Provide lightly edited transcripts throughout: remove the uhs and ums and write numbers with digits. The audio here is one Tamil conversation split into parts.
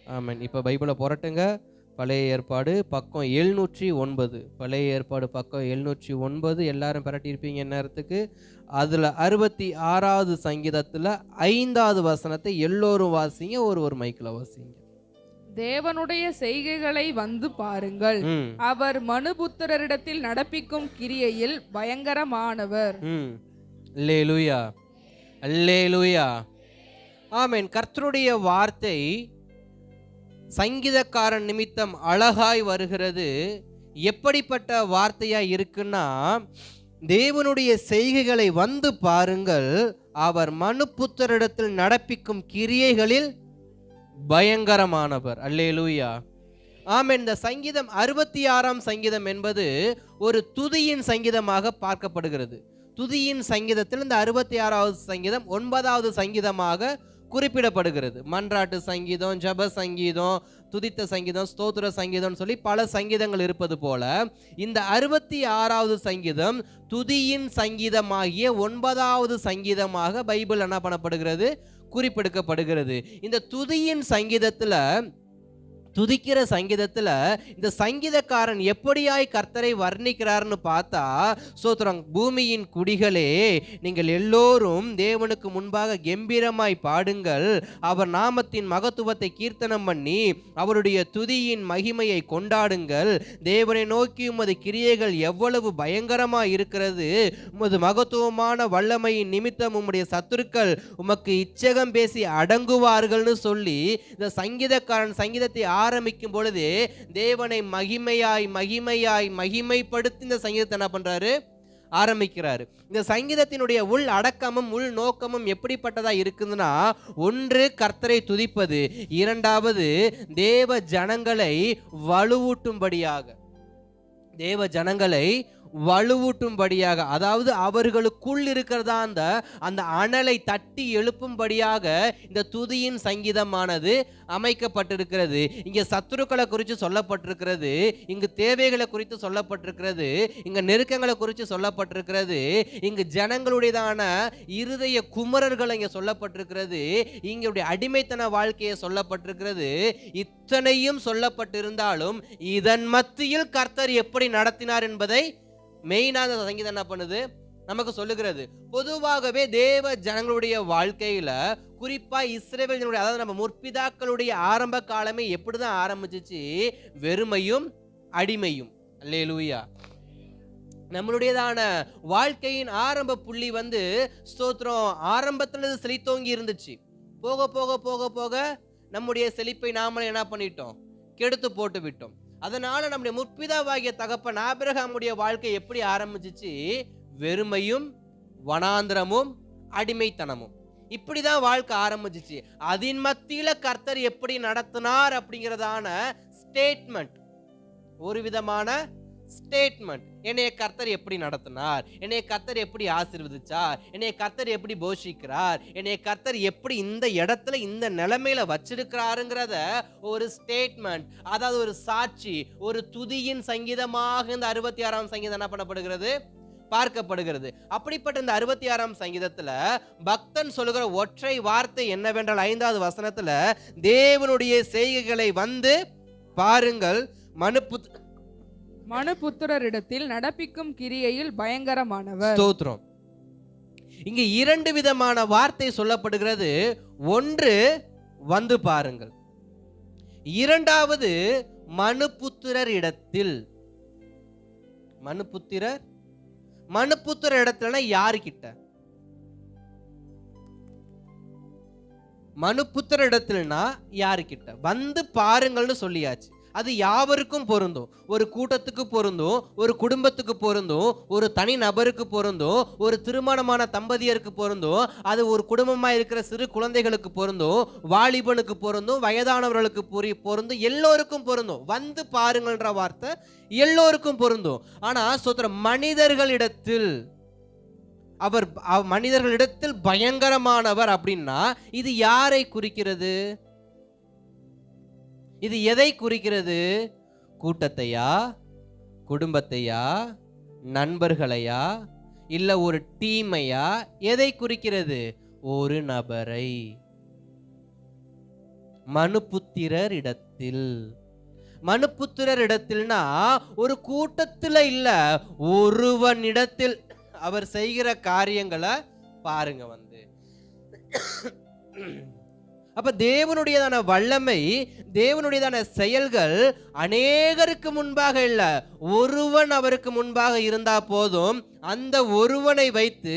ஆமென். இப்போ பைபிளை புரட்டுங்க. பழைய ஏற்பாடு பக்கம் 709. பழைய ஏற்பாடு பக்கம் 709 எல்லாரும் பிரட்டியிருப்பீங்க இந்நேரத்துக்கு. அதில் 66வது சங்கீதத்தில் 5வது வசனத்தை எல்லோரும் வாசிங்க. ஒரு மைக்கில் வாசிங்க. தேவனுடைய செய்கைகளை வந்து பாருங்கள், அவர் மனுபுத்திரரிடத்தில் நடப்பிக்கும் கிரியையில் பயங்கரமானவர். அல்லேலூயா, அல்லேலூயா. ஆமென். கர்த்தருடைய வார்த்தை சங்கீதக்காரன் நிமித்தம் அழகாய் வருகிறது. எப்படிப்பட்ட வார்த்தையா இருக்குன்னா, தேவனுடைய செய்கைகளை வந்து பாருங்கள், அவர் மனுபுத்திரரிடத்தில் நடப்பிக்கும் கிரியைகளில் பயங்கரமானவர். அல்லேலூயா. ஆமென். இந்த சங்கீதம் 66ஆம் சங்கீதம் என்பது ஒரு துதியின் சங்கீதமாக பார்க்கப்படுகிறது. துதியின் சங்கீதத்தில் இந்த 66வது சங்கீதம் 9வது சங்கீதமாக குறிப்பிடப்படுகிறது. மன்றாட்டு சங்கீதம், ஜப சங்கீதம், துதித்த சங்கீதம், ஸ்தோத்திர சங்கீதம் சொல்லி பல சங்கீதங்கள் இருப்பது போல இந்த 66வது சங்கீதம் துதியின் சங்கீதமாகிய 9வது சங்கீதமாக பைபிள் என்ன பண்ணப்படுகிறது, குறிப்பிடப்படுகிறது. இந்த துதியின் சங்கீதத்துல, துதிக்கிற சங்கீதத்துல இந்த சங்கீதக்காரன் எப்படியாய் கர்த்தரை வர்ணிக்கிறார்னு பார்த்தா, ஸ்தோத்திரம், பூமியின் குடிகளே நீங்கள் எல்லோரும் தேவனுக்கு முன்பாக கம்பீரமாய் பாடுங்கள், அவர் நாமத்தின் மகத்துவத்தை கீர்த்தனம் பண்ணி அவருடைய துதியின் மகிமையை கொண்டாடுங்கள், தேவனை நோக்கி உமது கிரியைகள் எவ்வளவு பயங்கரமாய் இருக்கிறது, உமது மகத்துவமான வல்லமையின் நிமித்தம் உம்முடைய சத்துருக்கள் உமக்கு இச்சகம் பேசி அடங்குவார்கள்னு சொல்லி இந்த சங்கீதக்காரன் சங்கீதத்தை ஆரம்பிக்கும் பொழுது தேவனை மகிமையாய் மகிமையாய் மகிமைப்படுத்தி இந்த சங்கீதத்தை என்ன பண்றாரு, ஆரம்பிக்கிறாரு. இந்த சங்கீதத்தினுடைய உள் அடக்கமும் உள் நோக்கமும் எப்படிப்பட்டதா இருக்குதுன்னா, ஒன்று கர்த்தரை துதிப்பது, இரண்டாவது தேவ ஜனங்களை வலுவூட்டும்படியாக, தேவ ஜனங்களை வலுவூட்டும்படியாக, அதாவது அவர்களுக்குள் இருக்கிறதா அந்த அனலை தட்டி எழுப்பும்படியாக இந்த துதியின் சங்கீதமானது அமைக்கப்பட்டிருக்கிறது. இங்க சத்துருக்களை குறித்து சொல்லப்பட்டிருக்கிறது, இங்கு தேவைகளை குறித்து சொல்லப்பட்டிருக்கிறது, இங்க நெருக்கங்களை குறித்து சொல்லப்பட்டிருக்கிறது, இங்கு ஜனங்களுடையதான இருதய குமரர்கள் இங்க சொல்லப்பட்டிருக்கிறது, இங்களுடைய அடிமைத்தன வாழ்க்கையை சொல்லப்பட்டிருக்கிறது. இத்தனையும் சொல்லப்பட்டிருந்தாலும் இதன் மத்தியில் கர்த்தர் எப்படி நடத்தினார் என்பதை மெயினாக சங்கீதம் என்ன பண்ணுது, நமக்கு சொல்லுகிறது. பொதுவாகவே தேவ ஜனங்களுடைய வாழ்க்கையில, குறிப்பா இஸ்ரவேல் ஜனங்களுடைய, அதாவது நம்ம முற்பிதாக்களுடைய ஆரம்ப காலமே எப்படிதான் ஆரம்பிச்சிச்சு, வெறுமையும் அடிமையும். அல்லேலூயா. நம்மளுடையதான வாழ்க்கையின் ஆரம்ப புள்ளி ஸ்தோத்திரம், ஆரம்பத்துல செழித்தோங்கி இருந்துச்சு. போக போக போக போக நம்முடைய செழிப்பை நாமளே என்ன பண்ணிட்டோம், கெடுத்து போட்டு விட்டோம். அதனால நம்முடைய முற்பிதாவாகிய தகப்பன் ஆபிரகாமுடைய வாழ்க்கை எப்படி ஆரம்பிச்சிச்சு, வெறுமையும் வனாந்திரமும் அடிமைத்தனமும், இப்படிதான் வாழ்க்கை ஆரம்பிச்சிச்சு. அதன் மத்தியில கர்த்தர் எப்படி நடத்தினார் அப்படிங்கிறதான ஸ்டேட்மெண்ட், ஒரு விதமான ஸ்டேட்மெண்ட். என்னைய கர்த்தர் எப்படி நடத்தினார், என்னைய கர்த்தர் எப்படி ஆசீர்வதிச்சார், என்னைய கர்த்தர் எப்படி போஷிக்கிறார், என்னைய கர்த்தர் எப்படி இந்த இடத்துல இந்த நிலைமையில வச்சிருக்கிறாருங்கிறத ஒரு ஸ்டேட்மெண்ட், அதாவது ஒரு சாட்சி, ஒரு துதியின் சங்கீதமாக இந்த 66ஆம் சங்கீதம் என்ன பண்ணப்படுகிறது, பார்க்கப்படுகிறது. அப்படிப்பட்ட இந்த 66ஆம் சங்கீதத்துல பக்தன் சொல்லுகிற ஒற்றை வார்த்தை என்னவென்றால், 5வது வசனத்துல தேவனுடைய செய்கைகளை வந்து பாருங்கள், மனுபுத்திரரிடத்தில் நடப்பிக்கும் கிரியையில் பயங்கரமானவர். ஸ்தோத்திரம். இங்க 2 விதமான வார்த்தை சொல்லப்படுகிறது. ஒன்று வந்து பாருங்கள், இரண்டாவது மனுபுத்திரர் இடத்தில். மனுபுத்திரர் இடத்துல யாருக்கிட்ட, மனுபுத்திரர் இடத்துலனா யாருக்கிட்ட வந்து பாருங்கள்னு சொல்லியாச்சு. அது யாவருக்கும் பொருந்தும், ஒரு கூட்டத்துக்கு பொருந்தும், ஒரு குடும்பத்துக்கு பொருந்தும், ஒரு தனி நபருக்கு பொருந்தும், ஒரு திருமணமான தம்பதியருக்கு பொருந்தும், அது ஒரு குடும்பமா இருக்கிற சிறு குழந்தைகளுக்கு பொருந்தும், வாலிபனுக்கு பொருந்தும், வயதானவர்களுக்கு பொருந்தும், எல்லோருக்கும் பொருந்தும். வந்து பாருங்கள்ன்ற வார்த்தை எல்லோருக்கும் பொருந்தும். ஆனா ஸ்தோத்திரம், மனிதர்களிடத்தில் அவர், மனிதர்களிடத்தில் பயங்கரமானவர் அப்படின்னா இது யாரை குறிக்கிறது, இது எதை குறிக்கிறது? கூட்டத்தையா, குடும்பத்தையா, நண்பர்களையா, இல்ல ஒரு டீமையா? எதை குறிக்கிறது? ஒரு நபரை. மனுபுத்திரர் இடத்தில். மனுபுத்திரர் இடத்தில்னா ஒரு கூட்டத்துல இல்ல, ஒருவனிடத்தில் அவர் செய்கிற காரியங்களை பாருங்க வந்து. அப்ப தேவனுடையதான வல்லமை, தேவனுடையதான செயல்கள் அநேகருக்கு முன்பாக இல்ல, ஒருவன் அவருக்கு முன்பாக இருந்தா போதும். அந்த ஒருவனை வைத்து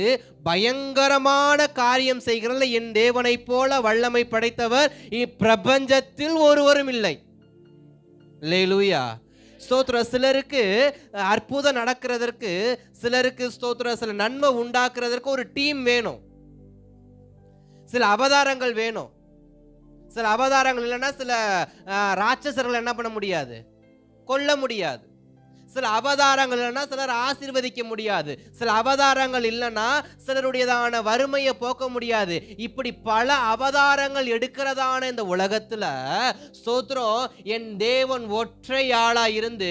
பயங்கரமான காரியம் செய்கிறதுல என் தேவனை போல வல்லமை படைத்தவர் இப்பிரபஞ்சத்தில் ஒருவரும் இல்லை. அல்லேலூயா, ஸ்தோத்திரம். சிலருக்கு அற்புதம் நடக்கிறதற்கு, சிலருக்கு ஸ்தோத்திரம், சில நன்மை உண்டாக்குறதற்கு ஒரு டீம் வேணும், சில அவதாரங்கள் வேணும். சில அவதாரங்கள் இல்லைன்னா சில ராட்சசர்கள் என்ன பண்ண முடியாது, கொல்ல முடியாது. சில அவதாரங்கள் இல்லைன்னா சிலர் ஆசீர்வதிக்க முடியாது. சில அவதாரங்கள் இல்லைன்னா சிலருடையதான வறுமையை போக்க முடியாது. இப்படி பல அவதாரங்கள் எடுக்கிறதான இந்த உலகத்துல ஸ்தோத்திரம், என் தேவன் ஒற்றையாளா இருந்து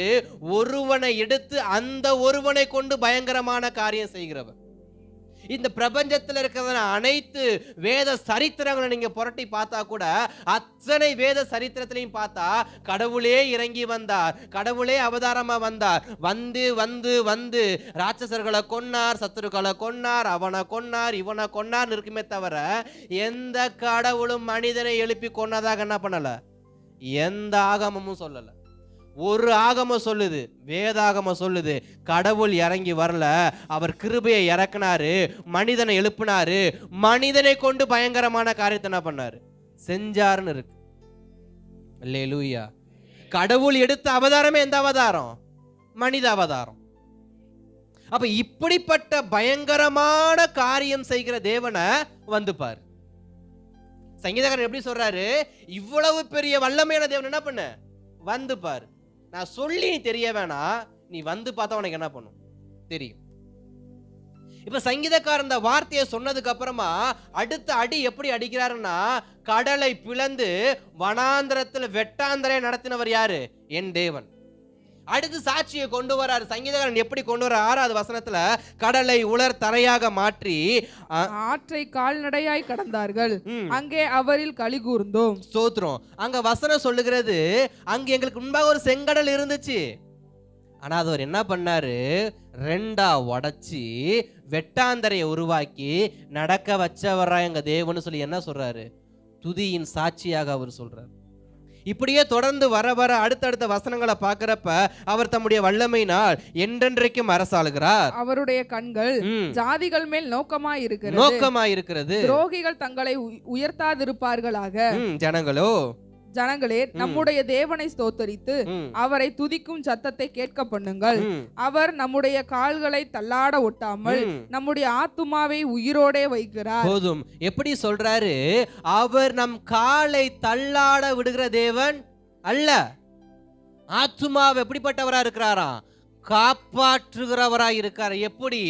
ஒருவனை எடுத்து அந்த ஒருவனை கொண்டு பயங்கரமான காரியம் செய்கிறவர். இந்த பிரபஞ்சத்தில் இருக்கிற அனைத்து வேத சரித்திரங்களை நீங்க புரட்டி பார்த்தா கூட, அத்தனை வேத சரித்திரத்திலையும் பார்த்தா கடவுளே இறங்கி வந்தார், கடவுளே அவதாரமா வந்தார். வந்து வந்து வந்து ராட்சசர்களை கொன்னார், சத்துருக்களை கொன்னார், அவனை கொன்னார், இவனை கொன்னார் இருக்குமே தவிர எந்த கடவுளும் மனிதனை எழுப்பி கொன்னதாக என்ன பண்ணல, எந்த ஆகமமும் சொல்லல. ஒரு ஆகமம் சொல்லுது, வேதாகமம் சொல்லுது, கடவுள் இறங்கி வரல, அவர் கிருபையை இறக்குனாரு, மனிதனை எழுப்பினாரு, மனிதனை கொண்டு பயங்கரமான காரியத்தை என்ன பண்ணாரு, செஞ்சாருன்னு இருக்கு. அல்லேலூயா. கடவுள் எடுத்த அவதாரமே எந்த அவதாரம், மனித அவதாரம். அப்ப இப்படிப்பட்ட பயங்கரமான காரியம் செய்கிற தேவனை வந்து பாரு. சங்கீதக்காரன் எப்படி சொல்றாரு, இவ்வளவு பெரிய வல்லமையான தேவன் என்ன பண்ண, வந்து பாரு. நான் சொல்லி தெரிய வேணாம், நீ வந்து பார்த்தா உனக்கு என்ன பண்ணும் தெரியும். இப்ப சங்கீதக்காரன் இந்த வார்த்தையை சொன்னதுக்கு அப்புறமா அடுத்த அடி எப்படி அடிக்கிறாருன்னா, கடலை பிளந்து வனாந்திரத்தில் வெட்டாந்தரை நடத்தினவர் யாரு, என் தேவன். அடுத்து சாட்சியை கொண்டு வராரு. சங்கீதக்காரன் எப்படி கொண்டு வர, 6வது வசனத்துல கடலை உலர் தரையாக மாற்றி ஆற்றை கால்நடையாய் கடந்தார்கள், அங்கே அவரில் களி கூர்ந்தோம். ஸ்தோத்திரம். அங்க வசனம் சொல்லுகிறது, அங்க எங்களுக்கு முன்பாக ஒரு செங்கடல் இருந்துச்சு, ஆனா அது அவர் என்ன பண்ணாரு, 2ஆ உடைச்சி வெட்டாந்தரையை உருவாக்கி நடக்க வச்சவரா எங்க தேவன்னு சொல்லி என்ன சொல்றாரு, துதியின் சாட்சியாக அவர் சொல்றாரு. இப்படியே தொடர்ந்து வர வர அடுத்தடுத்த வசனங்களை பார்க்கிறப்ப அவர் தம்முடைய வல்லமையினால் என்றென்றைக்கும் அரசாளுகிறார். அவருடைய கண்கள் ஜாதிகள் மேல் நோக்கமாயிருக்கிறது. துரோகிகள் தங்களை உயர்த்தாதிருப்பார்களாக. ஜனங்களே நம்முடைய தேவனை ஸ்தோத்தரித்து அவரை துதிக்கும் சத்தத்தை கேட்க பண்ணுங்கள். அவர் நம்முடைய கால்களை தள்ளாட ஒட்டாமல் நம்முடைய ஆத்துமாவை உயிரோட வைக்கிறார். போதும். எப்படி சொல்றாரு, அவர் நம் காலை தள்ளாட விடுகிற தேவன் அல்ல, ஆத்துமாவை எப்படிப்பட்டவரா இருக்கிறாராம், காப்பாற்றுகிறவராய் இருக்கார். எப்படி,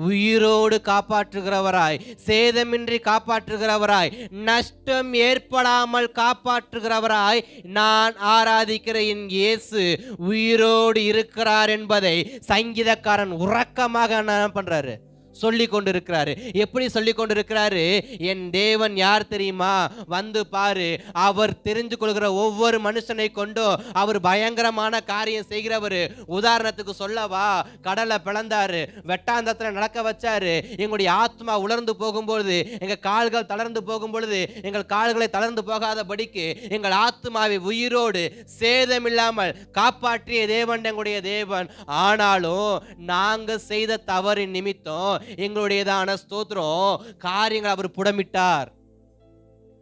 உயிரோடு காப்பாற்றுகிறவராய், சேதமின்றி காப்பாற்றுகிறவராய், நஷ்டம் ஏற்படாமல் காப்பாற்றுகிறவராய் நான் ஆராதிக்கிற என் இயேசு உயிரோடு இருக்கிறார் என்பதை சங்கீதக்காரன் உறக்கமாக என்ன பண்றாரு, சொல்லி கொண்டிருக்கிறாரு. எப்படி சொல்லி கொண்டிருக்கிறாரு, என் தேவன் யார் தெரியுமா, வந்து பாரு, அவர் தெரிஞ்சு கொள்கிற ஒவ்வொரு மனுஷனை கொண்டோ அவர் பயங்கரமான காரியம் செய்கிறவர். உதாரணத்துக்கு சொல்லவா, கடலை பிளந்தாரு, வெட்டாந்தத்துல நடக்க வச்சாரு, எங்களுடைய ஆத்மா உலர்ந்து போகும்பொழுது, எங்க கால்கள் தளர்ந்து போகும் பொழுது எங்கள் கால்களை தளர்ந்து போகாதபடிக்கு எங்கள் ஆத்மாவை உயிரோடு சேதமில்லாமல் காப்பாற்றிய தேவன் எங்களுடைய தேவன். ஆனாலும் நாங்க செய்த தவறின் நிமித்தம் எங்களுடையதான ஸ்தோத்திரம் காரியங்கள் அவர் புடமிட்டார்.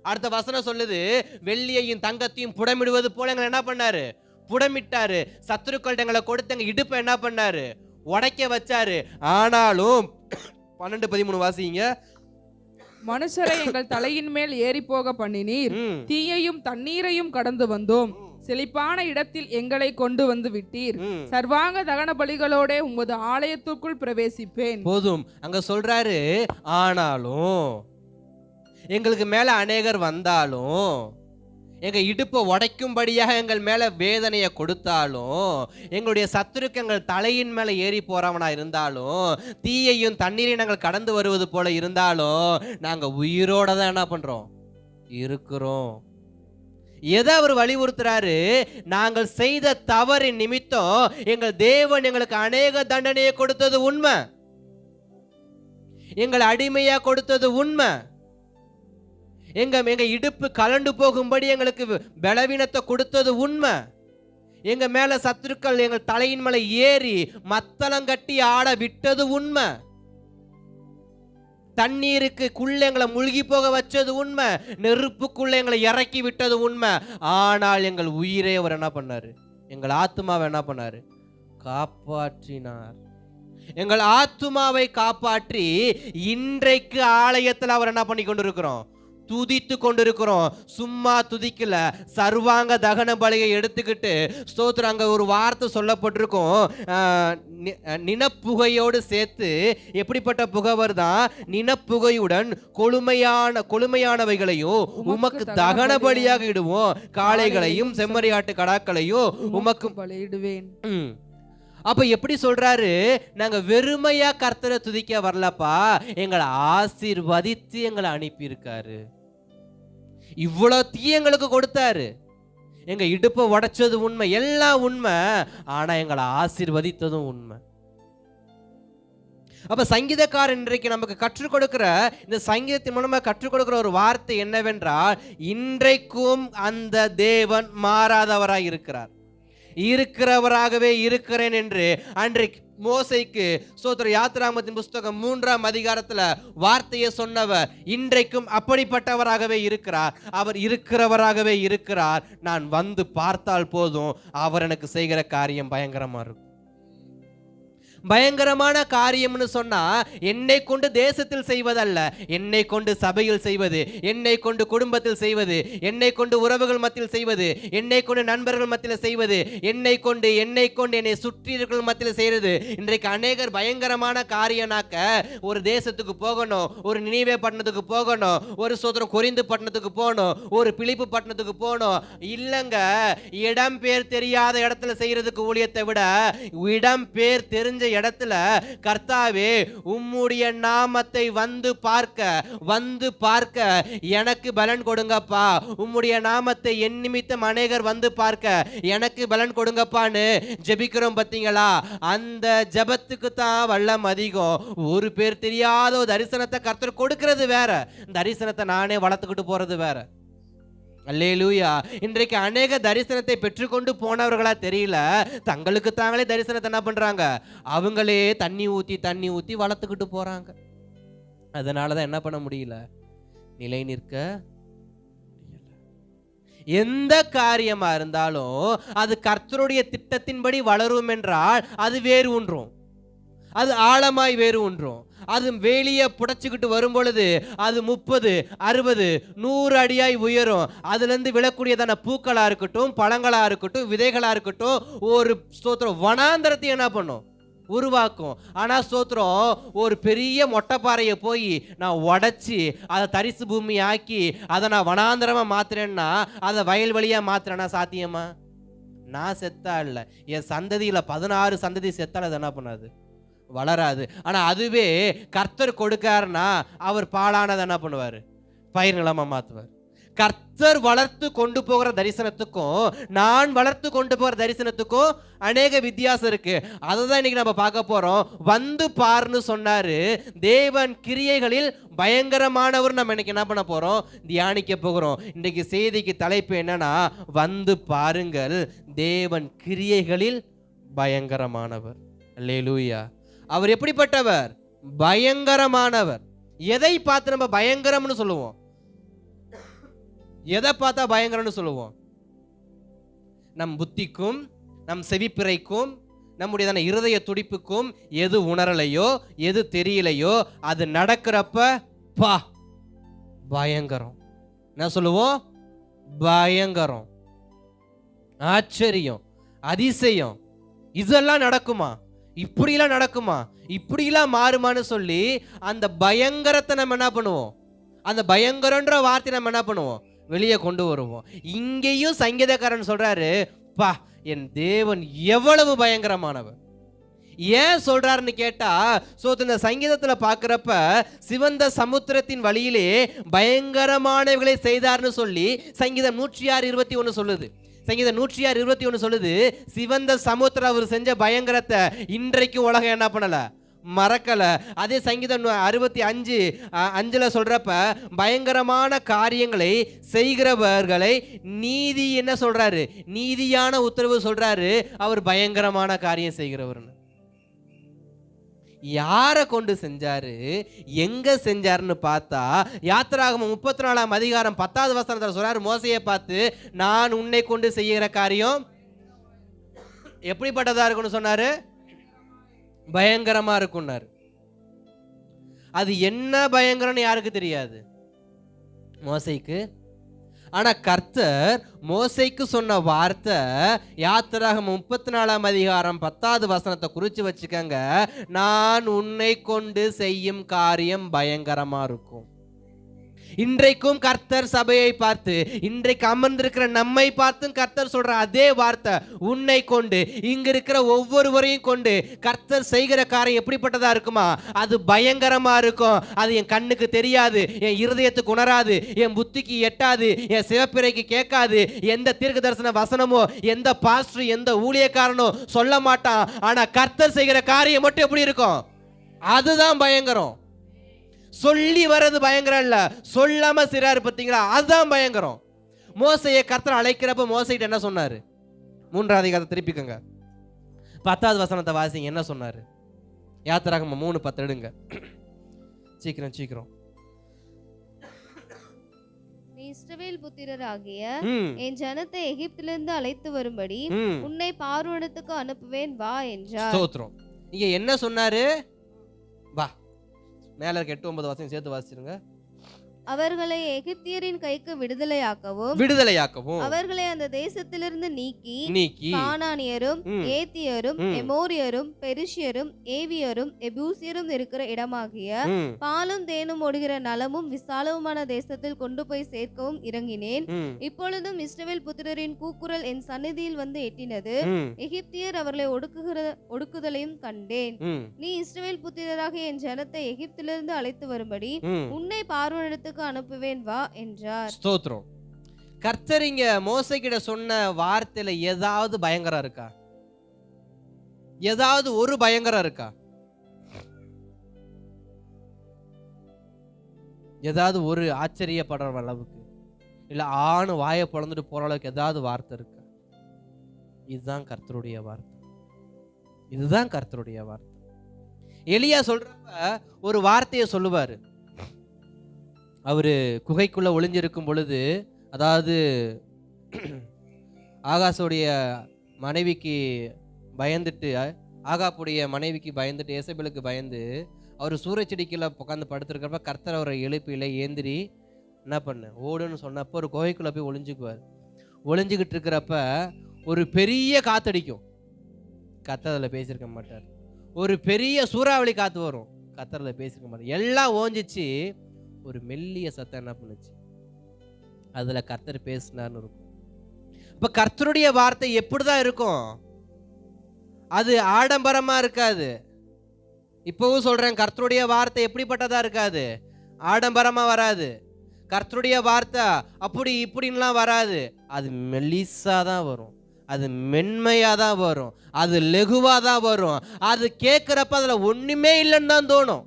அடுத்த வசனம் சொல்லுது, வெள்ளியையும் தங்கத்தையும் புடமிடுவது போல எங்களை என்ன பண்ணாரு, புடமிட்டாரு. சத்துருக்கள் எங்களை கொடுத்து எங்க இடுப்பை என்ன பண்ணாரு, உடைக்க வச்சாரு. ஆனாலும் 12:13 வாசிங்க. மனுஷரை எங்கள் தலையின் மேல் ஏறி போக பண்ணினீர், தீயையும் தண்ணீரையும் கடந்து வந்தோம், செழிப்பான இடத்தில் எங்களை கொண்டு வந்து விட்டீர், சர்வாங்க தகன பலிகளோட உமது ஆலயத்துக்குள் பிரவேசிப்பேன். போதும். அங்க சொல்றாரு, ஆனாலும் எங்களுக்கு மேல அநேகர் வந்தாலும், எங்க இடுப்பை உடைக்கும்படியாக எங்கள் மேல வேதனையை கொடுத்தாலும், எங்களுடைய சத்துருக்கு எங்கள் தலையின் மேல ஏறி போறவனா இருந்தாலும், தீயையும் தண்ணீரையும் நாங்கள் கடந்து வருவது போல இருந்தாலும், நாங்க உயிரோட தான் என்ன பண்றோம், இருக்கிறோம். எதை அவர் வலியுறுத்துறாரு? நாங்கள் செய்த தவறின் நிமித்தம் எங்கள் தேவன் எங்களுக்கு அநேக தண்டனையை கொடுத்தது உண்மை, எங்கள் அடிமையா கொடுத்தது உண்மை, எங்க இடுப்பு கலண்டு போகும்படி எங்களுக்கு பலவீனத்தை கொடுத்தது உண்மை, எங்க மேல சத்துருக்கள் எங்கள் தலையின் மேல ஏறி மத்தளம் கட்டி ஆட விட்டது உண்மை, தண்ணீருக்குள்ள எங்களை மூழ்கி போக வச்சது உண்மை, நெருப்புக்குள்ள எங்களை இறக்கி விட்டது உண்மை. ஆனால் எங்கள் உயிரை அவர் என்ன பண்ணாரு? எங்கள் ஆத்துமாவை என்ன பண்ணாரு? காப்பாற்றினார். எங்கள் ஆத்துமாவை காப்பாற்றி இன்றைக்கு ஆலயத்தில் அவர் என்ன பண்ணி கொண்டிருக்கிறோம்? துதித்து கொண்டிருக்கிறோம். சும்மா துதிக்கல, சர்வாங்க தகன பலியை எடுத்துக்கிட்டு ஸ்தோத்திரம். அங்க ஒரு வார்த்தை சொல்லப்பட்டிருக்கும், நினப்புகையோடு சேர்த்து. எப்படிப்பட்ட புகை வருதான்? நினப்புகையுடன் கொழுமையானவைகளையும் உமக்கு தகன பலியாக இடுவோம், காளைகளையும் செம்மறியாட்டு கடாக்களையும் உமக்கு பலியிடுவேன். அப்ப எப்படி சொல்றாரு? நாங்க வெறுமையா கர்த்தரை துதிக்க வரலப்பா, எங்களை ஆசீர்வதித்து எங்களை அனுப்பி இருக்காரு. இவ்வளவு தீ எங்களுக்கு கொடுத்தாரு. எங்க இடுப்பை உடைச்சது உண்மை, எல்லாம் உண்மை. ஆனா எங்களை ஆசீர்வதித்ததும் உண்மை. அப்ப சங்கீதக்காரன் இன்றைக்கு நமக்கு கற்றுக் கொடுக்கிற, இந்த சங்கீதத்தின் மூலமா கற்றுக் கொடுக்கிற ஒரு வார்த்தை என்னவென்றால், இன்றைக்கும் அந்த தேவன் மாறாதவராய் இருக்கிறார், இருக்கிறவராகவே இருக்கிறேன் என்று அன்றைக்கு மோசைக்கு ஸ்தோத்திர யாத்திராகமத்தின் புஸ்தகம் 3ஆம் அதிகாரத்துல வார்த்தையை சொன்னவர் இன்றைக்கும் அப்படிப்பட்டவராகவே இருக்கிறார். அவர் இருக்கிறவராகவே இருக்கிறார். நான் வந்து பார்த்தால் போதும், அவர் எனக்கு செய்கிற காரியம் பயங்கரமா இருக்கும். பயங்கரமான காரியம்னு சொன்னா என்னை கொண்டு தேசத்தில் செய்வதல்ல, என்னை கொண்டு சபையில் செய்வது, என்னை கொண்டு குடும்பத்தில் செய்வது, என்னை கொண்டு உறவுகள் மத்தியில் செய்வது, என்னை கொண்டு நண்பர்கள் மத்தியில் செய்வது, என்னை கொண்டு என்னை சுற்றியவர்கள் மத்தியில் செய்யறது. இன்றைக்கு அநேகர் பயங்கரமான காரியனாக்க ஒரு தேசத்துக்கு போகணும், ஒரு நினைவே பட்டணத்துக்கு போகணும், ஒரு சோதரம் கொரிந்து பட்டணத்துக்கு போகணும், ஒரு பிலிப்பு பட்டணத்துக்கு போகணும். இல்லங்க, இடம் பேர் தெரியாத இடத்துல செய்யறதுக்கு ஊழியத்தை விட இடம் பேர் தெரிஞ்ச இடத்துல கர்த்தாவே உம்முடைய நாமத்தை வந்து பார்க்க எனக்கு பலன் கொடுங்கப்பா, உம்முடைய நாமத்தை என் நிமித்தம் அநேகர் வந்து பார்க்க எனக்கு பலன் கொடுங்கப்பான்னு ஜெபிக்கிறோம். பார்த்தீங்களா? அந்த ஜெபத்துக்கு தான் வல்லம் அதிகம். ஒரு பேர் தெரியாத தரிசனத்தை கர்த்தர் கொடுக்கிறது வேற, தரிசனத்தை நானே வளர்த்துக்கிட்டு போறது வேற. அல்லேலூயா. இன்றைக்கு அநேக தரிசனத்தை பெற்றுக்கொண்டு போனவர்களா தெரியல, தங்களுக்கு தாங்களே தரிசனத்தை என்ன பண்றாங்க? அவங்களே தண்ணி ஊத்தி வளர்த்துக்கிட்டு போறாங்க. அதனாலதான் என்ன பண்ண முடியல? நிலை நிற்க. எந்த காரியமா இருந்தாலும் அது கர்த்தருடைய திட்டத்தின்படி வளரும் என்றால் அது வேறு ஒன்றும், அது ஆழமாய் வேறு ஒன்றும். அது வேலியை புடைச்சுக்கிட்டு வரும் பொழுது அது 30, 60, 100 அடியாய் உயரும். அதுல இருந்து விழக்கூடியதான பூக்களா இருக்கட்டும், பழங்களா இருக்கட்டும், விதைகளா இருக்கட்டும், ஒரு ஸ்தோத்திரம் வனாந்தரத்தை என்ன பண்ணும்? உருவாக்கும். ஆனா ஸ்தோத்திரம், ஒரு பெரிய மொட்டைப்பாறையை போய் நான் உடைச்சி அதை தரிசு பூமி ஆக்கி அதை நான் வனாந்தரமா மாத்துறேன்னா, அதை வயல்வெளியா மாத்துறேன்னா சாத்தியமா? நான் செத்தா இல்லை, என் சந்ததியில 16 சந்ததி செத்தால் அது என்ன பண்ணாது? வளராது. ஆனா அதுவே கர்த்தர் கொடுக்காருன்னா அவர் பாழானதை என்ன பண்ணுவாரு? பயிர் நிலமா மாத்துவார். கர்த்தர் வளர்த்து கொண்டு போகிற தரிசனத்துக்கும் நான் வளர்த்து கொண்டு போகிற தரிசனத்துக்கும் அநேக வித்தியாசம் இருக்கு. அதுதான் இன்னைக்கு நம்ம பார்க்க போறோம். வந்து பாருன்னு சொன்னாரு. தேவன் கிரியைகளில் பயங்கரமானவர் நம்ம இன்னைக்கு என்ன பண்ண போறோம்? தியானிக்க போகிறோம். இன்னைக்கு செய்திக்கு தலைப்பு என்னன்னா, வந்து பாருங்கள், தேவன் கிரியைகளில் பயங்கரமானவர். அல்லேலூயா. அவர் எப்படிப்பட்டவர்? பயங்கரமானவர். எதை பார்த்து நம்ம பயங்கரம்னு சொல்லுவோம்? எதை பார்த்தா பயங்கரம்னு சொல்லுவோம்? நம் புத்திக்கும் நம் செவிப்பிறைக்கும் நம்முடைய இருதய துடிப்புக்கும் எது உணரலையோ, எது தெரியலையோ, அது நடக்கிறப்ப பா பயங்கரம். என்ன சொல்லுவோம்? பயங்கரம், ஆச்சரியம், அதிசயம். இதெல்லாம் நடக்குமா? இப்படிலாம் நடக்குமா? இப்படிலாம் மாறுமான்னு சொல்லி அந்த பயங்கரத்தை நம்ம என்ன பண்ணுவோம்? அந்த பயங்கரன்ற வார்த்தை நம்ம என்ன பண்ணுவோம்? வெளியே கொண்டு வருவோம். இங்கேயும் சங்கீதக்காரன் சொல்றாரு, பா என் தேவன் எவ்வளவு பயங்கரமானவர், ஏன் சொல்றாருன்னு கேட்டா, இந்த சங்கீதத்துல பார்க்கிறப்ப சிவந்த சமுத்திரத்தின் வழியிலே பயங்கரமானவைகளை செய்தார்னு சொல்லி சங்கீதம் 106:21 சொல்லுது. சங்கீதம் 106:21 சொல்லுது, சிவந்த சமுத்திரம் அவர் செஞ்ச பயங்கரத்தை இன்றைக்கு உலகம் என்ன பண்ணல, மறக்கல. அதே சங்கீதம் 65:5 சொல்றப்ப பயங்கரமான காரியங்களை செய்கிறவர்களை நீதி என்ன சொல்றாரு, நீதியான உத்தரவு சொல்றாரு. அவர் பயங்கரமான காரியம் செய்கிறவர்னு. யாரை கொண்டு செஞ்சாரு, எங்க செஞ்சாருன்னு பார்த்தா யாத்திராகமம் 34:10 சொல்றாரு, மோசையை பார்த்து நான் உன்னை கொண்டு செய்கிற காரியம் எப்படிப்பட்டதா இருக்குன்னு சொன்னாரு, பயங்கரமா இருக்கும்னாரு. அது என்ன பயங்கரம்னு யாருக்கு தெரியாது, மோசைக்கு. ஆனா கர்த்தர் மோசைக்கு சொன்ன வார்த்தை யாத்திராகமம் 34:10 குறிச்சு வச்சுக்கங்க, நான் உன்னை கொண்டு செய்யும் காரியம் பயங்கரமா இருக்கும். இன்றைக்கும் கர்த்தர் சபையை பார்த்து, இன்றைக்கு அமர்ந்திருக்கிற நம்மை பார்த்தும் கர்த்தர் சொல்ற அதே வார்த்தை, உன்னை கொண்டு, இங்க இருக்கிற ஒவ்வொருவரையும் கொண்டு கர்த்தர் செய்கிற காரியம் எப்படிப்பட்டதா இருக்குமா, அது பயங்கரமா இருக்கும். அது என் கண்ணுக்கு தெரியாது, என் இருதயத்துக்கு உணராது, என் புத்திக்கு எட்டாது, என் சிவப்பிறைக்கு கேட்காது. எந்த தீர்க்க தரிசன வசனமோ எந்த பாஸ்டர் எந்த ஊழியக்காரனோ சொல்ல மாட்டான். ஆனா கர்த்தர் செய்கிற காரியம் மட்டும் எப்படி இருக்கும், அதுதான் பயங்கரம். சொல்லி வர்றது பயங்கரம் இல்ல, சொல்லாம சிறாரு பார்த்தீங்களா, அதுதான் பயங்கரம். மோசையை கர்த்தர் அழைக்கிறப்ப மோசைட்ட என்ன சொன்னாரு, 3ஆம் அதிகாரத்தை திருப்பிக்கங்க, 10வது வசனத்தை வாசிங்க. என்ன சொன்னாரு, யாத்திராகமம் 3:10 எடுங்க, சீக்கிரம். இஸ்ரவேல் புத்திரராகிய என் ஜனத்தை எகிப்திலிருந்து அழைத்து வரும்படி உன்னை பார்வோனுக்கு அனுப்புவேன், வா என்றார். ஸ்தோத்திரம். இங்க என்ன சொன்னாரு, வா. மேல இருக்க 8-9 வசனம் சேர்த்து வாசிச்சிருங்க. அவர்களை எகிப்தியரின் கைக்கு விடுதலையாக்கவும் அவர்களை அந்த தேசத்திலிருந்து நீக்கி கானானியரும் ஏத்தியரும் எமோரியரும் பெரிஷியரும் ஏவியரும் எபூசியரும் இருக்கிற இடமாகிய பாலும் தேனும் ஓடுகிற நலமும் விசாலவுமான தேசத்தில் கொண்டு போய் சேர்க்கவும் இறங்கினேன். இப்பொழுதும் இஸ்ரவேல் புத்திரரின் கூக்குரல் என் சந்நிதியில் வந்து எட்டினது, எகிப்தியர் அவர்களை ஒடுக்குதலையும் கண்டேன். நீ இஸ்ரவேல் புத்திரராக என் ஜனத்தை எகிப்திலிருந்து அழைத்து வரும்படி உன்னை பார்வோனிடத்துக்கு அனுப்புவேன், வா என்றார். ஸ்தோத்திரம். கர்த்தர் இங்க மோசேக்கிட்ட சொன்ன வார்த்தையில ஏதாவது பயங்கரம் இருக்கா, ஏதாவது ஒரு பயங்கரம் இருக்கா, ஏதாவது ஒரு ஆச்சரியப்படுற அளவுக்கு, இல்ல ஆணு வாயை பொழந்துட்டு போற அளவுக்கு ஏதாவது வார்த்தை இருக்கா? இதுதான் கர்த்தருடைய வார்த்தை, இதுதான் கர்த்தருடைய வார்த்தை. எலியா சொல்றப்ப ஒரு வார்த்தையை சொல்லுவாரு. அவரு குகைக்குள்ள ஒளிஞ்சிருக்கும் பொழுது, அதாவது ஆகாசுடைய மனைவிக்கு பயந்துட்டு, ஆகாப்புடைய மனைவிக்கு பயந்துட்டு, ஏசபேலுக்கு பயந்து அவர் சூரியச்செடிக்குள்ள உட்காந்து படுத்திருக்கிறப்ப கர்த்தர் அவரை எழுப்பில, ஏந்திரி என்ன பண்ண ஓடுன்னு சொன்னப்போ ஒரு குகைக்குள்ள போய் ஒளிஞ்சுக்குவார். ஒளிஞ்சுக்கிட்டு இருக்கிறப்ப ஒரு பெரிய காத்தடிக்கும், கர்த்தர் அதில் பேசியிருக்க மாட்டார். ஒரு பெரிய சூறாவளி காத்து வரும், கர்த்தர் அதில் பேசியிருக்க மாட்டார். எல்லாம் ஓஞ்சிச்சு, ஒரு மெல்லிய சத்தம் என்ன பண்ணுச்சு, அதுல கர்த்தர் பேசினார்னு இருக்கும். இப்ப கர்த்தருடைய வார்த்தை எப்படிதான் இருக்கும், அது ஆடம்பரமா இருக்காது. இப்பவும் சொல்றேன், கர்த்தருடைய வார்த்தை எப்படிப்பட்டதா இருக்காது, ஆடம்பரமா வராது. கர்த்தருடைய வார்த்தை அப்படி இப்படின்லாம் வராது, அது மெல்லிசா தான் வரும், அது மென்மையா தான் வரும், அது லெகுவா தான் வரும். அது கேட்கிறப்ப அதுல ஒண்ணுமே இல்லைன்னு தான் தோணும்.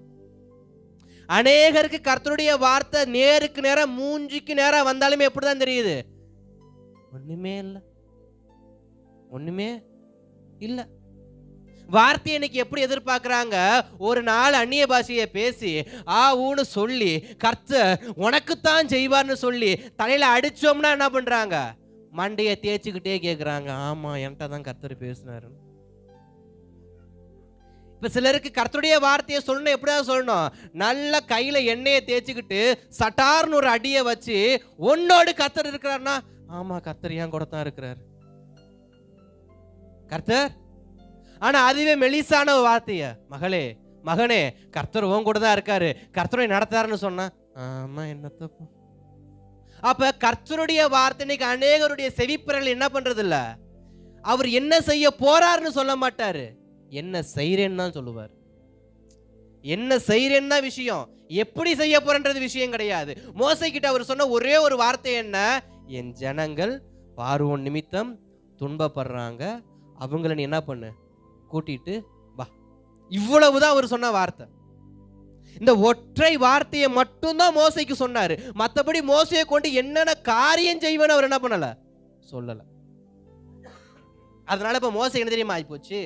அநேகருக்கு கர்த்தருடைய வார்த்தை நேருக்கு நேரம் மூஞ்சிக்கு நேரம் வந்தாலுமே எப்படிதான் தெரியுது, ஒண்ணுமே இல்லை, ஒண்ணுமே இல்லை. வார்த்தை இன்னைக்கு எப்படி எதிர்பார்க்கிறாங்க, ஒரு நாள் அந்நிய பாஷையை பேசி ஊன்னு சொல்லி கர்த்தர் உனக்குத்தான் செய்வார்னு சொல்லி தலையில அடிச்சோம்னா என்ன பண்றாங்க, மண்டையை தேய்ச்சிக்கிட்டே கேட்குறாங்க, ஆமா என்கிட்ட தான் கர்த்தர் பேசினாரு. இப்ப சிலருக்கு கர்த்தருடைய வார்த்தையை சொல்லணும், எப்படிதான் சொல்லணும், நல்ல கையில எண்ணெயை தேய்ச்சிக்கிட்டு சட்டார்னு ஒரு அடியை வச்சு உன்னோடு கர்த்தர் இருக்கிறார்னா, ஆமா கர்த்தர் என் கூட தான் இருக்கிறார் கர்த்தர். ஆனா அதுவே மெலிசான வார்த்தைய, மகளே மகனே கர்த்தர் உன் கூட தான் இருக்காரு, கர்த்தரை நடத்தாருன்னு சொன்னா, ஆமா என்ன தப்பு. அப்ப கர்த்தருடைய வார்த்தை இன்னைக்கு அநேகருடைய செவிப்பிரல் என்ன பண்றது இல்ல, அவர் என்ன செய்ய போறாருன்னு சொல்ல மாட்டாரு, என்ன செய்றேன்னு தான் சொல்லுவார். என்ன செய்றேன்னு தான் விஷயம், எப்படி செய்ய போறன்றது விஷயம் கிடையாது. மோசே கிட்ட அவர் சொன்ன ஒரே ஒரு வார்த்தை என்ன, என் ஜனங்கள் பார்வோன் நிமித்தம் துன்பப்படுறாங்க, அவங்கள நீ என்ன பண்ணு, கூட்டிட்டு வா. இவ்வளவுதான் அவர் சொன்ன வார்த்தை. இந்த ஒற்றை வார்த்தையை மட்டும்தான் மோசைக்கு சொன்னாரு. மற்றபடி மோசையை கொண்டு என்னென்ன காரியம் செய்வேன்னு அவர் என்ன பண்ணல, சொல்லல. அதனால இப்ப மோசை என்ன தெரியுமா ஆயிப்போச்சு,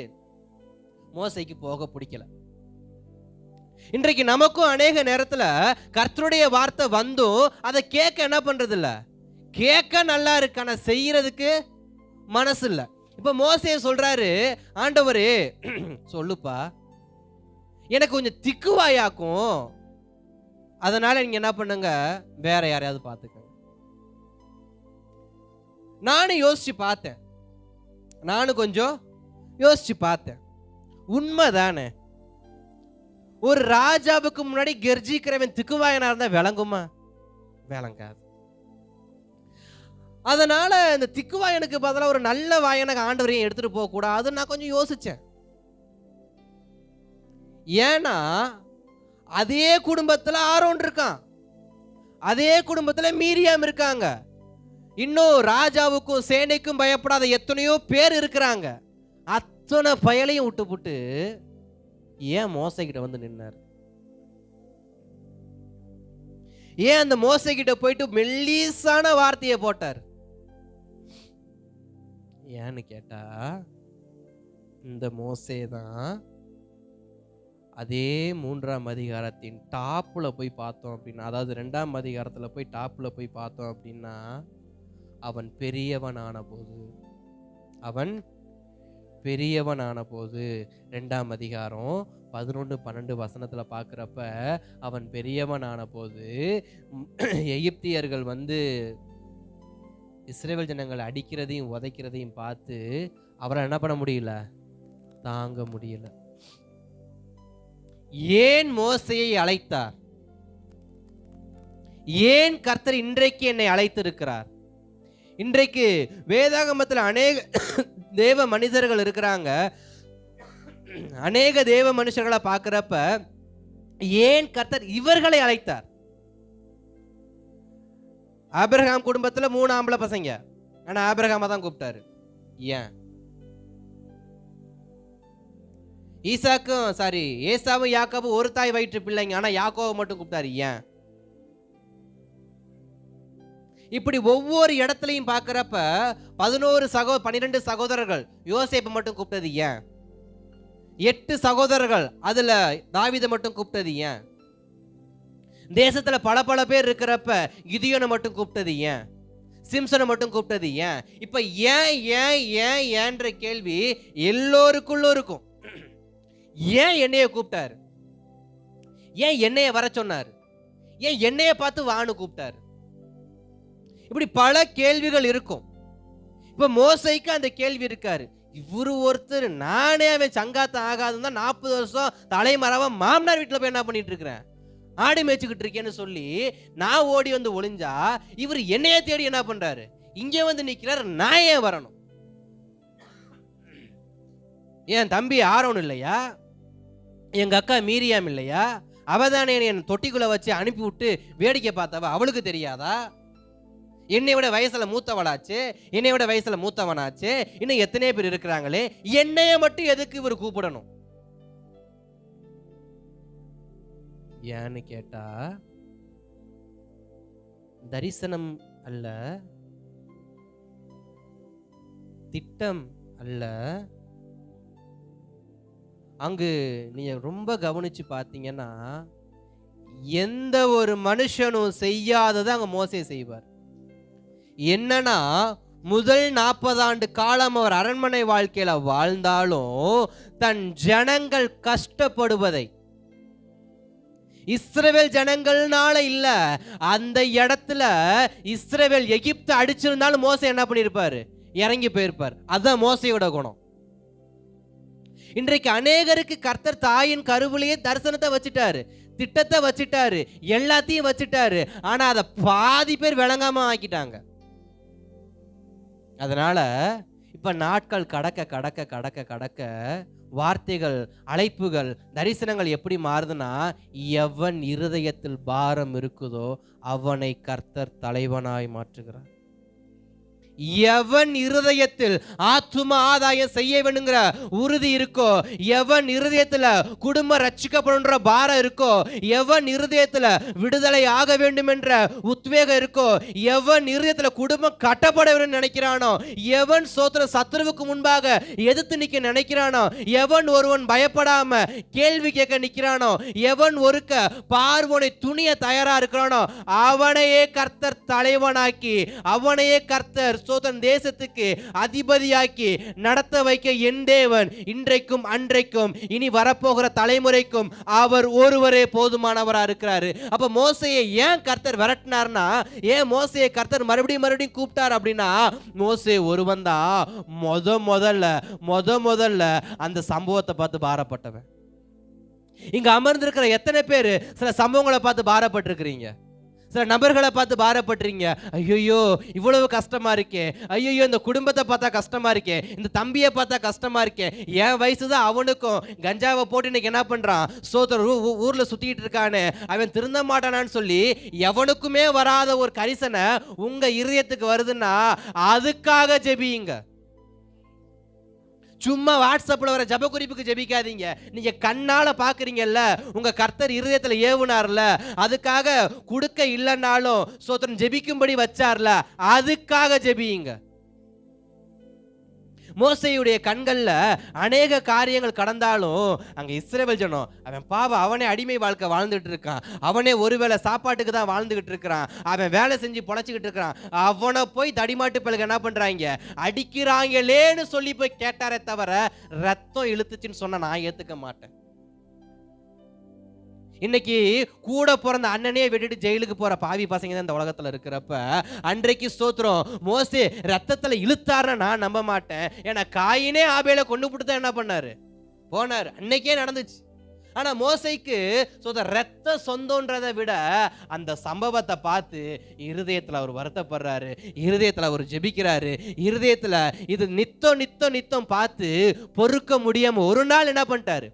மோசைக்கு போக பிடிக்கல. இன்றைக்கு நமக்கும் அநேக நேரத்துல கர்த்தருடைய வார்த்தை வந்தும் அதை கேட்க என்ன பண்றது இல்ல, கேட்க நல்லா இருக்கு, ஆனா செய்யறதுக்கு மனசு இல்ல. இப்ப மோசையை சொல்றாரு, ஆண்டவரே சொல்லுப்பா, எனக்கு கொஞ்சம் திக்குவாயாக்கும், அதனால நீங்க என்ன பண்ணுங்க, வேற யாரையாவது பார்த்துக்க. நானும் யோசிச்சு பார்த்தேன், நானும் கொஞ்சம் யோசிச்சு பார்த்தேன். உண்மைதானே, ஒரு ராஜாவுக்கு முன்னாடி கெர்ஜிக்கிறவன் திக்குவாயனா இருந்தா விளங்குமா, விளங்காது. அதனால இந்த திக்குவாயனுக்கு பதிலாக ஒரு நல்ல வாயனுக்கு ஆண்டவரையும் எடுத்துட்டு போக கூடாதுன்னு நான் கொஞ்சம் யோசிச்சேன். ஏன்னா அதே குடும்பத்துல ஆரோன் இருக்கான், அதே குடும்பத்துல மீரியாம் இருக்காங்க, இன்னும் ராஜாவுக்கும் சேனைக்கும் பயப்படாத எத்தனையோ பேர் இருக்கிறாங்க. அத்தனை பயலையும் விட்டு புட்டு ஏன் மோசை கிட்ட வந்து நின்னார்? ஏன் அந்த மோசை கிட்ட போயிட்டு மெல்லிசான வார்த்தையை போட்டார்? ஏன்னு கேட்டா, இந்த மோசே தான் அதே 3ஆம் அதிகாரத்தின் டாப்ல போய் பார்த்தோம் அப்படின்னா, அதாவது 2ஆம் அதிகாரத்துல போய் டாப்ல போய் பார்த்தோம் அப்படின்னா, அவன் பெரியவனான போது, அவன் பெரியவனான போது 2ஆம் அதிகாரம் 11-12 வசனத்துல பார்க்கிறப்ப, அவன் பெரியவனான போது எகிப்தியர்கள் வந்து இஸ்ரவேல் ஜனங்களை அடிக்கிறதையும் உதைக்கிறதையும் பார்த்து அவரை என்ன பண்ண முடியல, தாங்க முடியல. ஏன் மோசையை அழைத்தார்? ஏன் கர்த்தர் இன்றைக்கு என்னை அழைத்திருக்கிறார்? இன்றைக்கு வேதாகமத்தில் அநேக தேவ மனிதர்கள் இருக்கிறாங்க. அநேக தேவ மனுஷர்களை பார்க்கிறப்ப ஏன் கர்த்தர் இவர்களை அழைத்தார்? ஆபிரகாம் குடும்பத்துல 3 ஆம்பளை பசங்க, ஆனா ஆபிரகாம தான் கூப்பிட்டாரு. ஏன்? ஏசாவும் யாக்கோபும் ஒரு தாய் வயிற்று பிள்ளைங்க, ஆனா யாக்கோவை மட்டும் கூப்பிட்டாரு. ஏன்? இப்படி ஒவ்வொரு இடத்துலையும் பார்க்கிறப்ப 12 சகோதரர்கள், யோசேப்பு மட்டும் கூப்பிட்டது ஏன்? 8 சகோதரர்கள், அதுல தாவீதை மட்டும் கூப்பிட்டது ஏன்? தேசத்துல பல பேர் இருக்கிறப்ப கிதியோனை மட்டும் கூப்பிட்டது ஏன்? சிம்சனை மட்டும் கூப்பிட்டது ஏன்? இப்ப ஏன் ஏன் ஏன் ஏன்ற கேள்வி எல்லோருக்குள்ள இருக்கும். ஏன் என்னைய கூப்பிட்டாரு? ஏன் என்னைய வர சொன்னாரு? ஏன் என்னைய பார்த்து வான்னு கூப்பிட்டாரு? இப்படி பல கேள்விகள் இருக்கும். இப்ப மோசைக்கு அந்த கேள்வி இருக்காரு. இவரு ஒருத்தர், நானே அவன் சங்காத்தம் ஆகாதுன்னு தான் 40 வருஷம் தலைமறைவா மாமனார் வீட்டுல போய் என்ன பண்ணிட்டு இருக்கிறேன், ஆடு மேய்ச்சிக்கிட்டு இருக்கேன்னு சொல்லி நான் ஓடி வந்து ஒளிஞ்சா, இவர் என்னைய தேடி என்ன பண்றாரு, இங்கே வந்து நிக்கிறார். நான் ஏன் வரணும்? என் தம்பி ஆரோன் இல்லையா? எங்க அக்கா மீரியாம் இல்லையா? அவதானே என் தொட்டிக்குள்ள வச்சு அனுப்பி விட்டு வேடிக்கை பார்த்தவ, அவளுக்கு தெரியாதா? என்னை விட வயசுல மூத்தவளாச்சு, என்னை விட வயசுல மூத்தவனாச்சு, இன்னும் எத்தனை பேர் இருக்கிறாங்களே, என்னைய மட்டும் எதுக்கு இவர் கூப்பிடணும்? ஏன்னு கேட்டா, தரிசனம் அல்ல, திட்டம் அல்ல. அங்கு நீங்க ரொம்ப கவனிச்சு பார்த்தீங்கன்னா, எந்த ஒரு மனுஷனும் செய்யாததை அங்க மோசே செய்வார். என்னன்னா, முதல் 40 ஆண்டு காலம் அவர் அரண்மனை வாழ்க்கையில வாழ்ந்தாலும் தன் ஜனங்கள் கஷ்டப்படுவதை, இஸ்ரவேல் ஜனங்கள்னால இல்ல, அந்த இடத்துல இஸ்ரவேல் எகிப்து அடிச்சிருந்தாலும் மோசே என்ன பண்ணிருப்பாரு, இறங்கி போயிருப்பார். அதுதான் மோசையோட குணம். இன்றைக்கு அநேகருக்கு கர்த்தர் தாயின் கருவிலேயே தரிசனத்தை வச்சுட்டாரு, திட்டத்தை வச்சுட்டாரு, எல்லாத்தையும் வச்சுட்டாரு, ஆனா அதை பாதி பேர் விளங்காம ஆக்கிட்டாங்க. அதனால இப்ப நாட்கள் கடக்க கடக்க கடக்க கடக்க வார்த்தைகள், அழைப்புகள், தரிசனங்கள் எப்படி மாறுதுன்னா, எவன் இருதயத்தில் பாரம் இருக்குதோ அவனை கர்த்தர் தலைவனாய் மாற்றுகிறார். எவன் இருதயத்தில் ஆத்தும ஆதாயம் செய்ய வேண்டுங்கிற உறுதி இருக்கோ, எவன் இருதயத்துல குடும்ப ரட்சிக்கப்படுன்ற பாரம் இருக்கோ, எவன் இருதயத்துல விடுதலை ஆக வேண்டும் என்ற உத்வேகம் இருக்கோ, எவன் இருதயத்துல குடும்பம் கட்டப்பட வேண்டும் நினைக்கிறானோ, எவன் சோத்திர சத்துருவுக்கு முன்பாக எதிர்த்து நிக்க நினைக்கிறானோ, எவன் ஒருவன் பயப்படாம கேள்வி கேட்க நிக்கிறானோ, எவன் ஒருக்க பார்வோனை துணிய தயாரா இருக்கிறானோ அவனையே கர்த்தர் தலைவனாக்கி, அவனையே கர்த்தர் சோதன் தேசத்துக்கு அதிபதியாக்கி நடத்த வைக்க என் தேவன் இன்றைக்கும் அன்றைக்கும் இனி வரப்போகிற தலைமுறைக்கும் அவர் ஒருவரே போதுமானவரா இருக்கிறாரு. அப்ப மோசையை ஏன் கர்த்தர் விரட்டினார்னா, ஏன் மோசையை கர்த்தர் மறுபடியும் கூப்பிட்டார் அப்படின்னா, மோசே ஒருவன் தான் முதல்ல அந்த சம்பவத்தை பார்த்து பாரப்பட்டவன். இங்க அமர்ந்திருக்கிற எத்தனை பேர் சில சம்பவங்களை பார்த்து பாரப்பட்டிருக்கிறீங்க? சில நபர்களை பார்த்து பாரப்பட்டுறீங்க. ஐயோ இவ்வளவு கஷ்டமா இருக்கே, ஐயோ இந்த குடும்பத்தை பார்த்தா கஷ்டமா இருக்கே, இந்த தம்பியை பார்த்தா கஷ்டமா இருக்கே, என் வயசுதான் அவனுக்கும் கஞ்சாவை போட்டு இன்னைக்கு என்ன பண்றான், ஊர்ல சுத்திட்டு இருக்கானு, அவன் திருந்த மாட்டானான்னு சொல்லி எவனுக்குமே வராத ஒரு கரிசனை உங்க இருதயத்துக்கு வருதுன்னா அதுக்காக ஜெபியுங்க. சும்மா வாட்ஸ்அப்ல வர ஜப குறிப்புக்கு ஜெபிக்காதீங்க. நீங்க கண்ணால பாக்குறீங்கல்ல, உங்க கர்த்தர் இருதயத்துல ஏவுனார்ல, அதுக்காக கொடுக்க இல்லைன்னாலும் சோத்திரம் ஜெபிக்கும்படி வச்சார்ல, அதுக்காக ஜெபியுங்க. மோசையுடைய கண்கள்ல அநேக காரியங்கள் கடந்தாலும் அங்க இஸ்ரவேல் ஜனம், அவன் பாவம், அவனே அடிமை வாழ்க்கை வாழ்ந்துட்டு இருக்கான், அவனே ஒருவேளை சாப்பாட்டுக்கு தான் வாழ்ந்துகிட்டு இருக்கிறான், அவன் வேலை செஞ்சு பொழைச்சிக்கிட்டு இருக்கிறான், அவனை போய் தடிமாட்டு பிள்ளைங்க என்ன பண்றாங்க, அடிக்கிறாங்களேன்னு சொல்லி போய் கேட்டாரே தவிர ரத்தம் இழுத்துச்சுன்னு சொன்ன நான் ஏத்துக்க மாட்டேன். இன்னைக்கு கூட பிறந்த அண்ணனே விட்டுட்டு ஜெயிலுக்கு போற பாவி பசங்க தான் இந்த உலகத்துல இருக்கிறப்ப, அன்றைக்கு ஸ்தோத்திரம் மோசே ரத்தத்துல இழுத்தாருன்னு நான் நம்ப மாட்டேன். ஏன்னா காயினே ஆபேலை கொண்டு போட்டு தான் என்ன பண்ணாரு, போனாரு, அன்னைக்கே நடந்துச்சு. ஆனா மோசைக்கு ரத்த சொந்தன்றதை விட அந்த சம்பவத்தை பார்த்து இருதயத்துல அவர் வருத்தப்படுறாரு, இருதயத்துல அவர் ஜெபிக்கிறாரு, இருதயத்துல இது நித்தம் பார்த்து பொறுக்க முடியாம ஒரு நாள் என்ன பண்ணிட்டாரு,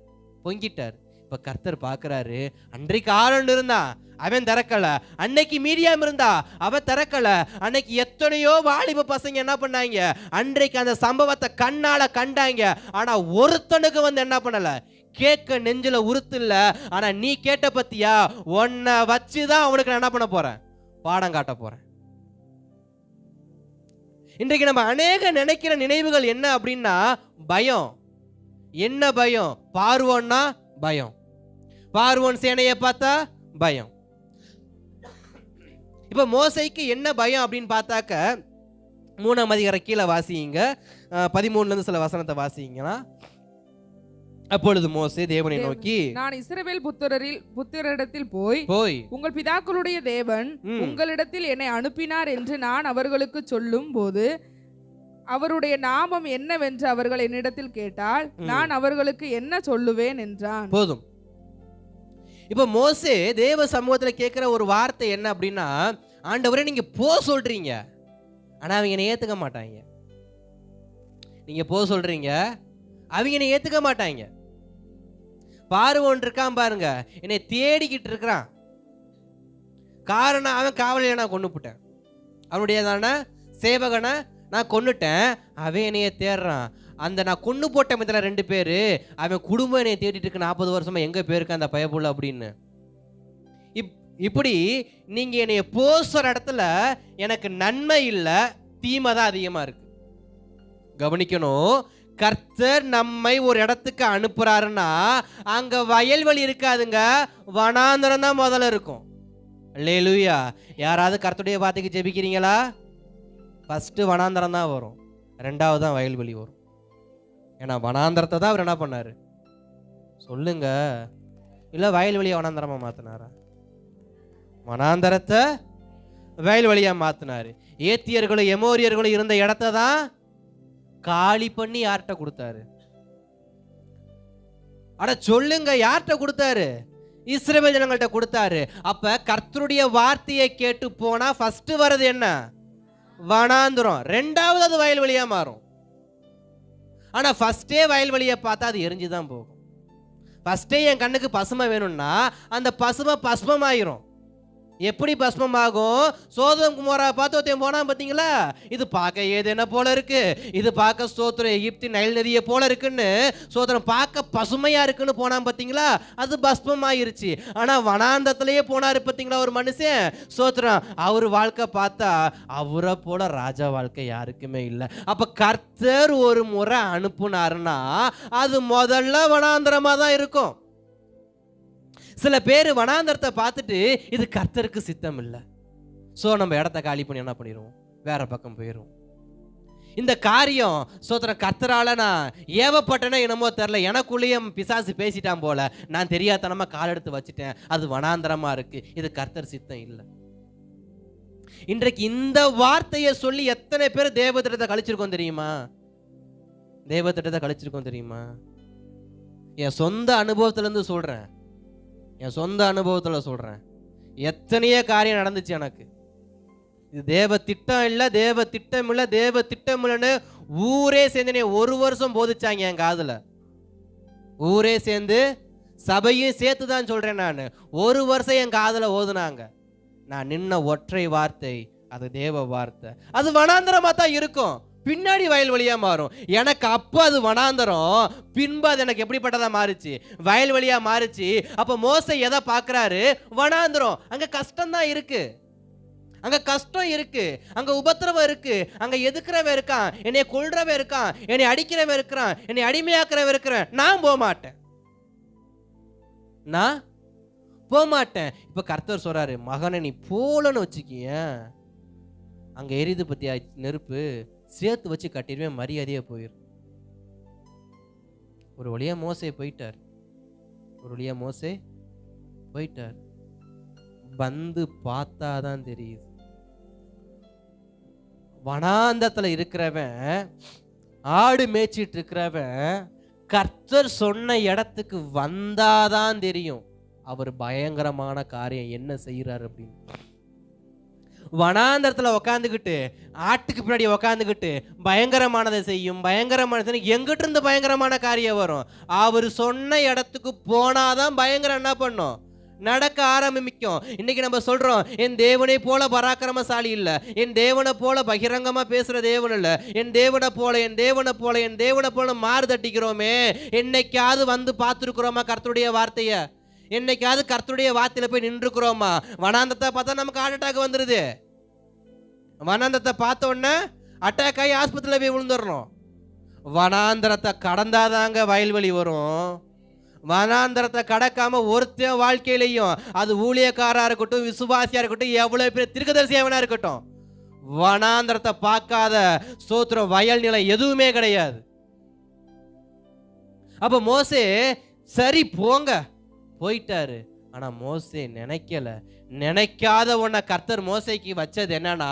பொங்கிட்டாரு. இப்ப கர்த்தர் பாக்குறாரு, அன்றைக்கு ஆரோன் இருந்தான், அவன் திறக்கல, அன்னைக்கு மீரியாம் இருந்தா அவன் திறக்கல, அன்னைக்கு எத்தனையோ வாலிப பசங்க என்ன பண்ணாங்க, அன்றைக்கு அந்த சம்பவத்தை கண்ணால கண்டாங்க, ஆனா ஒருத்தனுக்கு வந்து என்ன பண்ணல, கேட்க நெஞ்சில உறுத்து இல்ல. ஆனா நீ கேட்ட பத்தியா, உன்னை வச்சுதான் அவனுக்கு நான் என்ன பண்ண போறேன், பாடம் காட்ட போறேன். இன்றைக்கு நம்ம அநேக நினைக்கிற நினைவுகள் என்ன அப்படின்னா பயம். என்ன பயம்? பார்வோன்னா பயம், பார்வோன் சேனையை பார்த்தா பயம். இப்ப மோசைக்கு என்ன பயம் அப்படின்னு பார்த்தாக்க 3ஆம் அதிகாரம் கீழே வாசிங்க, 13ல இருந்து சில வசனத்தை வாசிங்கன்னா, அப்பொழுது மோசே தேவனை நோக்கி, நான் இஸ்ரவேல் புத்திரரிடத்தில் போய் உங்கள் பிதாக்களுடைய தேவன் உங்களிடத்தில் என்னை அனுப்பினார் என்று நான் அவர்களுக்கு சொல்லும் போது அவருடைய நாமம் என்னவென்று அவர்கள் என்னிடத்தில் கேட்டால் நான் அவர்களுக்கு என்ன சொல்லுவேன் என்றான். போதும். இப்ப மோசே தேவ சமூகத்துல கேட்கிற ஒரு வார்த்தை என்ன அப்படின்னா, ஆண்டவரே நீங்க போ சொல்றீங்க, ஆனா அவங்க என்னை ஏத்துக்க மாட்டாங்க. நீங்க போ சொல்றீங்க, அவங்க என்னை ஏத்துக்க மாட்டாங்க. பார்வோன் இருக்கான் பாருங்க, என்னை தேடிக்கிட்டு இருக்கிறான். காரணம் அவன் காவலியை நான் கொண்டு போட்டேன், அவனுடையதான சேவகனை நான் கொன்னுட்டேன், அவன் என்னைய தேடுறான். அந்த நான் கொண்டு போட்ட மிதல 2 பேரு, அவன் குடும்பம் என்னைய தேடிட்டு இருக்கு 40 வருஷமா, எங்க போயிருக்க அந்த பயப்புள்ள அப்படின்னு. இப்படி நீங்க என்னைய போசுற இடத்துல எனக்கு நன்மை இல்லை, தீமை தான் அதிகமா இருக்கு. கவனிக்கணும், கர்த்தர் நம்மை ஒரு இடத்துக்கு அனுப்புறாருன்னா அங்க வயல்வெளி இருக்காதுங்க, வனாந்தரம் தான் முதல்ல இருக்கும். அல்லேலூயா. யாராவது கர்த்தருடைய வார்த்தைக்கு ஜெபிக்கிறீங்களா? ஃபர்ஸ்ட் வனாந்தரம் தான் வரும், 2வது தான் வயல்வெளி வரும். ஏன்னா வனாந்தரத்தை தான் அவர் என்ன பண்ணாரு சொல்லுங்க, இல்ல வயல்வெளியை வனாந்தரமா மாத்தினாரா? வனாந்தரத்தை வயல்வெளியா மாத்தினாரு. ஏத்தியர்களும் எமோரியர்களும் இருந்த இடத்த தான் காலி பண்ணி யார்கிட்ட கொடுத்தாரு? அட சொல்லுங்க, யார்கிட்ட கொடுத்தாரு? இஸ்ரவேல் ஜனங்கள்ட்ட கொடுத்தாரு. அப்ப கர்த்தருடைய வார்த்தையை கேட்டு போனா ஃபர்ஸ்ட் வரது என்ன? வனாந்தரம். 2வது அது வயல்வெளியா மாறும். ஆனால் ஃபஸ்ட்டே வயல்வெளியை பார்த்தா அது எரிஞ்சு தான் போகும். ஃபஸ்ட்டே என் கண்ணுக்கு பசுமை வேணும்னா அந்த பசுமை பஸ்மமாயிரும். எப்படி பஸ்மமாகும்? சோதோம் குமோரா பார்த்து ஒருத்தன் போனா பார்த்தீங்களா, இது பார்க்க ஏதேன போல இருக்கு, இது பார்க்க ஸ்தோத்திரம் எகிப்தி நைல் நதியை போல இருக்குன்னு சோதரம் பார்க்க பசுமையா இருக்குன்னு போனான் பார்த்தீங்களா, அது பஸ்மமாயிருச்சு. ஆனால் வனாந்தத்திலேயே போனாரு பார்த்தீங்களா ஒரு மனுஷன், ஸ்தோத்திரம் அவர் வாழ்க்கை பார்த்தா அவரை போல ராஜா வாழ்க்கை யாருக்குமே இல்லை. அப்போ கர்த்தர் ஒரு முறை அனுப்புனாருன்னா அது முதல்ல வனாந்தரமாக தான் இருக்கும். சில பேர் வனாந்தரத்தை பார்த்துட்டு இது கர்த்தருக்கு சித்தம் இல்லை, ஸோ நம்ம இடத்த காலி பண்ணி என்ன பண்ணிடுவோம், வேற பக்கம் போயிடுவோம். இந்த காரியம் சோத்திரம் கர்த்தரால நான் ஏவப்பட்டேன்னா என்னமோ தெரில, எனக்குள்ளேயே பிசாசு பேசிட்டான் போல, நான் தெரியாதனமா கால் எடுத்து வச்சுட்டேன், அது வனாந்தரமா இருக்கு, இது கர்த்தர் சித்தம் இல்லை. இன்றைக்கு இந்த வார்த்தையை சொல்லி எத்தனை பேர் தேவத்திட்டத்தை கழிச்சிருக்கோம் தெரியுமா? தேவத்திட்டத்தை கழிச்சிருக்கோம் தெரியுமா? என் சொந்த அனுபவத்திலேருந்து சொல்கிறேன், என் சொந்த அனுபவத்தில் சொல்கிறேன். எத்தனையோ காரியம் நடந்துச்சு எனக்கு. இது தேவ திட்டம் இல்லை, தேவ திட்டம் இல்லை, தேவ திட்டம் இல்லைன்னு ஊரே சேர்ந்து ஒரு வருஷம் போதிச்சாங்க என் காதில். ஊரே சேர்ந்து சபையும் சேர்த்து தான் சொல்கிறேன், நான் ஒரு வருஷம் என் காதில் ஓதுனாங்க. நான் நின்ன ஒற்றை வார்த்தை அது தேவ வார்த்தை. அது வனாந்தரமாக தான் இருக்கும், பின்னாடி வயல்வெளியா மாறும். எனக்கு அப்போ அது வனாந்தரம், பின்பு அது எனக்கு எப்படிப்பட்டதா மாறுச்சு, வயல்வெளியா மாறுச்சு. அப்போ மோசே எதை பார்க்குறாரு? வனாந்தரம். அங்கே கஷ்டம்தான் இருக்கு, அங்கே கஷ்டம் இருக்கு, அங்கே உபத்திரவம் இருக்கு, அங்கே எதுக்குறவன் இருக்கான், என்னை கொல்றவன் இருக்கான், என்னை அடிக்கிறவன் இருக்கிறான், என்னை அடிமையாக்குறவன் இருக்கிறேன். நான் போக மாட்டேன், நான் போக மாட்டேன். இப்போ கர்த்தர் சொல்றாரு, மகனை நீ போலன்னு வச்சுக்கிய, அங்கே எரிது பத்தியா நெருப்பு, சேர்த்து வச்சு கட்டிடுவேன், மரியாதையே போயிரு. ஒரு வழியா மோசே போயிட்டார், ஒரு வழியா மோசே போயிட்டார். வந்து பார்த்தாதான் தெரியுது, வனாந்தத்துல இருக்கிறவன், ஆடு மேய்ச்சிட்டு இருக்கிறவன் கர்த்தர் சொன்ன இடத்துக்கு வந்தாதான் தெரியும் அவர் பயங்கரமான காரியம் என்ன செய்யறாரு அப்படின்னு. வனாந்தரத்தில் உக்காந்துக்கிட்டு ஆட்டுக்கு பின்னாடி உக்காந்துக்கிட்டு பயங்கரமானதை செய்யும், பயங்கரமானது எங்கிட்ட இருந்து பயங்கரமான காரியம் வரும். அவர் சொன்ன இடத்துக்கு போனாதான் பயங்கரம் என்ன பண்ணும், நடக்க ஆரம்பிக்கும். இன்னைக்கு நம்ம சொல்றோம், என் தேவனை போல பராக்கிரமசாலி இல்லை, என் தேவனை போல பகிரங்கமா பேசுற தேவன் இல்லை, என் தேவனை போல என் தேவனை போல என் தேவனை போல மாறு தட்டிக்கிறோமே. என்னைக்காவது வந்து பார்த்துருக்குறோமா கர்த்தருடைய வார்த்தைய? என்னைக்காவது கர்த்தருடைய வார்த்தையில போய் நின்றுக்கிறோமா? வனாந்தத்தை பார்த்தா நமக்கு ஹார்ட் அட்டாக் வந்துருது. வனாந்தத்தை பார்த்த உடனே அட்டாக் ஆகி ஆஸ்பத்திரியில் போய் விழுந்துடுறோம். வனாந்தரத்தை கடந்தாதாங்க வயல்வெளி வரும். வனாந்தரத்தை கடக்காம ஒருத்தன் வாழ்க்கையிலையும், அது ஊழியக்காரா இருக்கட்டும், விசுவாசியா இருக்கட்டும், எவ்வளவு பேர் தீர்க்கதரிசியவனா இருக்கட்டும், வனாந்தரத்தை பார்க்காத ஸ்தோத்திரம் வயல் நிலை எதுவுமே கிடையாது. அப்ப மோசே சரி போங்க போயிட்டாரு. ஆனா மோசே நினைக்கல, நினைக்காத ஒன்ன கர்த்தர் மோசைக்கு வச்சது என்னன்னா,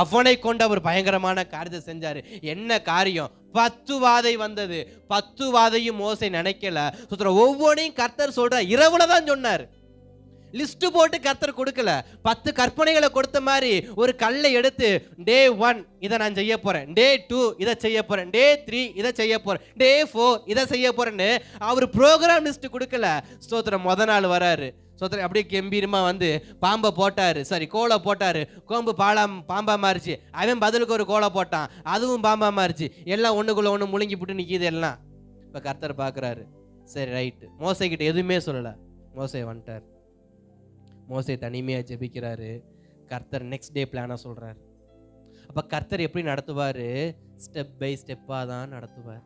அவனை கொண்டு அவர் பயங்கரமான காரியத்தை செஞ்சாரு. என்ன காரியம்? 10 வாதை வந்தது. 10 வாதையும் மோசை நினைக்கல. ஒவ்வொன்றையும் கர்த்தர் சொல்ற இரவுல தான் சொன்னார். லிஸ்ட் போட்டு கர்த்தர் கொடுக்கல. 10 கற்பனைகளை கொடுத்த மாதிரி ஒரு கல்லை எடுத்து டே 1 இதை நான் செய்ய போறேன், டே 2 இதை செய்ய போறேன், டே 3 இதை செய்ய போறேன், டே 4 இதை செய்ய போறேன்னு அவர் ப்ரோக்ராம் லிஸ்ட் கொடுக்கல. ஸ்தோத்திரம். முத நாள் வராரு, ஸ்தோத்திரம், அப்படியே கம்பீரமா வந்து பாம்பை போட்டாரு, சரி கோலை போட்டாரு, கோம்பு பாம்பா மாறிச்சு. அவன் பதிலுக்கு ஒரு கோலை போட்டான், அதுவும் பாம்பா மாறிச்சு. எல்லாம் ஒண்ணுக்குள்ள ஒண்ணு முழுங்கி போட்டு நிக்கிது எல்லாம். இப்ப கர்த்தர் பாக்குறாரு, சரி ரைட்டு. மோசே கிட்ட எதுவுமே சொல்லல, மோசே வந்துட்டார். மோசே தனிமையாக ஜெபிக்கிறாரு. கர்த்தர் நெக்ஸ்ட் டே பிளானை சொல்கிறார். அப்போ கர்த்தர் எப்படி நடத்துவார்? ஸ்டெப் பை ஸ்டெப்பாக தான் நடத்துவார்.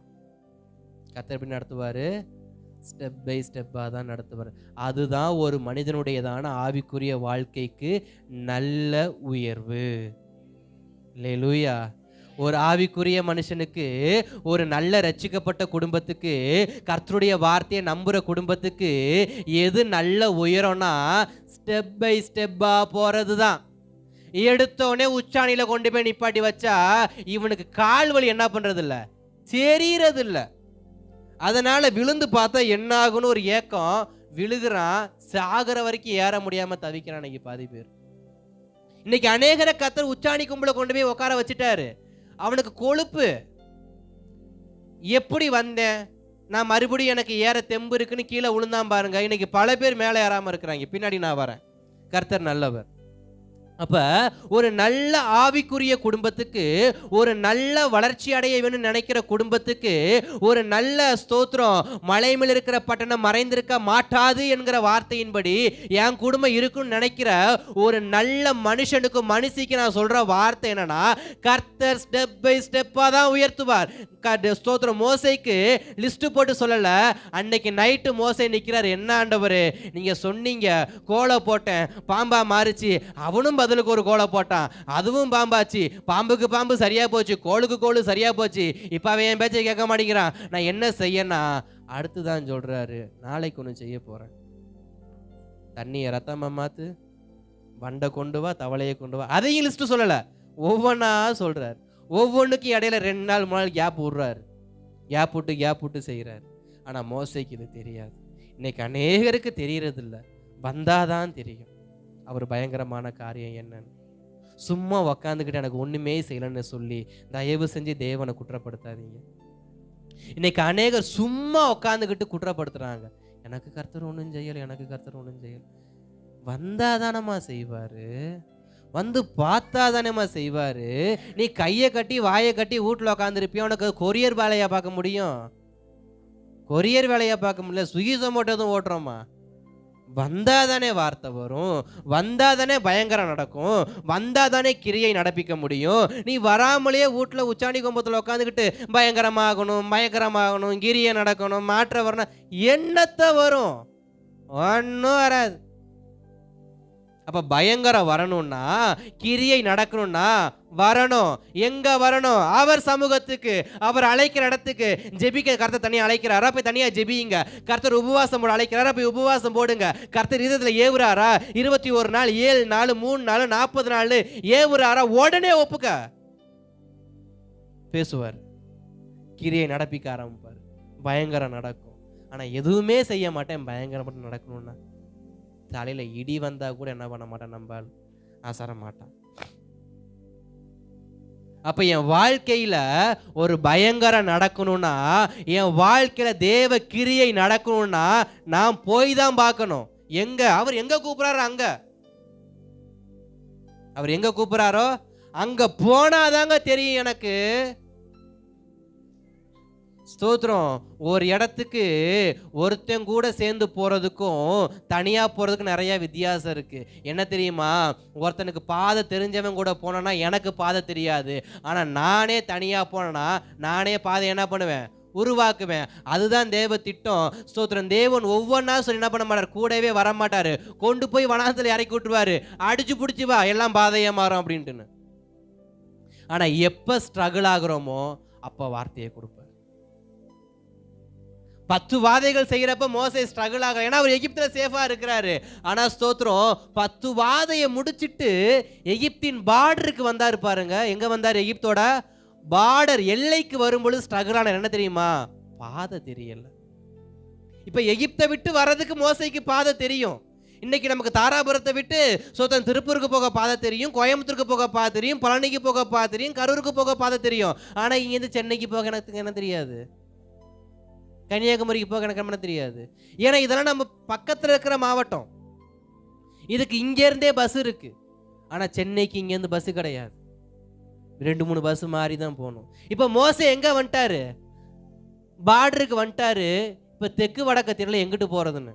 கர்த்தர் எப்படி நடத்துவார்? ஸ்டெப் பை ஸ்டெப்பாக தான் நடத்துவார். அதுதான் ஒரு மனிதனுடையதான ஆவிக்குரிய வாழ்க்கைக்கு நல்ல உயர்வு. அல்லேலூயா. ஒரு ஆவிக்குரிய மனுஷனுக்கு, ஒரு நல்ல ரட்சிக்கப்பட்ட குடும்பத்துக்கு, கர்த்தருடைய வார்த்தையை நம்புற குடும்பத்துக்கு எது நல்ல உயரம்னா ஸ்டெப் பை ஸ்டெப்பா போறது தான். எடுத்தோடனே உச்சாணியில கொண்டு போய் நிப்பாட்டி வச்சா இவனுக்கு கால் வலி என்ன பண்றது இல்ல, தெரியறது இல்ல. அதனால விழுந்து பார்த்தா என்ன ஆகுன்னு ஒரு ஏக்கம், விழுகிறான், சாகிற வரைக்கும் ஏற முடியாம தவிக்கிறான். இன்னைக்கு பாதி பேர், இன்னைக்கு அநேகரை கர்த்தர் உச்சாணி கும்பல கொண்டு போய் உட்கார வச்சுட்டாரு. அவனுக்கு கொழுப்பு எப்படி வந்தேன், நான் மறுபடியும் எனக்கு ஏற தெம்பு இருக்குன்னு கீழே விழுந்தான் பாருங்க. இன்னைக்கு பல பேர் மேலே ஏறாம இருக்கிறாங்க. பின்னாடி நான் வரேன். கர்த்தர் நல்லவர். அப்ப ஒரு நல்ல ஆவிக்குரிய குடும்பத்துக்கு, ஒரு நல்ல வளர்ச்சி அடைய வேணும்னு நினைக்கிற குடும்பத்துக்கு, ஒரு நல்ல ஸ்தோத்திரம், மலை மேல் இருக்கிற பட்டணம் மறைந்திருக்க மாட்டாது என்கிற வார்த்தையின்படி என் குடும்பம் இருக்குன்னு நினைக்கிற ஒரு நல்ல மனுஷனுக்கு, மனுஷிக்கு நான் சொல்ற வார்த்தை என்னன்னா, கர்த்தர் ஸ்டெப் பை ஸ்டெப்பா தான் உயர்த்துவார். ஸ்தோத்திரம். மோசைக்கு லிஸ்ட் போட்டு சொல்லல. அன்னைக்கு நைட்டு மோசை நிக்கிறார். என்ன ஆண்டவரே, நீங்க சொன்னீங்க, கோலை போட்டேன், பாம்பா மாறிச்சு. அவனும் பதிலுக்கு ஒரு கோலை போட்டான், அதுவும் பாம்பாச்சு. பாம்புக்கு பாம்பு சரியா போச்சு, கோளுக்கு கோளு சரியா போச்சு. இப்ப அவன் என் பேச்சை கேட்க மாட்டேங்கிறான். நான் என்ன செய்யனா? அடுத்துதான் சொல்றாரு, நாளைக்கு ஒன்று செய்ய போறேன். தண்ணியை ரத்தமா மாத்து, வண்டை கொண்டு வா, தவளையை கொண்டு வா. அதையும் லிஸ்ட் சொல்லல, ஒவ்வொன்னா சொல்றாரு. ஒவ்வொன்றுக்கு இடையில 2 நாள் 3 நாள் கேப் விடுறாரு. கேப் விட்டு செய்கிறார். ஆனால் மோசைக்கு இது தெரியாது. இன்னைக்கு அநேகருக்கு தெரியறது இல்லை. வந்தாதான் தெரியும் அவர் பயங்கரமான காரியம் என்னன்னு. சும்மா உக்காந்துக்கிட்டு எனக்கு ஒன்றுமே செய்யலன்னு சொல்லி தயவு செஞ்சு தேவனை குற்றப்படுத்தாதீங்க. இன்னைக்கு அநேகர் சும்மா உக்காந்துக்கிட்டு குற்றப்படுத்துறாங்க. எனக்கு கர்த்தர் ஒன்றும் செய்யலை, எனக்கு கர்த்தர் ஒன்றும் செய்யலை. வந்தாதானம்மா செய்வாரு, வந்து பார்த்தா தானேம்மா செய்வாரு. நீ கையை கட்டி வாயை கட்டி வீட்டில் உட்காந்துருப்பிய, உனக்கு கொரியர் வேலையா பார்க்க முடியும்? கொரியர் வேலையா பார்க்க முடியல, ஸ்விக்கி ஜொமேட்டோ தான் ஓட்டுறோம்மா. வந்தா தானே வார்த்தை வரும், வந்தா தானே பயங்கரம் நடக்கும், வந்தா தானே கிரியை நடப்பிக்க முடியும். நீ வராமலேயே வீட்டில் உச்சாணி கொம்பத்தில் உட்காந்துக்கிட்டு பயங்கரமாகணும், கிரியை நடக்கணும், மாற்ற வரணும், என்னத்தை வரும்? ஒன்றும் வராது. அப்ப பயங்கரம் வரணும்னா, கிரியை நடக்கணும்னா வரணும். எங்க வரணும்? அவர் சமூகத்துக்கு, அவர் அழைக்கிற இடத்துக்கு. ஜெபிக்க கர்த்தர் தனியா அழைக்கிறாரா? போய் தனியா ஜெபிங்க. கர்த்தர் உபவாசம் போட அழைக்கிறாரா? போய் உபவாசம் போடுங்க. கர்த்தர் இதயத்துல ஏவுறாரா? 21 நாள், 7 நாள், 3 நாள், 40 நாள் ஏவுறாரா? உடனே ஒப்புக்க பேசுவார். கிரியை நடப்பிக்க ஆரம்பிப்பார். பயங்கரம் நடக்கும். ஆனா எதுவுமே செய்ய மாட்டேன், பயங்கரம் மட்டும் நடக்கணும்னா, தலையில இடி வந்தா கூட என்ன பண்ண மாட்டான், நம்பால் அசர மாட்டான். அப்ப என் வாழ்க்கையில ஒரு பயங்கரம் நடக்கணும்னா, என் வாழ்க்கையில தேவ கிரியை நடக்கணும்னா நான் போய் தான் பார்க்கணும். எங்க அவர் எங்க கூப்பிடுறாரோ அங்க, அவர் எங்க கூப்பிடுறாரோ அங்க போனாதாங்க தெரியும் எனக்கு. ஸ்தோத்திரம். ஒரு இடத்துக்கு ஒருத்தன் கூட சேர்ந்து போறதுக்கும் தனியா போறதுக்கும் நிறைய வித்தியாசம் இருக்கு. என்ன தெரியுமா? ஒருத்தனுக்கு பாதை தெரிஞ்சவன் கூட போனா எனக்கு பாதை தெரியாது. ஆனா நானே தனியா போனா நானே பாதை என்ன பண்ணுவேன், உருவாக்குவேன். அதுதான் தேவ திட்டம். ஸ்தோத்திரம். தேவன் ஒவ்வொன்னா சொல்லி என்ன பண்ண மாட்டார், கூடவே வர மாட்டாரு. கொண்டு போய் வனாந்தத்துல இறக்கி விட்டுருவாரு. அடிச்சு பிடிச்சி வா, எல்லாம் பாதையா மாறும் அப்படின்ட்டுன்னு. ஆனா எப்ப ஸ்ட்ரகிள் ஆகுறோமோ அப்ப வார்த்தையை கொடுப்பார். 10 வாதைகள் செய்யறப்ப மோசே ஸ்ட்ரகிள் ஆக, ஏன்னா அவர் எகிப்துல சேஃபா இருக்கிறாரு. ஆனா ஸ்தோத்திரம், 10 வாதையை முடிச்சிட்டு எகிப்தின் பார்டருக்கு வந்தாரு பாருங்க. எங்க வந்தாரு? எகிப்தோட பார்டர் எல்லைக்கு வரும்பொழுது ஸ்ட்ரகிள் ஆன. என்ன தெரியுமா? பாதை தெரியல. இப்ப எகிப்தை விட்டு வர்றதுக்கு மோசைக்கு பாதை தெரியும். இன்னைக்கு நமக்கு தாராபுரத்தை விட்டு சோத்தன் திருப்பூருக்கு போக பாதை தெரியும், கோயம்புத்தூருக்கு போக பாதை தெரியும், பழனிக்கு போக பாதை தெரியும், கரூருக்கு போக பாதை தெரியும். ஆனா இங்கிருந்து சென்னைக்கு போக எனக்கு என்ன தெரியாது, கன்னியாகுமரிக்கு போக எனக்கு என்ன தெரியாது. ஏன்னா இதெல்லாம் நம்ம பக்கத்தில் இருக்கிற மாவட்டம். இதுக்கு இங்கேருந்தே பஸ் இருக்கு. ஆனா சென்னைக்கு இங்கேருந்து பஸ் கிடையாது. 2-3 பஸ் மாறி தான் போகணும். இப்போ மோசே எங்க வந்துட்டாரு? பார்டருக்கு வந்துட்டாரு. இப்போ தெற்கு வடக்கு தெரியல எங்கிட்டு போறதுன்னு.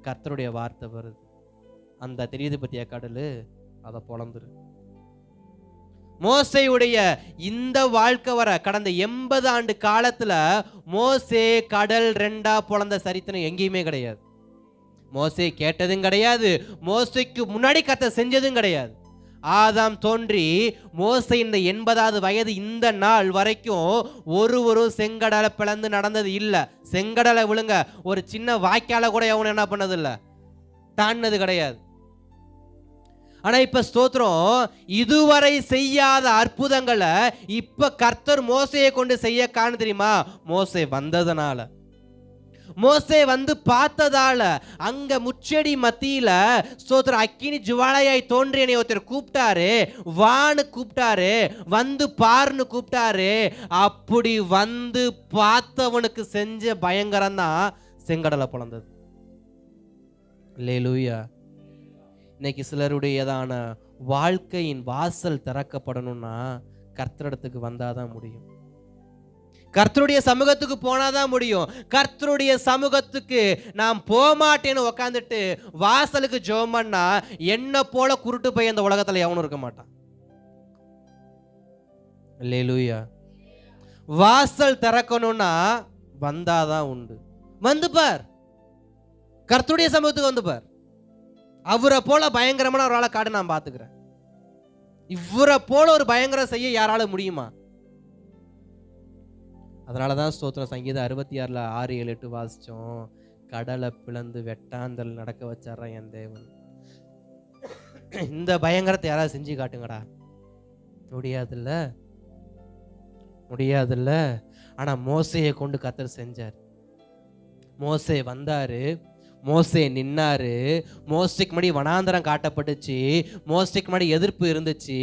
கர்த்தருடைய வார்த்தை வருது. அந்த தெரியுது பத்தியா கடல், அதை பொழந்துரு. மோசேயுடைய இந்த வாழ்க்கை வர கடந்த 80 ஆண்டு காலத்துல மோசே கடல் 2ஆ பொழந்த சரித்திரம் எங்கேயுமே கிடையாது. மோசே கேட்டதும் கிடையாது, மோசேக்கு முன்னாடி கர்த்தர் செஞ்சதும் கிடையாது. ஆதாம் தோன்றி மோசே இந்த 80வது வயது இந்த நாள் வரைக்கும் ஒரு செங்கடலை பிளந்து நடந்தது இல்லை. செங்கடலை விழுங்க ஒரு சின்ன வாய்க்கால கூட அவன் என்ன பண்ணது இல்லை, தாண்டினது கிடையாது. ஆனா இப்ப ஸ்தோத்திரம், இதுவரை செய்யாத அற்புதங்களை இப்ப கர்த்தர் மோசையை கொண்டு செய்ய காரணம் தெரியுமா? மோசே வந்ததுனால. மோசே வந்து பார்த்ததால அங்க முச்செடி மத்தியில ஸ்தோத்திரம் அக்கினி ஜுவாலையாய் தோன்றியனை ஒருத்தர் கூப்பிட்டாரு, வான்னு கூப்பிட்டாரு, வந்து பாருன்னு கூப்பிட்டாரு. அப்படி வந்து பார்த்தவனுக்கு செஞ்ச பயங்கரம் தான் செங்கடலை பிளந்தது. அல்லேலூயா. இன்னைக்கு சிலருடையதான வாழ்க்கையின் வாசல் திறக்கப்படணும்னா கர்த்தரிடத்துக்கு வந்தாதான் முடியும். கர்த்தருடைய சமூகத்துக்கு போனாதான் முடியும். கர்த்தருடைய சமூகத்துக்கு நான் போமாட்டேன்னு உக்காந்துட்டு வாசலுக்கு ஜெபம் பண்ணா என்ன போல குருட்டு போய் அந்த உலகத்துல எவனும் இருக்க மாட்டான். அல்லேலூயா. வாசல் திறக்கணும்னா வந்தாதான் உண்டு. வந்து பார், கர்த்தருடைய சமூகத்துக்கு வந்து பார். அவரை போல பயங்கரமான ஒரு ஆளை காடு நான் பார்த்துக்கிறேன். இவரை போல ஒரு பயங்கரம் செய்ய யாரால முடியுமா? அதனாலதான் ஸ்தோத்திரம் சங்கீதம் 66 6 7 8 வாசிச்சோம். கடலை பிளந்து வெட்டாந்தல் நடக்க வச்சாரா என் தேவன். இந்த பயங்கரத்தை யாராவது செஞ்சு காட்டுங்கடா. முடியாதுல்ல, முடியாதுல்ல. ஆனா மோசையை கொண்டு கர்த்தர் செஞ்சார். மோசே வந்தாரு, மோசே நின்னாரு. மோசைக்கு முன்னாடி வனாந்தரம் காட்டப்பட்டுச்சு. மோசைக்கு முன்னாடி எதிர்ப்பு இருந்துச்சு.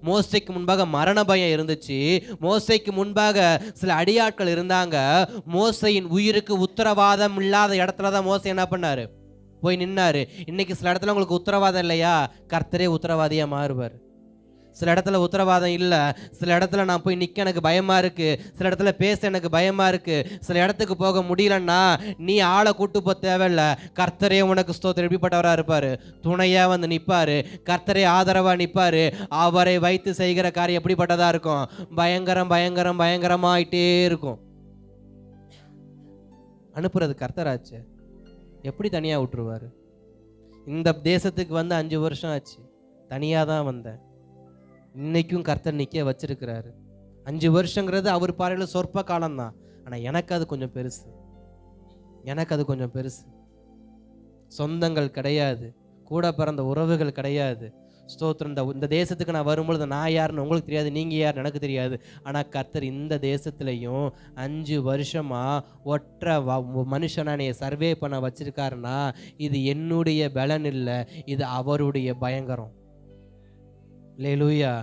மோசைக்கு முன்பாக மரண பயம் இருந்துச்சு. மோசைக்கு முன்பாக சில அடியாட்கள் இருந்தாங்க. மோசையின் உயிருக்கு உத்தரவாதம் இல்லாத இடத்துல தான் மோசை என்ன பண்ணாரு? போய் நின்னாரு. இன்னைக்கு சில இடத்துல உங்களுக்கு உத்தரவாதம் இல்லையா? கர்த்தரே உத்தரவாதியா மாறுவார். சில இடத்துல உத்தரவாதம் இல்லை. சில இடத்துல நான் போய் நிற்க எனக்கு பயமா இருக்கு. சில இடத்துல பேச எனக்கு பயமா இருக்கு. சில இடத்துக்கு போக முடியலன்னா நீ ஆளை கூட்டு போக தேவையில்லை. கர்த்தரே உனக்கு ஸ்தோத்திரம் எப்படிப்பட்டவராக இருப்பாரு? துணையா வந்து நிற்பாரு. கர்த்தரே ஆதரவா நிற்பாரு. அவரை வைத்து செய்கிற காரியம் எப்படிப்பட்டதா இருக்கும்? பயங்கரம் பயங்கரம் பயங்கரமாயிட்டே இருக்கும். அனுப்புறது கர்த்தராச்சு, எப்படி தனியா விட்டுருவாரு? இந்த தேசத்துக்கு வந்து 5 வருஷம் ஆச்சு, தனியா தான் வந்தேன். இன்னைக்கும் கர்த்தர் நிற்க வச்சிருக்கிறாரு. 5 வருஷங்கிறது அவர் பார்வையில் சொற்ப காலம்தான். ஆனால் எனக்கு அது கொஞ்சம் பெருசு. எனக்கு அது கொஞ்சம் பெருசு. சொந்தங்கள் கிடையாது, கூட பிறந்த உறவுகள் கிடையாது. ஸ்தோத்திரம். இந்த தேசத்துக்கு நான் வரும்பொழுது நான் யாருன்னு உங்களுக்கு தெரியாது, நீங்கள் யாருன்னு எனக்கு தெரியாது. ஆனால் கர்த்தர் இந்த தேசத்துலையும் 5 வருஷமா ஒற்றை மனுஷனை சர்வே பண்ண வச்சிருக்காருன்னா இது என்னுடைய பலன் இல்லை, இது அவருடைய பயங்கரம். அல்லேலூயா.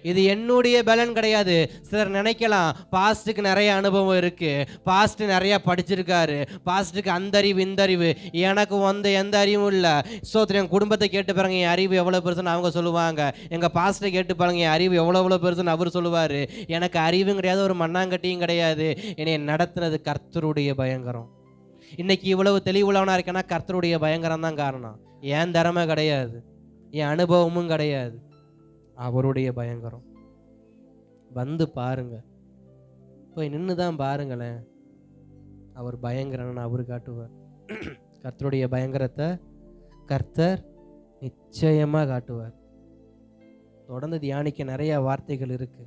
இது என்னுடைய பலன் கிடையாது. சிலர் நினைக்கலாம் பாஸ்ட்டுக்கு நிறைய அனுபவம் இருக்கு, பாஸ்ட் நிறைய படிச்சிருக்காரு, பாஸ்ட்டுக்கு அந்த அறிவு இந்த அறிவு. எனக்கு வந்து எந்த அறிவும் இல்லை. ஸ்தோத்திரம். என் குடும்பத்தை கேட்டு பாருங்க என் அறிவு எவ்வளோ பெருசுன்னு அவங்க சொல்லுவாங்க. எங்கள் பாஸ்ட்டை கேட்டு பாருங்க என் அறிவு எவ்வளோ பெருசுன்னு அவர் சொல்லுவார். எனக்கு அறிவும் கிடையாது, ஒரு மண்ணாங்கட்டியும் கிடையாது. என்னை நடத்துனது கர்த்தருடைய பயங்கரம். இன்னைக்கு இவ்வளவு தெளிவுள்ளவனா இருக்கேன்னா கர்த்தருடைய பயங்கரம் தான் காரணம். என் திறமை கிடையாது, என் அனுபவமும் கிடையாது, அவருடைய பயங்கரம். வந்து பாருங்க, போய் நின்று தான் பாருங்களேன். அவர் பயங்கரன்னு அவரு காட்டுவார். கர்த்தருடைய பயங்கரத்தை கர்த்தர் நிச்சயமா காட்டுவார். தொடர்ந்து தியானிக்க நிறைய வார்த்தைகள் இருக்கு.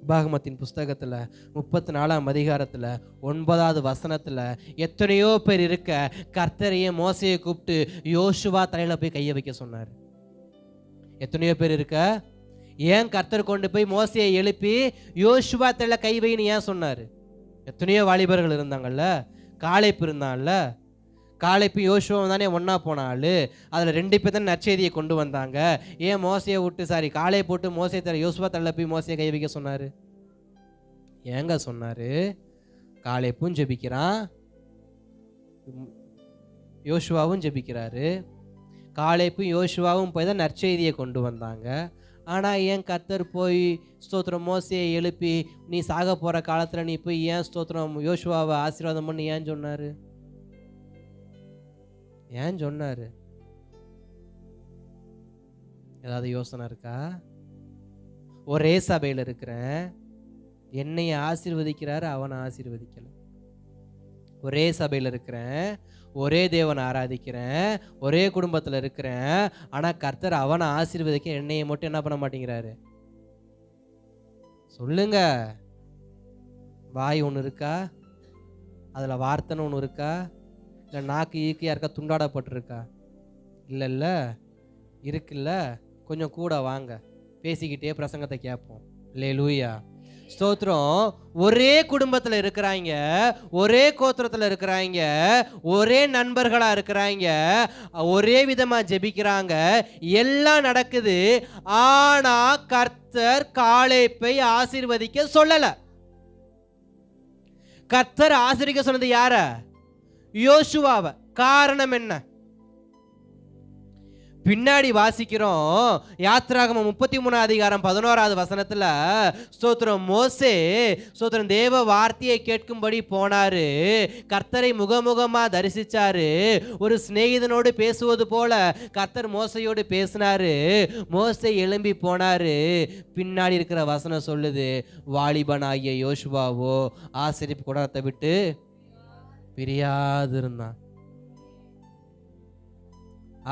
உபாகமத்தின் புஸ்தகத்துல 34ஆம் அதிகாரத்துல 9வது வசனத்துல எத்தனையோ பேர் இருக்க கர்த்தரையே மோசையை கூப்பிட்டு யோசுவா தலையில போய் கையை வைக்க சொன்னார். எத்தனையோ பேர் இருக்க, ஏன் கர்த்தர் கொண்டு போய் மோசையை எழுப்பி யோசுவா தலையில கை வைன்னு ஏன் சொன்னார்? எத்தனையோ வாலிபர்கள் இருந்தாங்கல்ல, காலேப்பு இருந்தான்ல, காலேப்பு யோசுவா தானே ஒன்னா போனாள். அதில் 2 பேர் தான் நற்செய்தியை கொண்டு வந்தாங்க. ஏன் மோசையை விட்டு காலை போட்டு மோசையை தர யோசுவா தலையில போய் மோசையை கை வைக்க சொன்னார்? ஏங்க சொன்னார்? காலேப்பும் ஜெபிக்கிறான், யோசுவாவும் ஜெபிக்கிறாரு. காலேப்பும் யோசுவாவும் போய் தான் நற்செய்தியை கொண்டு வந்தாங்க. ஆனால் ஏன் கர்த்தர் போய் ஸ்தோத்திரம் மோசையை எழுப்பி நீ சாக போகிற காலத்தில் நீ போய் ஏன் ஸ்தோத்திரம் யோசுவாவை ஆசீர்வாதம் பண்ணி ஏன் சொன்னார்? ஏன் சொன்னார்? ஏதாவது யோசனை இருக்கா? ஒரே சபையில் இருக்கிறேன், என்னைய ஆசீர்வதிக்கிறாரு, அவனை ஆசீர்வதிக்கலை. ஒரே சபையில் இருக்கிறேன், ஒரே தேவனை ஆராதிக்கிறேன், ஒரே குடும்பத்தில் இருக்கிறேன், ஆனால் கர்த்தர் அவனை ஆசீர்வதிக்க என்னையை மட்டும் என்ன பண்ண மாட்டேங்கிறாரு? சொல்லுங்க. வாய் ஒன்று இருக்கா? அதில் வார்த்தைன்னு ஒன்று இருக்கா? இல்லை நாக்கு ஈக்கு யாருக்கா துண்டாடப்பட்டிருக்கா? இல்லைல்ல, இருக்குல்ல. கொஞ்சம் கூட வாங்க, பேசிக்கிட்டே பிரசங்கத்தை கேட்போம். அல்லேலூயா. ஸ்தோத்திரம். ஒரே குடும்பத்தில் இருக்கிறாங்க, ஒரே கோத்திரத்தில் இருக்கிறாங்க, ஒரே நண்பர்களா இருக்கிறாங்க, ஒரே விதமா ஜெபிக்கிறாங்க, எல்லாம் நடக்குது. ஆனா கர்த்தர் காலேப்பை ஆசீர்வதிக்க சொல்லல. கர்த்தர் ஆசீர்வதிக்க சொன்னது யார? யோசுவாவை. காரணம் என்ன? பின்னாடி வாசிக்கிறோம். யாத்திராகமம் 33 அதிகாரம் 11வது வசனத்துல ஸ்தோத்திரம், மோசே ஸ்தோத்திரம் தேவ வார்த்தையை கேட்கும்படி போனாரு. கர்த்தரை முகமுகமா தரிசிச்சாரு. ஒரு சிநேகிதனோடு பேசுவது போல கர்த்தர் மோசையோடு பேசினாரு. மோசே எழும்பி போனாரு. பின்னாடி இருக்கிற வசனம் சொல்லுது, வாலிபனாகிய யோசுவாவோ ஆசரிப்பு கூடாரத்தை விட்டு பிரியாது இருந்தான்.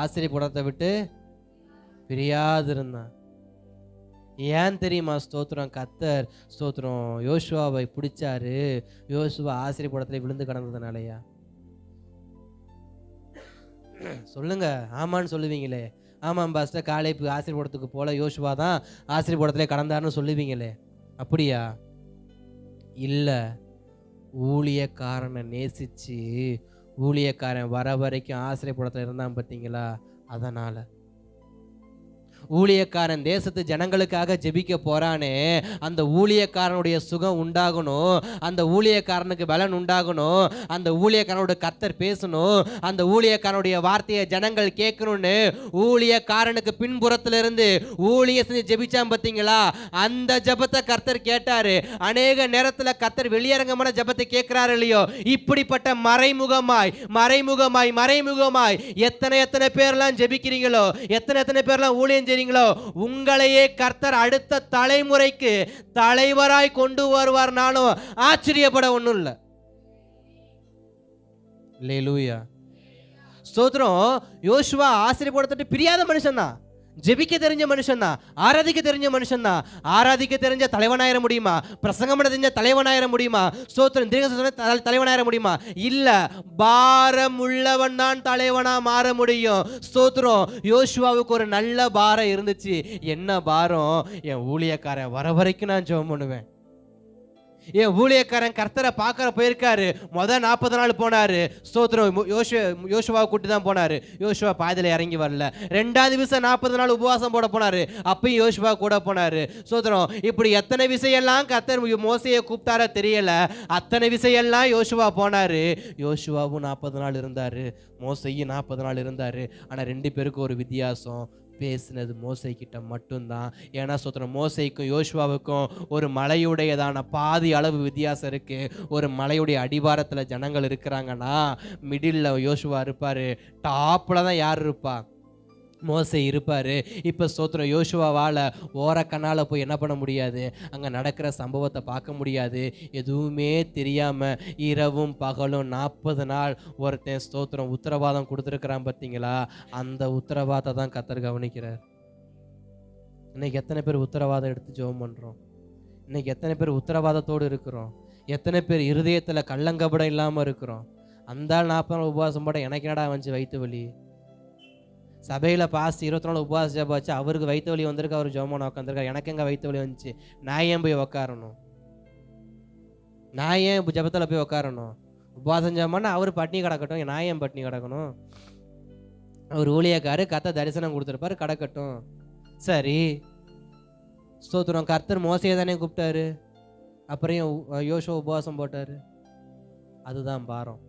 ஆசிரிய கூடத்தை விட்டு பிரியாது இருந்தான். ஏன் தெரியுமா? ஸ்தோத்திரம், கர்த்தர் ஸ்தோத்திரம் யோசுவாவை பிடிச்சாரு. யோசுவா ஆசிரிய கூடத்துல விழுந்து கிடந்ததுனாலயா? சொல்லுங்க. ஆமான்னு சொல்லுவீங்களே. ஆமாம் பாஸ்டர், காலேப்பு ஆசிரிய கூடத்துக்கு போல யோசுவா தான் ஆசிரிய கூடத்துல கடந்தாருன்னு சொல்லுவீங்களே. அப்படியா? இல்ல, ஊழியக்காரனை நேசிச்சு ஊழியக்காரன் வர வரைக்கும் ஆசிரியப்படத்தில் இருந்தான் பார்த்தீங்களா? அதனால ஊழியக்காரன் தேசத்து ஜனங்களுக்காக ஜெபிக்க போறானே, அந்த ஊழியக்காரனுடைய சுகம் உண்டாகணும், அந்த ஊழியக்காரனுக்கு பலன் உண்டாகணும், அந்த ஊழியக்காரனோட கர்த்தர் பேசணும், அந்த ஊழியக்காரனுடைய வார்த்தையை ஜனங்கள் கேட்கணும்னு ஊழியக்காரனுக்கு பின்புறத்துல இருந்து ஊழிய செஞ்சு ஜெபிச்சான் பார்த்தீங்களா? அந்த ஜெபத்தை கர்த்தர் கேட்டாரு. அநேக நேரத்தில் கர்த்தர் வெளியரங்கமான ஜெபத்தை கேட்கிறாரு இல்லையோ? இப்படிப்பட்ட மறைமுகமாய் மறைமுகமாய் மறைமுகமாய் எத்தனை பேர்லாம் ஜெபிக்கிறீங்களோ, எத்தனை பேர்லாம் ஊழியம் உங்களையே கர்த்தர் அடுத்த தலைமுறைக்கு தலைவராய் கொண்டு வருவார்னாலும் ஆச்சரியப்பட ஒண்ணும் இல்ல. அல்லேலூயா. ஸ்தோத்திரம். யோசுவா ஆசீர்வாதத்தை பிரியாத மனுஷன் தான், ஜெபிக்க தெரிஞ்ச மனுஷன் தான், ஆராதிக்க தெரிஞ்ச மனுஷன் தான். ஆராதிக்க தெரிஞ்ச தலைவனாயிர முடியுமா? பிரசங்கம் தெரிஞ்ச தலைவனாயிர முடியுமா? ஸ்தோத்திரம் தலைவனாயிர முடியுமா? இல்ல, பாரம் உள்ளவன் தான் தலைவனா மாற முடியும். ஸ்தோத்திரம். யோசுவாவுக்கு ஒரு நல்ல பாரம் இருந்துச்சு. என்ன பாரம்? என் ஊழியக்காரன் வர வரைக்கும் நான் ஜெபம் பண்ணுவேன். என் ஊழியக்காரன் கர்த்தரை பார்க்கற போயிருக்காரு. 40 நாள் போனாரு. ஸ்தோத்திரம். யோசுவாவை கூட்டி தான் போனாரு. யோசுவா பாதியில இறங்கி வரல. 2வது விஷயம் 40 நாள் உபவாசம் போட போனாரு. அப்பயும் யோசுவா கூட போனாரு. ஸ்தோத்திரம். இப்படி எத்தனை விஷயம்லாம் கர்த்தர் மோசையை கூப்பிட்டார தெரியல. அத்தனை விஷயம்லாம் யோசுவா போனாரு. யோசுவாவும் 40 நாள் இருந்தாரு, மோசையும் 40 நாள் இருந்தாரு. ஆனா 2 பேருக்கு ஒரு வித்தியாசம். பேசினது மோசை கிட்ட மட்டும்தான். ஏன்னா ஸ்தோத்திரம், மோசைக்கும் யோசுவாவுக்கும் ஒரு மலையுடையதான பாதி அளவு வித்தியாசம் இருக்கு. ஒரு மலையுடைய அடிவாரத்தில் ஜனங்கள் இருக்கிறாங்கன்னா மிடில் யோசுவா இருப்பாரு, டாப்ல தான் யார் இருப்பா? மோசை இருப்பாரு. இப்ப ஸ்தோத்திரம், யோசுவாவால ஓரக்கண்ணால போய் என்ன பண்ண முடியாது? அங்க நடக்கிற சம்பவத்தை பார்க்க முடியாது. எதுவுமே தெரியாம இரவும் பகலும் 40 நாள் ஒருத்தன் ஸ்தோத்திரம் உத்தரவாதம் கொடுத்துருக்கிறான் பார்த்தீங்களா? அந்த உத்தரவாதத்தை தான் கர்த்தர் கவனிக்கிறார். இன்னைக்கு எத்தனை பேர் உத்தரவாதம் எடுத்து ஜெபம் பண்றோம்? இன்னைக்கு எத்தனை பேர் உத்தரவாதத்தோடு இருக்கிறோம்? எத்தனை பேர் இருதயத்துல கள்ளங்கபடம் இல்லாம இருக்கிறோம்? அந்த 40 நாள் உபவாசம் போட எனக்கு என்னடா வந்துச்சு வயிற்று வலி? சபையில் பாஸ்ட் 20 நாள் உபவாச ஜெபம் வச்சு அவருக்கு வயிற்று வலி வந்திருக்கு, அவர் ஜெபம் உட்காந்துருக்காரு. எனக்கு எங்கே வயிற்று வலி வந்துச்சு? நான் ஏன் போய் உட்காரணும்? நான் ஏன் ஜெபத்தில் போய் உட்காரணும்? உபவாசம் ஜெபம்னா அவர் பட்னி கிடக்கட்டும், நான் ஏன் பட்னி கிடக்கணும்? அவர் ஊழியக்காரு, கர்த்தர் தரிசனம் கொடுத்துருப்பாரு, கிடக்கட்டும். சரி, ஸ்தோத்திரம். கர்த்தர் மோசையை தானே கூப்பிட்டாரு, அப்புறம் யோசுவா உபவாசம் போட்டாரு. அதுதான் பாரம்.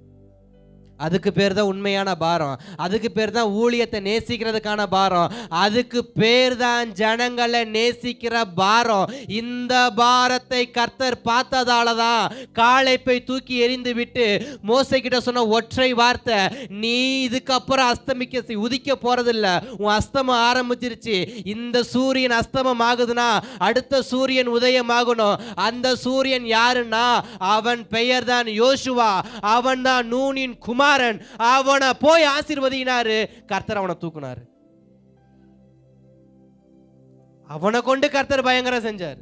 அதுக்கு பேர் தான் உண்மையான பாரம். அதுக்கு பேர் தான் ஊழியத்தை நேசிக்கிறதுக்கான பாரம். அதுக்கு பேர் தான் ஜனங்களை நேசிக்கிற பாரம். இந்த பாரத்தை கர்த்தர் பார்த்ததால தான் காலேப்பை தூக்கி எறிந்து விட்டு மோசே கிட்ட சொன்ன ஒற்றை வார்த்தை, நீ இதுக்கப்புறம் உதிக்க போறதில்ல, உன் அஸ்தமம் ஆரம்பிச்சிருச்சு. இந்த சூரியன் அஸ்தமம் ஆகுதுன்னா அடுத்த சூரியன் உதயம் ஆகணும். அந்த சூரியன் யாருன்னா அவன் பெயர் தான் யோசுவா. அவன் தான் நூனின் குமாரன். அவனை போய் ஆசீர்வதினாரு. கர்த்தர் அவனை தூக்குனாரு. அவனை கொண்டு கர்த்தர் பயங்கரம் செஞ்சார்.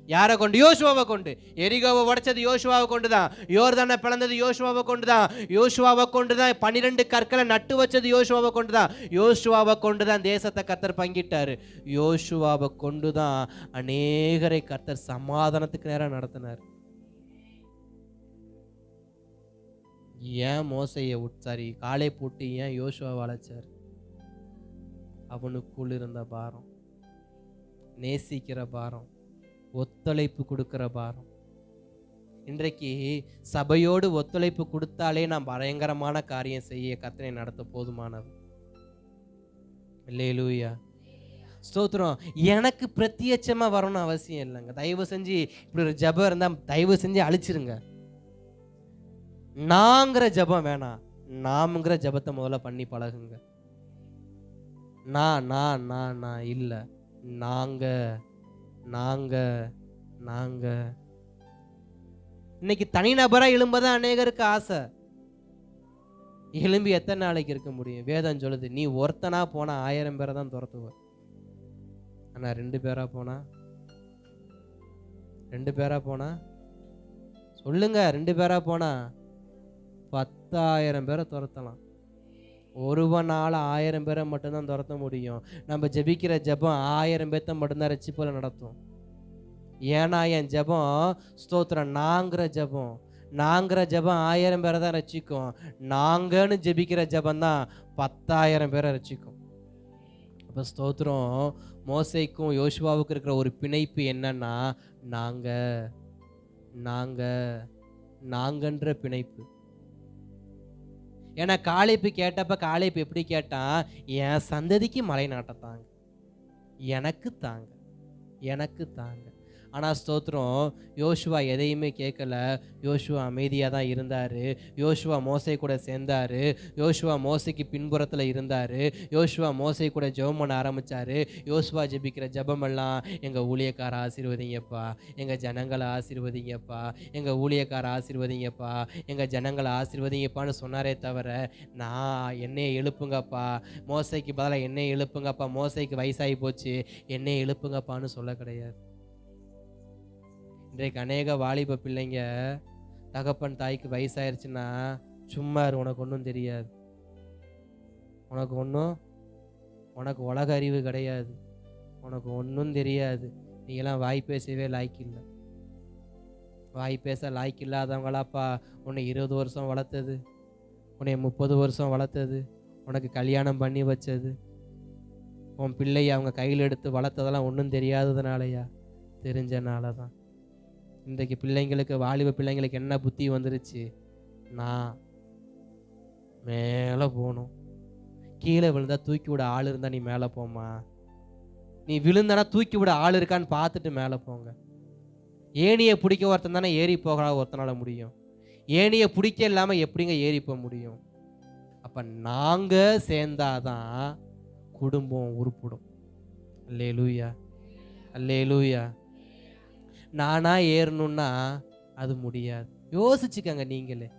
யாரை கொண்டு? யோசுவாவை கொண்டு. எரிகோவை உடைச்சது யோசுவாவை கொண்டு தான். யோர்தானை பிளந்தது யோசுவாவை கொண்டு தான். யோசுவாவை கொண்டு தான் 12 கற்களை நட்டு வச்சது யோசுவாவை கொண்டு தான். யோசுவாவை கொண்டு தான் தேசத்தை கர்த்தர் பங்கிட்டாரு. யோசுவாவை கொண்டு தான் அநேகரை கர்த்தர் சமாதானத்துக்கு நேரம் நடத்தினார். ஏன் மோசையை சாரி காலை போட்டு ஏன் யோசுவாவை அழைச்சார்? அவனுக்குள் இருந்த பாரம், நேசிக்கிற பாரம், ஒத்துழைப்பு கொடுக்கிற பாரம். இன்றைக்கு சபையோடு ஒத்துழைப்பு கொடுத்தாலே நான் பயங்கரமான காரியம் செய்ய கர்த்தரை நடத்த போதுமானவர். அல்லேலூயா, ஸ்தோத்திரம். எனக்கு பிரத்யட்சமா வரணும்னு அவசியம் இல்லைங்க. தயவு செஞ்சு இப்படி ஒரு ஜபம் இருந்தா தயவு செஞ்சு அழிச்சிருங்க. நாங்கிற ஜபம் வேணாம், நாம்ங்கிற ஜபத்தை முதல்ல பண்ணி பழகுங்க. நான் இல்லை, நாங்க நாங்க நாங்க. இன்னைக்கு தனிநபரா எழும்பதான் அநேகருக்கு ஆசை. எழும்பி எத்தனை நாளைக்கு இருக்க முடியும்? வேதம் சொல்லுது, நீ ஒருத்தனா போனா 1000 பேரை தான் துரத்துவ. ஆனா 2 பேரா போனா, 2 பேரா போனா சொல்லுங்க, 2 பேரா போனா 10,000 பேரை துரத்தலாம். ஒருவனால 1000 பேரை மட்டும்தான் துரத்த முடியும். நம்ம ஜெபிக்கிற ஜெபம் 1000 பேர்த்த மட்டும்தான் ரட்சிப்புல நடத்தும். ஏன்னா என் ஜெபம் ஸ்தோத்திரம் நாங்கிற ஜெபம். நாங்கிற ஜெபம் 1000 பேரை தான் ரட்சிக்கும். நாங்கன்னு ஜெபிக்கிற ஜெபம் தான் 10,000 பேரை ரட்சிக்கும். அப்போ ஸ்தோத்திரம், மோசேக்கும் யோசுவாவுக்கு இருக்கிற ஒரு பிணைப்பு என்னன்னா நாங்க நாங்க நாங்கன்ற பிணைப்பு. ஏன்னா காலேப்பு கேட்டப்ப காலேப்பு எப்படி கேட்டான்? என் சந்ததிக்கு மலை நாட்டத்தாங்க, எனக்கு தாங்க, எனக்கு தாங்க. ஆனால் ஸ்தோத்திரம், யோசுவா எதையுமே கேட்கல. யோசுவா அமைதியாக தான் இருந்தார். யோசுவா மோசை கூட சேர்ந்தார். யோசுவா மோசைக்கு பின்புறத்தில் இருந்தார். யோசுவா மோசை கூட ஜெபம் பண்ண ஆரம்பித்தார். யோசுவா ஜெபிக்கிற ஜெபமெல்லாம் எங்கள் ஊழியக்கார ஆசீர்வதிங்கப்பா, எங்கள் ஜனங்களை ஆசீர்வதிங்கப்பா, எங்கள் ஊழியக்கார ஆசீர்வதிங்கப்பா, எங்கள் ஜனங்களை ஆசீர்வதிங்கப்பான்னு சொன்னாரே தவிர நான் என்னையை எழுப்புங்கப்பா, மோசைக்கு பதிலாக என்னையை எழுப்புங்கப்பா, மோசைக்கு வயசாகி போச்சு என்னையை எழுப்புங்கப்பான்னு சொல்ல கிடையாது. இன்றைக்கு அநேக வாலிப பிள்ளைங்க தகப்பன் தாய்க்கு வயசாயிருச்சுன்னா சும்மா உனக்கு ஒன்றும் தெரியாது, உனக்கு உலக அறிவு கிடையாது, உனக்கு ஒன்றும் தெரியாது, நீங்களாம் வாய் பேசவே லாய்க்கில்லை. வாய் பேச லாய்க்கு இல்லாதவங்களாப்பா உன்னை 20 வருஷம் வளர்த்தது, உன்னை 30 வருஷம் வளர்த்தது, உனக்கு கல்யாணம் பண்ணி வச்சது. உன் பிள்ளையை அவங்க கையில் எடுத்து வளர்த்ததெல்லாம் ஒன்றும் தெரியாததுனாலயா? தெரிஞ்சனால தான். இன்றைக்கு பிள்ளைங்களுக்கு, வாலிப பிள்ளைங்களுக்கு என்ன புத்தி வந்துருச்சு? நான் மேலே போகணும், கீழே விழுந்தா தூக்கி விட ஆள் இருந்தா நீ மேலே போமா, நீ விழுந்தனா தூக்கி விட ஆள் இருக்கான்னு பார்த்துட்டு மேலே போங்க. ஏணியை பிடிக்க ஒருத்தன் தானே ஏறி போக ஒருத்தனால முடியும். ஏணியை பிடிக்க இல்லாமல் எப்படிங்க ஏறி போக முடியும்? அப்போ நாங்கள் சேர்ந்தாதான் குடும்பம் உருப்பிடும். அல்லேலூயா, அல்லேலூயா. நானா ஏறணும்னா அது முடியாது. யோசிச்சுக்கங்க நீங்களே.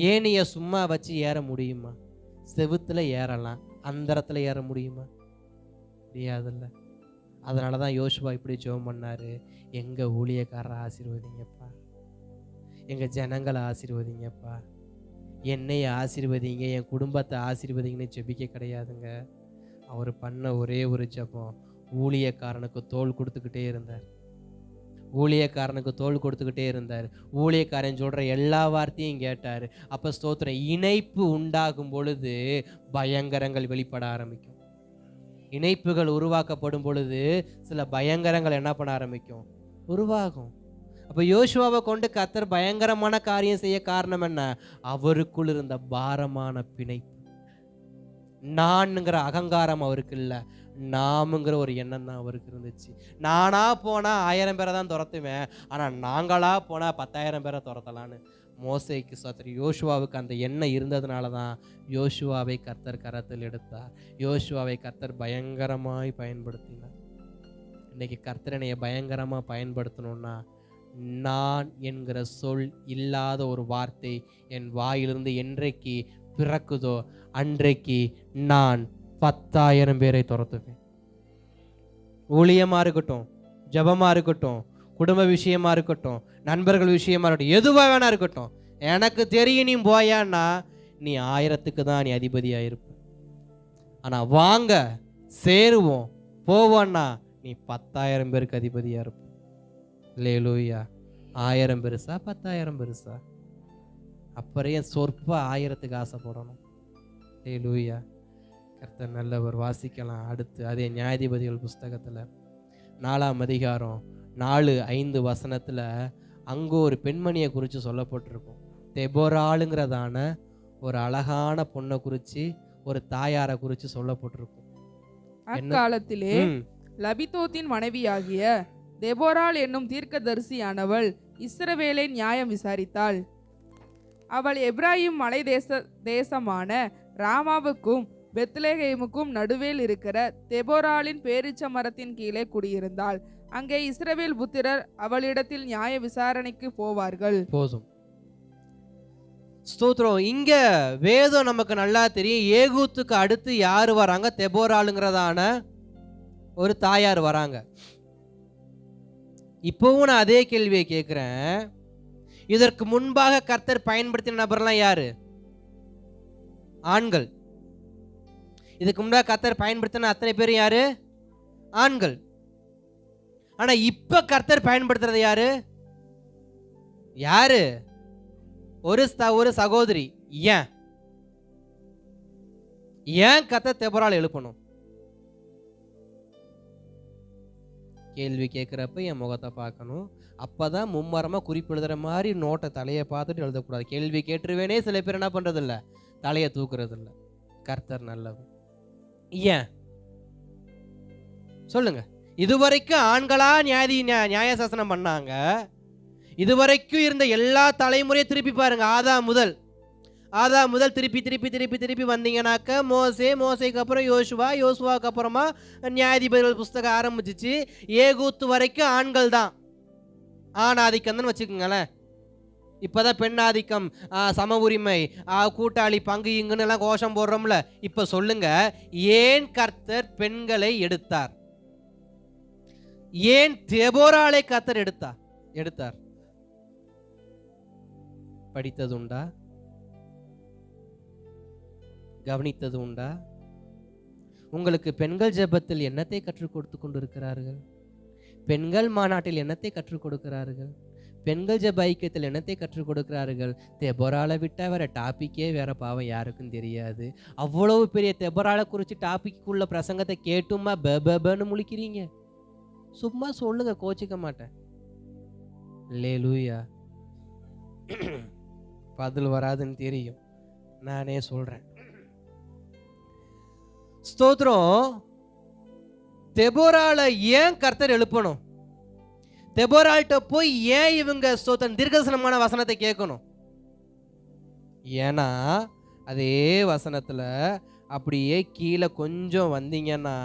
ஏனிய சும்மா வச்சு ஏற முடியுமா? செவுத்துல ஏறலாம், அந்தரத்துல ஏற முடியுமா? முடியாதுல்ல. அதனாலதான் யோசுவா இப்படி ஜெபம் பண்ணாரு, எங்க ஊழியக்காரரை ஆசீர்வதிங்கப்பா, எங்க ஜனங்களை ஆசீர்வதிங்கப்பா, என்னைய ஆசீர்வதிங்க, என் குடும்பத்தை ஆசீர்வதிங்கன்னு ஜெபிக்க கிடையாதுங்க. அவர் பண்ண ஒரே ஒரு ஜெபம், ஊழியக்காரனுக்கு தோள் கொடுத்துக்கிட்டே இருந்தார். ஊழியக்காரனுக்கு தோள் கொடுத்துக்கிட்டே இருந்தார். ஊழியக்காரன் சொல்கிற எல்லா வார்த்தையும் கேட்டார். அப்போ ஸ்தோத்திரம், இணைப்பு உண்டாகும் பொழுது பயங்கரங்கள் வெளிப்பட ஆரம்பிக்கும். இணைப்புகள் உருவாக்கப்படும் பொழுது சில பயங்கரங்கள் என்ன பண்ண ஆரம்பிக்கும்? உருவாகும். அப்போ யோசுவாவை கொண்டு கர்த்தர் பயங்கரமான காரியம் செய்ய காரணம் என்ன? அவருக்குள் இருந்த பாரமான பிணைப்பு. நான்ங்கிற அகங்காரம் அவருக்கு இல்லை, நாமுங்கிற ஒரு எண்ணம் தான் அவருக்கு இருந்துச்சு. நானா போனா 1000 பேரை தான் துரத்துவேன், ஆனால் நாங்களா போனா 10,000 பேரை துரத்தலான்னு மோசேக்கு ஸ்தோத்திரம், யோசுவாவுக்கு அந்த எண்ணம் இருந்ததுனால தான் யோசுவாவை கர்த்தர் கரத்தில் எடுத்தார். யோசுவாவை கர்த்தர் பயங்கரமாய் பயன்படுத்தினார். இன்னைக்கு கர்த்தரனையை பயங்கரமாக பயன்படுத்தணும்னா, நான் என்கிற சொல் இல்லாத ஒரு வார்த்தை என் வாயிலிருந்து என்றைக்கு பிறக்குதோ அன்றைக்கு நான் 10,000 பேரை துரத்துவேன். ஊழியமா இருக்கட்டும், ஜபமா இருக்கட்டும், குடும்ப விஷயமா இருக்கட்டும், நண்பர்கள் விஷயமா இருக்கட்டும், எதுவா வேணா இருக்கட்டும், எனக்கு தெரியும் நீ போயான்னா நீ 1000க்கு தான் நீ அதிபதியாக இருப்ப. ஆனால் வாங்க சேருவோம் போவோன்னா நீ 10,000 பேருக்கு அதிபதியாக இருப்ப. அல்லேலூயா. 1000 பெருசா 10,000 பெருசா? அப்புறம் சொற்ப 1000க்கு ஆசைப்படணும். அல்லேலூயா. கர்த்தர் நல்லவர். வாசிக்கலாம் அடுத்து அதே நியாயாதிபதிகள் புஸ்தகத்தில் 4ஆம் அதிகாரம் 4-5 வசனத்தில் அங்கே ஒரு பெண்மணியை குறித்து சொல்லப்பட்டிருக்கும். தெபொராளுங்கிறதான ஒரு அழகான பொண்ணை குறித்து, ஒரு தாயாரை குறித்து சொல்லப்பட்டிருக்கும். அக்காலத்திலே லபிதோத்தின் மனைவியாகிய தெபொராள் என்னும் தீர்க்கதரிசியானவள் இஸ்ரவேலை நியாயம் விசாரித்தாள். அவள் எப்ராயிம் மலை தேசமான ராமாவுக்கும் பெத்லெகேமுக்கும் நடுவில் இருக்கிற தெபொராளின் பேரிச்ச மரத்தின் கீழே குடியிருந்தாள். அங்கே இஸ்ரவேல் புத்திரர் அவளிடத்தில் நியாய விசாரணைக்கு போவார்கள். போதும். ஸ்தோத்திரம். இங்க வேதம் நமக்கு நல்லா தெரியும். ஏகூத்துக்கு அடுத்து யாரு வராங்க? தெபொராளுங்கிறதான ஒரு தாயார் வராங்க. இப்பவும் நான் அதே கேள்வியை கேட்கிறேன். இதற்கு முன்பாக கர்த்தர் பயன்படுத்தின நபர்லாம் யாரு? ஆண்கள். இதுக்கு முன்னாடி கர்த்தர் பயன்படுத்தின அத்தனை பேர் யாரு? ஆண்கள். ஆனா இப்ப கர்த்தர் பயன்படுத்துறது யாரு? யாரு? ஒரு சகோதரி. ஏன் கர்த்தர் தெபொராள் எழுப்பணும்? கேள்வி கேட்கிறப்ப என் முகத்தை பார்க்கணும். அப்பதான் மும்மரமா குறிப்பிடுற மாதிரி நோட்டை தலையை பார்த்துட்டு எழுதக்கூடாது. கேள்வி கேட்டுருவேனே சில பேர் என்ன பண்றது இல்ல, தலையை தூக்குறது இல்ல. கர்த்தர் நல்லவர். ஏன் சொல்லுங்க. இதுவரைக்கும் ஆண்களா நியாயசாசனம் பண்ணாங்க. இதுவரைக்கும் இருந்த எல்லா தலைமுறையும் திருப்பி பாருங்க. ஆதாம் முதல் திருப்பி வந்தீங்கன்னாக்க மோசேக்கு அப்புறம் யோசுவாவுக்கு அப்புறமா நியாயாதிபதிகள் புஸ்தகம் ஆரம்பிச்சிச்சு. ஏகூத்து வரைக்கும் ஆண்கள் தான் ஆணாதிக்கம் வச்சுக்கோங்களேன். இப்பதான் பெண்ணாதிக்கம், சம உரிமை, கூட்டாளி பங்கு இங்குன்னு எல்லாம் கோஷம் போடுறோம்ல. இப்ப சொல்லுங்க, ஏன் கர்த்தர் பெண்களை எடுத்தார்? ஏன் தெபொராளை கர்த்தர் எடுத்தார்? படித்தது உண்டா? கவனித்தது உண்டா? உங்களுக்கு பெண்கள் ஜெபத்தில் என்னத்தை கற்றுக் கொடுத்து கொண்டிருக்கிறார்கள்? பெண்கள் மாநாட்டில் என்னத்தை கற்றுக் கொடுக்கிறார்கள்? பெண்கள் ஜெப ஐக்கியத்தில் என்னத்தை கற்றுக் கொடுக்கிறார்கள்? தெபொராளை விட்டா வேற டாபிக்கே வேற பாவம் யாருக்கும் தெரியாது. அவ்வளவு பெரிய தெபொராளை குறித்து டாபிக்குள்ள பிரசங்கத்தை கேட்டுமா பன்னு முழிக்கிறீங்க? சும்மா சொல்லுங்க, கோச்சிக்க மாட்டேன். அல்லேலூயா. பதில் வராதுன்னு தெரியும், நானே சொல்றேன். ஸ்தோத்திரம். தெபொராளை ஏன் கர்த்தர் எழுப்பணும்? தெபொராள்கிட்ட போய் ஏன் இவங்க ஸ்தோத்திரம் தீர்க்கதரிசனமான வசனத்தை கேட்கணும்? ஏன்னா அதே வசனத்துல அப்படியே கீழே கொஞ்சம் வந்தீங்கன்னா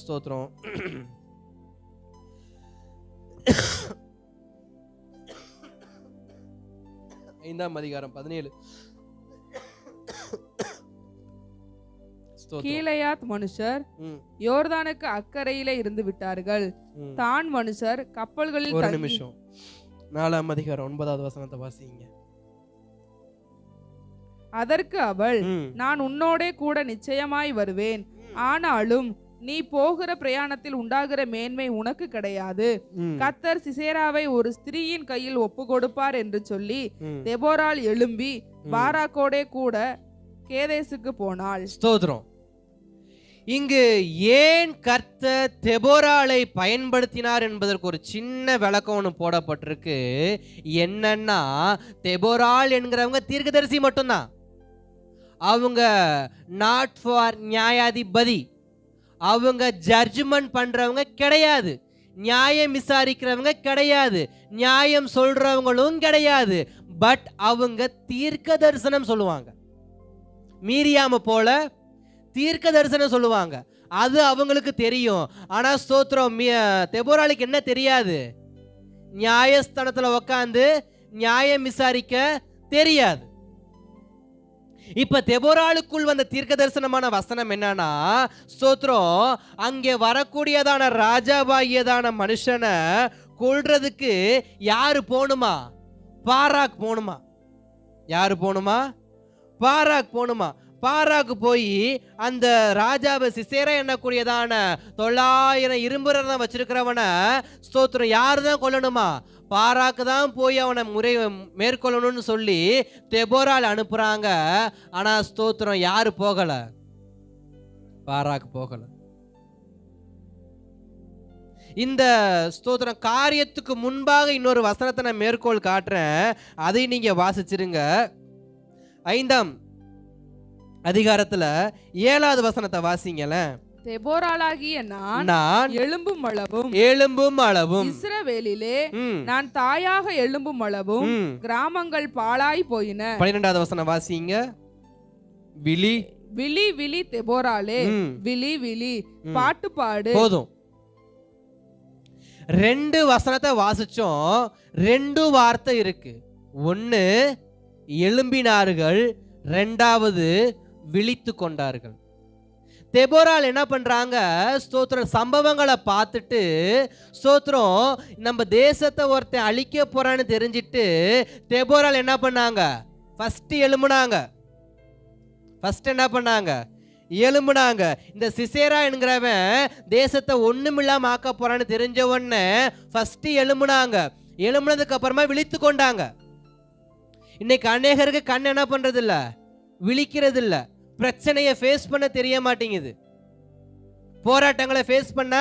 ஸ்தோத்திரம் 5ஆம் அதிகாரம் 17. கீலேயாத் மனுஷர் யோர்தானுக்கு அக்கறையிலே இருந்து விட்டார்கள். தான் மனுஷர் கப்பல்களில். ஒரு நிமிஷம். 4ஆம் அதிகாரம் 9வது வசனத்தை வாசிங்க. அதற்கு அவள், நான் உன்னோடே கூட நிச்சயமாய் வருவேன், ஆனாலும் நீ போகிற பிரயாணத்தில் உண்டாகிற மேன்மை உனக்கு கிடையாது. கர்த்தர் சிசேராவை ஒரு ஸ்திரீயின் கையில் ஒப்பு கொடுப்பார் என்று சொல்லி தெபொராள் எழும்பி பாராக்கோடே கூட கேதேசுக்கு போனாள். ஸ்தோத்திரம். இங்கு ஏன் கர்த்தர் தெபொராளை பயன்படுத்தினார் என்பதற்கு ஒரு சின்ன விளக்கம் ஒன்று போடப்பட்டிருக்கு. என்னன்னா, தெபொராள் என்கிறவங்க தீர்க்கதரிசி மட்டும்தான். அவங்க நாட் ஃபார் நியாயாதிபதி. அவங்க ஜட்ஜ்மெண்ட் பண்றவங்க கிடையாது, நியாயம் விசாரிக்கிறவங்க கிடையாது, நியாயம் சொல்றவங்களும் கிடையாது. பட் அவங்க தீர்க்க தரிசனம் சொல்லுவாங்க. மீரியாம போல தீர்க்க தரிசனம் சொல்லுவாங்க. அது அவங்களுக்கு தெரியும். ஆனா ஸ்தோத்திரம், தெபொராளுக்கு என்ன தெரியாது? நியாயஸ்தானத்துல உட்காந்து நியாயம் விசாரிக்க தெரியாது. இப்ப தெபோராளுக்குள் வந்த தீர்க்க தரிசனமான வசனம் என்னன்னா, ஸ்தோத்திரம், அங்கே வரக்கூடியதான ராஜாவாகியதான மனுஷனை கொல்றதுக்கு யாரு போணுமா? பாராக் போணுமா? யாரு போணுமா? பாராக் போணுமா? பாராக்கு போய் அந்த ராஜாவை சிசேரா எண்ணக்கூடியதான 900 இரும்பு ரதம் வச்சிருக்கிறவன ஸ்தோத்திரம் யாரு தான் கொல்லணுமா? பாராக்கு தான் போய் அவனை மேற்கொள்ளணும்னு சொல்லி தெபோரால் அனுப்புறாங்க. ஆனா ஸ்தோத்திரம் யாரு போகல? பாராக்கு போகல. இந்த ஸ்தோத்திரம் காரியத்துக்கு முன்பாக இன்னொரு வசனத்தை நான் மேற்கோள் காட்டுறேன், அதை நீங்க வாசிச்சிருங்க. 5ஆம் அதிகாரத்துல 7வது வசனத்தை வாசிங்களேன். தெபோராளாகிய நான் எழும்பும் அளவும் இஸ்ரவேலிலே நான் தாயாக எழும்பும் அளவும் கிராமங்கள் பாழாய் போயின. 12வது வசனம் வாசிங்க. விழி விழி விழி தெபோராலே, விழி விழி பாட்டு பாடு. போதும். 2 வசனத்தை வாசிச்சோம். 2 வார்த்தை இருக்கு. ஒன்னு எழும்பினார்கள், 2வது விழித்து கொண்டார்கள். தெபோரால் என்ன பண்றாங்க? ஸ்தோத்திரம் சம்பவங்களை பார்த்துட்டு ஸ்தோத்திரம் நம்ம தேசத்தை ஒருத்தன் அழிக்க போறான்னு தெரிஞ்சிட்டு தெபோரால் என்ன பண்ணாங்க? ஃபர்ஸ்ட் எழும்புனாங்க. ஃபர்ஸ்ட் என்ன பண்ணாங்க? எழும்புனாங்க. இந்த சிசேரா என்கிறவன் தேசத்தை ஒண்ணுமில்லாம ஆக்க போறான்னு தெரிஞ்ச உடனே ஃபர்ஸ்ட் எழும்புனாங்க. எழும்புனதுக்கு அப்புறமா விழித்து கொண்டாங்க. இன்னைக்கு அநேகருக்கு கண் என்ன பண்றது இல்ல? விழிக்கிறது இல்ல. பிரச்சனையை ஃபேஸ் பண்ண தெரிய மாட்டேங்குது. போராட்டங்களை ஃபேஸ் பண்ண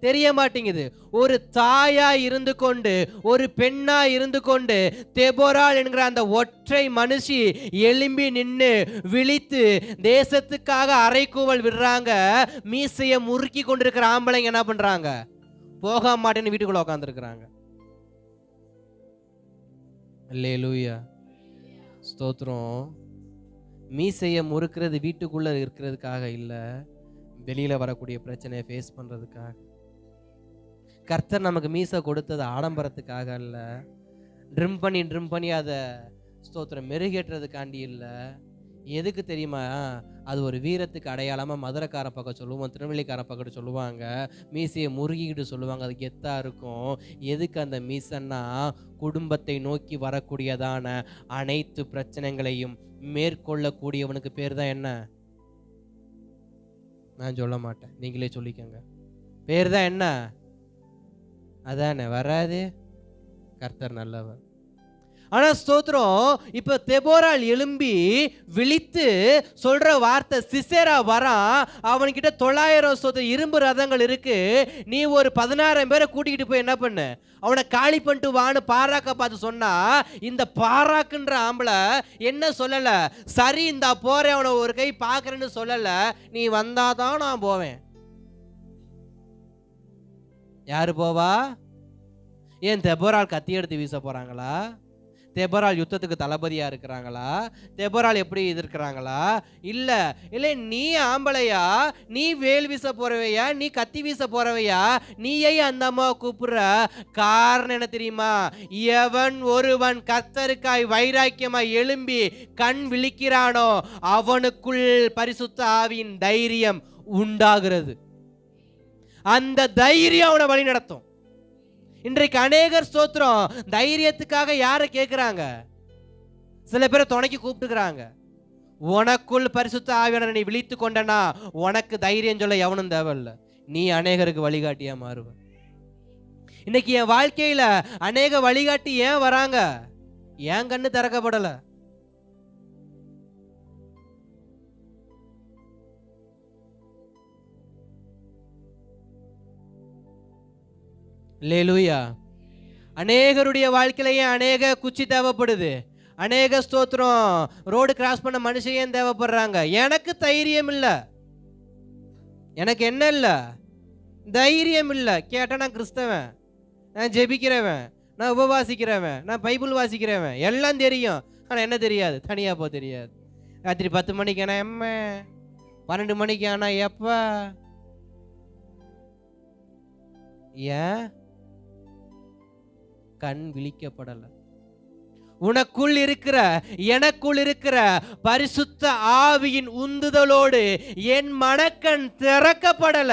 தெரிய மாட்டேங்குது. ஒரு தாயா இருந்து கொண்டு, ஒரு பெண்ணா இருந்து கொண்டு தெபோரால் என்கிற அந்த ஒற்றை மனுஷி எழும்பி நின்று விழித்து தேசத்துக்காக அரைக்கூவல் விடுறாங்க. மீசையை முறுக்கி கொண்டிருக்கிற ஆம்பளைங்க என்ன பண்றாங்க? போக மாட்டேன்னு வீட்டுக்குள்ள உட்காந்துருக்கிறாங்க. அல்லேலூயா, ஸ்தோத்திரம். மீசையை முறுக்கிறது வீட்டுக்குள்ள இருக்கிறதுக்காக இல்ல, வெளியில வரக்கூடிய பிரச்சனையை ஃபேஸ் பண்றதுக்காக. கர்த்தர் நமக்கு மீசை கொடுத்தது ஆடம்பரத்துக்காக அல்ல, ட்ரிம் பண்ணி அதை ஸ்தோத்திரம் மெருகேற்றுறதுக்காண்டி இல்லை. எதுக்கு தெரியுமா? அது ஒரு வீரத்துக்கு அடையாளமா மதுரைக்கார பக்கம் சொல்லுவோம், திருநெல்வேலிக்கார பக்கம் சொல்லுவாங்க. மீசையை முறுகிக்கிட்டு சொல்லுவாங்க, அது கெத்தா இருக்கும். எதுக்கு அந்த மீசன்னா, குடும்பத்தை நோக்கி வரக்கூடியதான அனைத்து பிரச்சனைகளையும் மேற்கொள்ளக்கூடியவனுக்கு பேர் தான் என்ன? நான் சொல்ல மாட்டேன், நீங்களே சொல்லிக்கங்க. பேர் தான் என்ன? அதானே, வராது. கர்த்தர் நல்லவர். ஆனா ஸ்தோத்திரம், இப்ப தெபோரால் எழும்பி விழித்து சொல்ற வார்த்தை, சிசேரா வரான், அவன்கிட்ட 900 இரும்பு ரதங்கள் இருக்கு, நீ ஒரு 16 பேரை கூட்டிக்கிட்டு போய் என்ன பண்ணு, அவனை காலி பண்ணிட்டு வான்னு பாராக்க பார்த்து சொன்னா, இந்த பாராக்குன்ற ஆம்பளை என்ன சொல்லல, சரி இந்த போறேன் அவனை ஒரு கை பாக்குறேன்னு சொல்லல, நீ வந்தாதான் நான் போவேன். யாரு போவா? ஏன் தெபோரால் கத்தி எடுத்து வீச போறாங்களா? தெபோரால் யுத்தத்துக்கு தளபதியா இருக்கிறாங்களா? தெபோரால் எப்படி இருக்கிறாங்களா? இல்ல இல்ல, நீ ஆம்பளையா, நீ வேல் வீச போறவையா, நீ கத்தி வீச போறவையா, நீயே அந்த அம்மாவை கூப்பிடுற காரணம் என்ன தெரியுமா? எவன் ஒருவன் கர்த்தருக்காய் வைராக்கியமாய் எழும்பி கண் விழிக்கிறானோ அவனுக்குள் பரிசுத்த ஆவியின் தைரியம் உண்டாகிறது. அந்த தைரியம் அவனை வழி நடத்தும். இன்றைக்கு அநேகர் ஸ்தோத்திரம் தைரியத்துக்காக யாரை கேட்கிறாங்க? சில பேரை துணைக்கு கூப்பிட்டுக்கிறாங்க. உனக்குள் பரிசுத்த ஆவியானவரை நீ விழித்து கொண்டனா உனக்கு தைரியம் சொல்ல எவனும் தேவையில்லை, நீ அநேகருக்கு வழிகாட்டியா மாறுவ. இன்னைக்கு என் வாழ்க்கையில அநேக வழிகாட்டி ஏன் வராங்க? ஏன் கண்ணு திறக்கப்படல. அல்லேலூயா. அநேகருடைய வாழ்க்கையிலேயே அநேக குச்சி தேவைப்படுது, அநேக ஸ்தோத்திரம் ரோடு கிராஸ் பண்ண மனுஷன் தேவைப்படுறாங்க. எனக்கு தைரியம் இல்லை, எனக்கு என்ன இல்லை, தைரியம் இல்லை. கேட்டால் நான் கிறிஸ்தவன், நான் ஜெபிக்கிறவன், நான் உபவாசிக்கிறவன், நான் பைபிள் வாசிக்கிறவன், எல்லாம் தெரியும். ஆனால் என்ன தெரியாது? தனியாக போக தெரியாது. ராத்திரி 10 மணிக்கு ஆனால் எம்ம, 12 மணிக்கு ஆனால் எப்போ? ஏன்? கண் விழிக்கப்படலை. உனக்குள் இருக்கிற எனக்குள் இருக்கிற பரிசுத்த ஆவியின் உந்துதலோடு என் மனக்கண் திறக்கப்படல,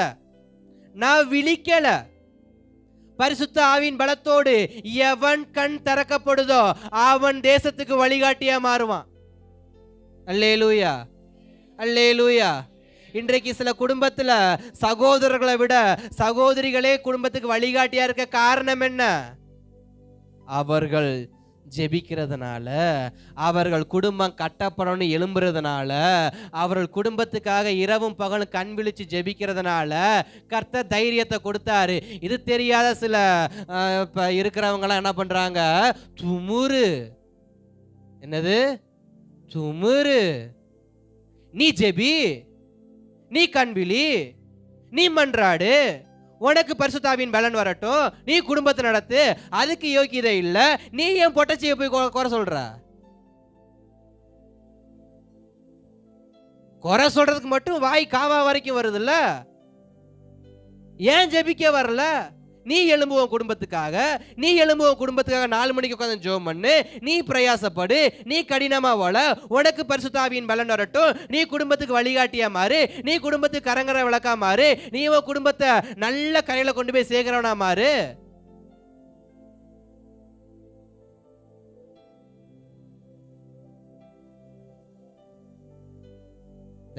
நான் விழிக்கல. பரிசுத்த ஆவியின் பலத்தோடு எவன் கண் திறக்கப்படுதோ அவன் தேசத்துக்கு வழிகாட்டியா மாறுவான். அல்லேலூயா, அல்லேலூயா. இன்றைக்கு சில குடும்பத்துல சகோதரர்களை விட சகோதரிகளே குடும்பத்துக்கு வழிகாட்டியா இருக்க காரணம் என்ன? அவர்கள் ஜெபிக்கிறதுனால, அவர்கள் குடும்பம் கட்டப்படணும்னு எழும்புறதுனால, அவர்கள் குடும்பத்துக்காக இரவும் பகலும் கண் விழிச்சு ஜெபிக்கிறதுனால கர்த்தர் தைரியத்தை கொடுத்தாரு. இது தெரியாத சில இப்ப இருக்கிறவங்களாம் என்ன பண்றாங்க? துமுறு. என்னது? துமுறு. நீ ஜெபி, நீ கண்விழி, நீ மன்றாடு, உனக்கு பரிசுத்தாவின் பலன் வரட்டும், நீ குடும்பத்தை நடத்து, அதுக்கு யோக்கியதை இல்ல, நீ ஏன் பொட்டச்சியை போய் குறை சொல்ற? குறை சொல்றதுக்கு மட்டும் வாய் காவா வரைக்கும் வருதுல்ல, ஏன் ஜெபிக்க வரல? நீ எழும்புவோம் குடும்பத்துக்காக, நீ எழும்புவோம் குடும்பத்துக்காக 4 மணிக்கு உட்காந்து ஜெபம் பண்ணு, நீ பிரயாசப்படு, நீ கடினமா வாழ, உனக்கு பரிசுத்தாவியின் பலன் வரட்டும், நீ குடும்பத்துக்கு வழிகாட்டியா மாறு, நீ குடும்பத்துக்கு கரங்கர விளக்கா மாறு, நீ உன் குடும்பத்தை நல்ல கரையில கொண்டு போய் சேர்க்கிறவனா மாறு.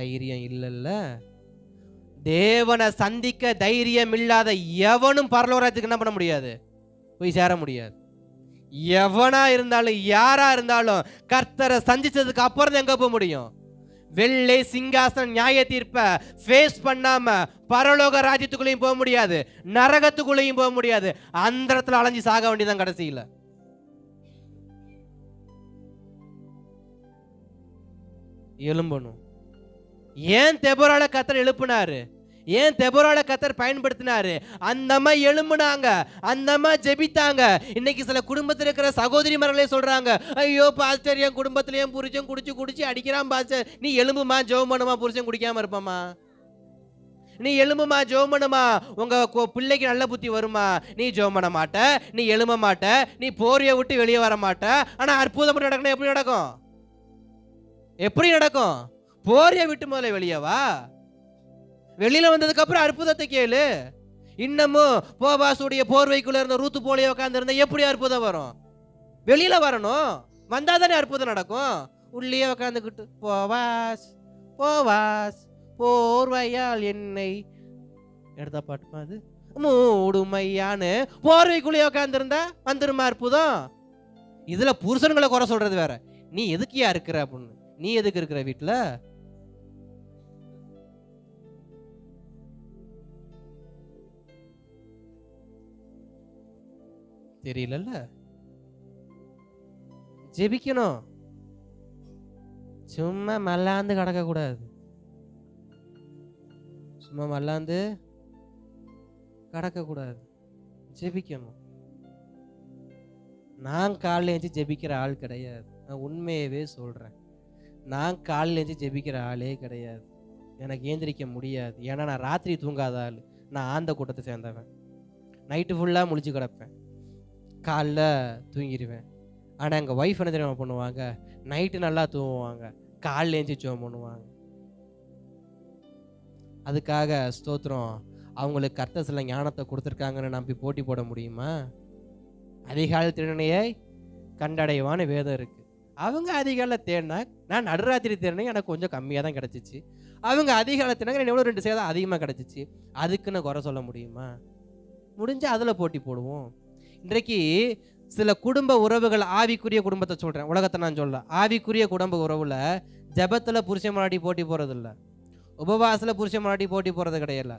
தைரியம் இல்லல்ல. தேவனை சந்திக்க தைரியம் இல்லாத எவனும் பரலோகத்துக்கு என்ன பண்ண முடியாது? போய் சேர முடியாது. எவனா இருந்தாலும் யாரா இருந்தாலும் கர்த்தரை சந்திச்சதுக்கு அப்புறம் எங்க போக முடியும்? வெள்ளை சிங்காசனம் நியாய தீர்ப்ப ஃபேஸ் பண்ணாம பரலோக ராஜ்யத்துக்குள்ளேயும் போக முடியாது, நரகத்துக்குள்ளேயும் போக முடியாது. அந்த இடத்துல அலைஞ்சு சாக வேண்டியதான் கடைசியில. எழும்பணும். ஏன் தெபொரால கர்த்தர் எழுப்பினாரு? ஏன் தெபொரால கர்த்தர் பயன்படுத்தினாரு? அந்தம்மா எழும்புனாங்க, அந்தம்மா ஜெபித்தாங்க. இன்னைக்கு சில குடும்பத்தில் இருக்கிற சகோதரிமார்களே சொல்றாங்க, ஐயோ பாஸ்டர், என் குடும்பத்திலேயும் புருஷன் குடிச்சு அடிக்கிறான் பாஸ்டர், நீ எழும்புமா ஜெபம் பண்ணுமா, புருஷன் குடிக்காம இருப்பாமா, நீ எழும்புமா ஜெபம் பண்ணுமா, உங்க பிள்ளைக்கு நல்ல புத்தி வருமா. நீ ஜெபம் பண்ண மாட்ட, நீ எழும்ப மாட்ட, நீ போரிய விட்டு வெளியே வர மாட்ட. ஆனா அற்புதம் நடக்கணும். எப்படி நடக்கும்? எப்படி நடக்கும்? போரிய விட்டு முதல்ல வெளியே வா, வெளியில வந்ததுக்கு அப்புறம் அற்புதத்தை கேளு. இன்னமும் போபாசுடைய போர்வைக்குள்ள இருந்த ரூத்து போலியே உட்கார்ந்து இருந்தா எப்படி அற்புதம் வரும்? வெளியில வரணும், வந்தாதானே அற்புதம் நடக்கும். உள்ளே உட்காந்துக்கிட்டு போவாஸ் போவாஸ் போர்வையால் என்னை எடுத்த பாட்டுமா அது மூடுமையான்னு போர்வைக்குள்ளே உட்கார்ந்து இருந்தா வந்துருமா அற்புதம்? இதுல புருஷன்களை குறை சொல்றது வேற. நீ எதுக்கியா இருக்கிற அப்படின்னு, நீ எதுக்கு இருக்கிற வீட்டுல? தெரியல. ஜெபிக்கணும், சும்மா மல்லாந்து கிடக்க கூடாது. சும்மா மல்லாந்து கிடக்க கூடாது, ஜெபிக்கணும். நான் காலையில் எழுந்து ஜெபிக்கிற ஆள் கிடையாது. நான் உண்மையவே சொல்றேன், நான் காலையில் எழுந்து ஜெபிக்கிற ஆளே கிடையாது. எனக்கு ஏந்திரிக்க முடியாது. ஏன்னா நான் ராத்திரி தூங்காத ஆள். நான் ஆந்த கூட்டத்தை சேர்ந்தவன். நைட்டு ஃபுல்லாக முழிச்சு கிடப்பேன், காலைல தூங்கிடுவேன். ஆனால் எங்கள் ஒய்ஃப் என்ன தெரியுமா பண்ணுவாங்க? நைட்டு நல்லா தூங்குவாங்க, காலைல எழுந்து ஜெபம் பண்ணுவாங்க. அதுக்காக ஸ்தோத்திரம், அவங்களுக்கு கர்த்தர் சில ஞானத்தை கொடுத்துருக்காங்கன்னு நம்பி போட்டி போட முடியுமா? அதிகாலை திருநனையை கண்டடைவான்னு வேதம் இருக்கு. அவங்க அதிகாலை தேடினா, நான் நடுராத்திரி தேடினேன், எனக்கு கொஞ்சம் கம்மியாக தான் கிடச்சிச்சு. அவங்க அதிகாலை தேடினாங்க, எனக்கு எவ்வளோ 2 சேதம் அதிகமாக கிடச்சிச்சு. அதுக்குன்னு குறை சொல்ல முடியுமா? முடிஞ்சா அதில் போட்டி போடுவோம். இன்றைக்கு சில குடும்ப உறவுகள், ஆவிக்குரிய குடும்பத்தை சொல்கிறேன், உலகத்தை நான் சொல்ல. ஆவிக்குரிய குடும்ப உறவில் ஜபத்தில் புருஷன் முன்னாடி போட்டி போகிறதில்ல, உபவாசத்தில் புருஷன் முன்னாடி போட்டி போகிறது கிடையாது,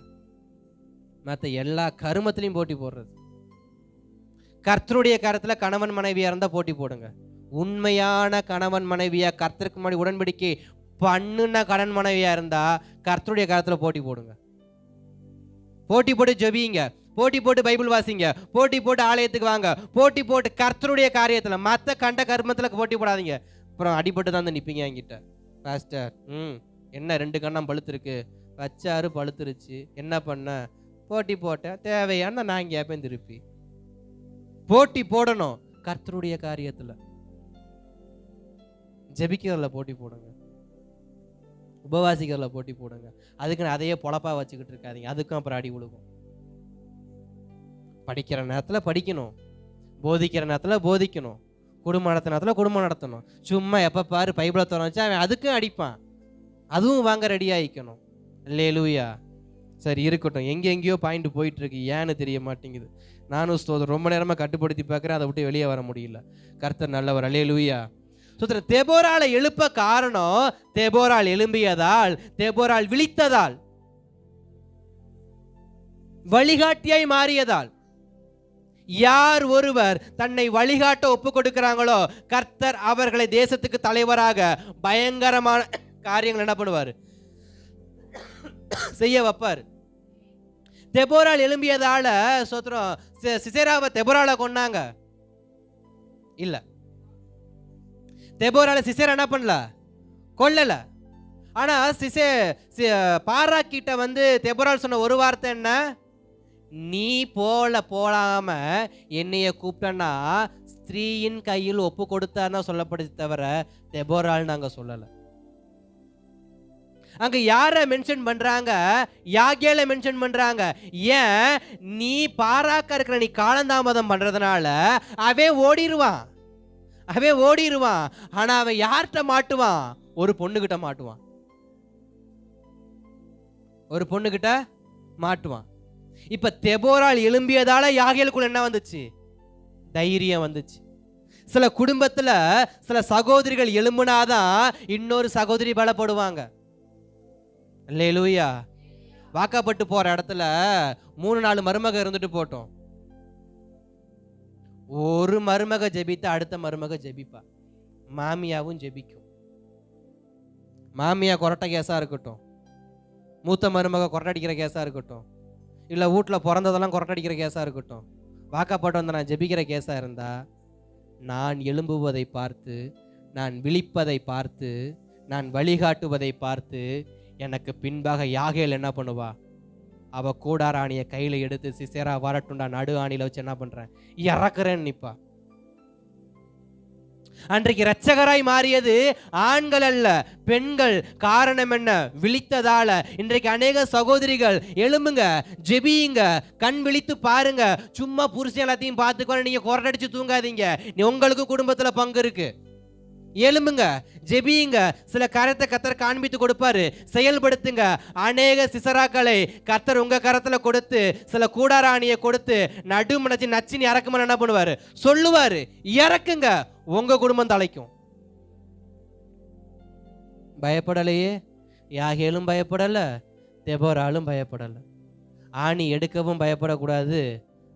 மற்ற எல்லா கருமத்திலையும் போட்டி போடுறது. கர்த்தருடைய கருத்தில் கணவன் மனைவியாக இருந்தால் போட்டி போடுங்க. உண்மையான கணவன் மனைவியா, கர்த்தருக்கு முன்னாடி உடன்படிக்கை பண்ணுன கணவன் மனைவியா இருந்தா கர்த்தருடைய கருத்தில் போட்டி போடுங்க. போட்டி போட்டு ஜெபிங்க, போட்டி போட்டு பைபிள் வாசிங்க, போட்டி போட்டு ஆலயத்துக்கு வாங்க, போட்டி போட்டு கர்த்தருடைய காரியத்தில், மற்ற கண்ட கர்மத்தில் போட்டி போடாதீங்க. அப்புறம் அடிபட்டு தான் நிற்பீங்க என்கிட்ட, பாஸ்டர் என்ன 2 கண்ணம் பழுத்துருக்கு, வச்சாரு பழுத்துருச்சு, என்ன பண்ண? போட்டி போட்ட தேவையான நான் கேட்பேன் திருப்பி. போட்டி போடணும் கர்த்தருடைய காரியத்தில். ஜெபிக்கிறதுல போட்டி போடுங்க, உபவாசிக்கிறதுல போட்டி போடுங்க. அதுக்குன்னு அதையே பொழப்பா வச்சுக்கிட்டு இருக்காதீங்க, அதுக்கும் அப்புறம் அடி விழுகும். படிக்கிற நேரத்தில் படிக்கணும், போதிக்கிற நேரத்தில் போதிக்கணும், குடும்பம் நடத்தின நேரத்தில் குடும்பம் நடத்தணும். சும்மா எப்போ பாரு பைபிளை திறந்து வச்சா அவன் அதுக்கும் அடிப்பான், அதுவும் வாங்க ரெடி ஆகிக்கணும். அல்லேலூயா. சரி இருக்கட்டும், எங்கேயோ பாயிண்ட் போயிட்டு இருக்கு, ஏன்னு தெரிய மாட்டேங்குது. நானும் ஸ்தோத்திரம் ரொம்ப நேரமாக கட்டுப்படுத்தி பார்க்குறேன், அதை விட்டு வெளியே வர முடியல. கர்த்தர் நல்லவர். அல்லேலூயா. ஸ்தோத்திரம். தெபோராளை எழுப்ப காரணம், தெபோராள் எழும்பியதால், தெபோராள் விழித்ததால், வழிகாட்டியாய் மாறியதால். யார் ஒருவர் தன்னை வழிகாட்ட ஒப்பு கொடுக்கிறாங்களோ கர்த்தர் அவர்களை தேசத்துக்கு தலைவராக பயங்கரமான காரியங்கள் என்ன பண்ணுவார், செய்ய வைப்பார். தெபோராள் எழும்பியதால சோத்திரம் சிசேராவை தெபோராளை கொன்னாங்க இல்ல, தெபோராளை சிசேரா என்ன பண்ணல, கொல்லல. ஆனா பாராக்கிட்ட வந்து தெபோராள் சொன்ன ஒரு வார்த்தை என்ன, நீ போலாம என்னைய கூப்பிட்டனா ஸ்திரீயின் கையில் ஒப்பு கொடுத்தான்னா சொல்லப்படுது தவிர தெபோராள் நாங்க சொல்லல. அங்க யார மென்ஷன் பண்றாங்க, யாகேல மென்ஷன் பண்றாங்க. ஏன், நீ பாராக்க இருக்கிற நீ காலந்தாமதம் பண்றதுனால அவன் ஓடிடுவான். ஆனா அவன் யார்கிட்ட மாட்டுவான், ஒரு பொண்ணுகிட்ட மாட்டுவான், இப்ப தெபோராள் எழும்பியதால யாகேலுக்குள்ள என்ன வந்துச்சு, தைரியம் வந்துச்சு. சில குடும்பத்துல சில சகோதரிகள் எழும்புனாதான் இன்னொரு சகோதரி பலப்படுவாங்க. அல்லேலூயா. வாக்கப்பட்டு போற இடத்துல 3-4 மருமக இருந்துட்டு போட்டோம், ஒரு மருமக ஜெபித்தா அடுத்த மருமக ஜெபிப்பா, மாமியாவும் ஜெபிக்கும். மாமியா கொரட்டை கேஸா இருக்கட்டும், மூத்த மருமக கொரட்டை அடிக்கிற கேஸா இருக்கட்டும், இல்ல வீட்டுல பிறந்ததெல்லாம் கொரட்டை அடிக்கிற கேஸா இருக்கட்டும், வாக்கப்பட்டு வந்த நான் ஜெபிக்கிற கேஸா இருந்தா, நான் எழும்புவதை பார்த்து, நான் விழிப்பதை பார்த்து, நான் வழிகாட்டுவதை பார்த்து எனக்கு பின்பாக யாகேல் என்ன பண்ணுவா, அவ கூடாராணியை கையில எடுத்து சிசேரா வரட்டுண்டா நடு ஆணியில வச்சு என்ன பண்றேன் இறக்குறேன்னு நிப்பா. அன்றைக்கு இரட்சகராய் மாறியது ஆண்கள் அல்ல, பெண்கள். காரணம் என்ன, விழித்ததால. இன்றைக்கு அநேக சகோதரிகள் எழும்புங்க, ஜெபியுங்க, கண் விழித்து பாருங்க. சும்மா புருஷன் எல்லாத்தையும் பார்த்துக்கோ, நீங்க கொரட்டடிச்சு தூங்காதீங்க, உங்களுக்கு குடும்பத்துல பங்கு இருக்கு. எழும்புங்க, ஜெபியுங்க, சில காரியத்தை கர்த்தர் காண்பித்து கொடுப்பாரு, செயல்படுத்துங்க. அநேக சிசராக்களை கர்த்தர் உங்க கரத்துல கொடுத்து, சில கூடாராணியை கொடுத்து நடுமணச்சு நச்சினி இறக்குமா என்ன பண்ணுவாரு, சொல்லுவாரு, இறக்குங்க, உங்க குடும்பம் தலைக்கும். பயப்படலையே, யாகேலும் பயப்படல, தெபோராலும் பயப்படல. ஆணி எடுக்கவும் பயப்படக்கூடாது,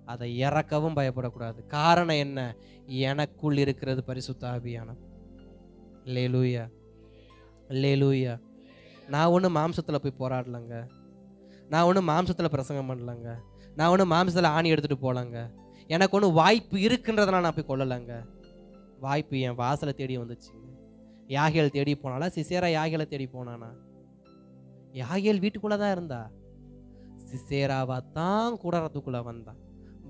அதை இறக்கவும் பயப்படக்கூடாது. காரணம் என்ன, எனக்குள் இருக்கிறது பரிசுத்த ஆவியானவர். அல்லேலூயா, அல்லேலூயா. நான் ஒன்றும் மாம்சத்தில் போய் போராடலங்க, நான் ஒன்றும் மாம்சத்தில் பிரசங்கம் பண்ணலங்க, நான் ஒன்றும் மாம்சத்தில் ஆணி எடுத்துகிட்டு போகலங்க. எனக்கு ஒன்றும் வாய்ப்பு இருக்குன்றதுனால நான் போய் கொள்ளலைங்க. வாய்ப்பு என் வாசலை தேடி வந்துச்சுங்க. யாகேல் தேடி போனாலா, சிசேரா யாகேலை தேடி போனானா? யாகேல் வீட்டுக்குள்ளே தான் இருந்தா, சிசேராவா தான் கூடாரத்துக்குள்ளே வந்தான்.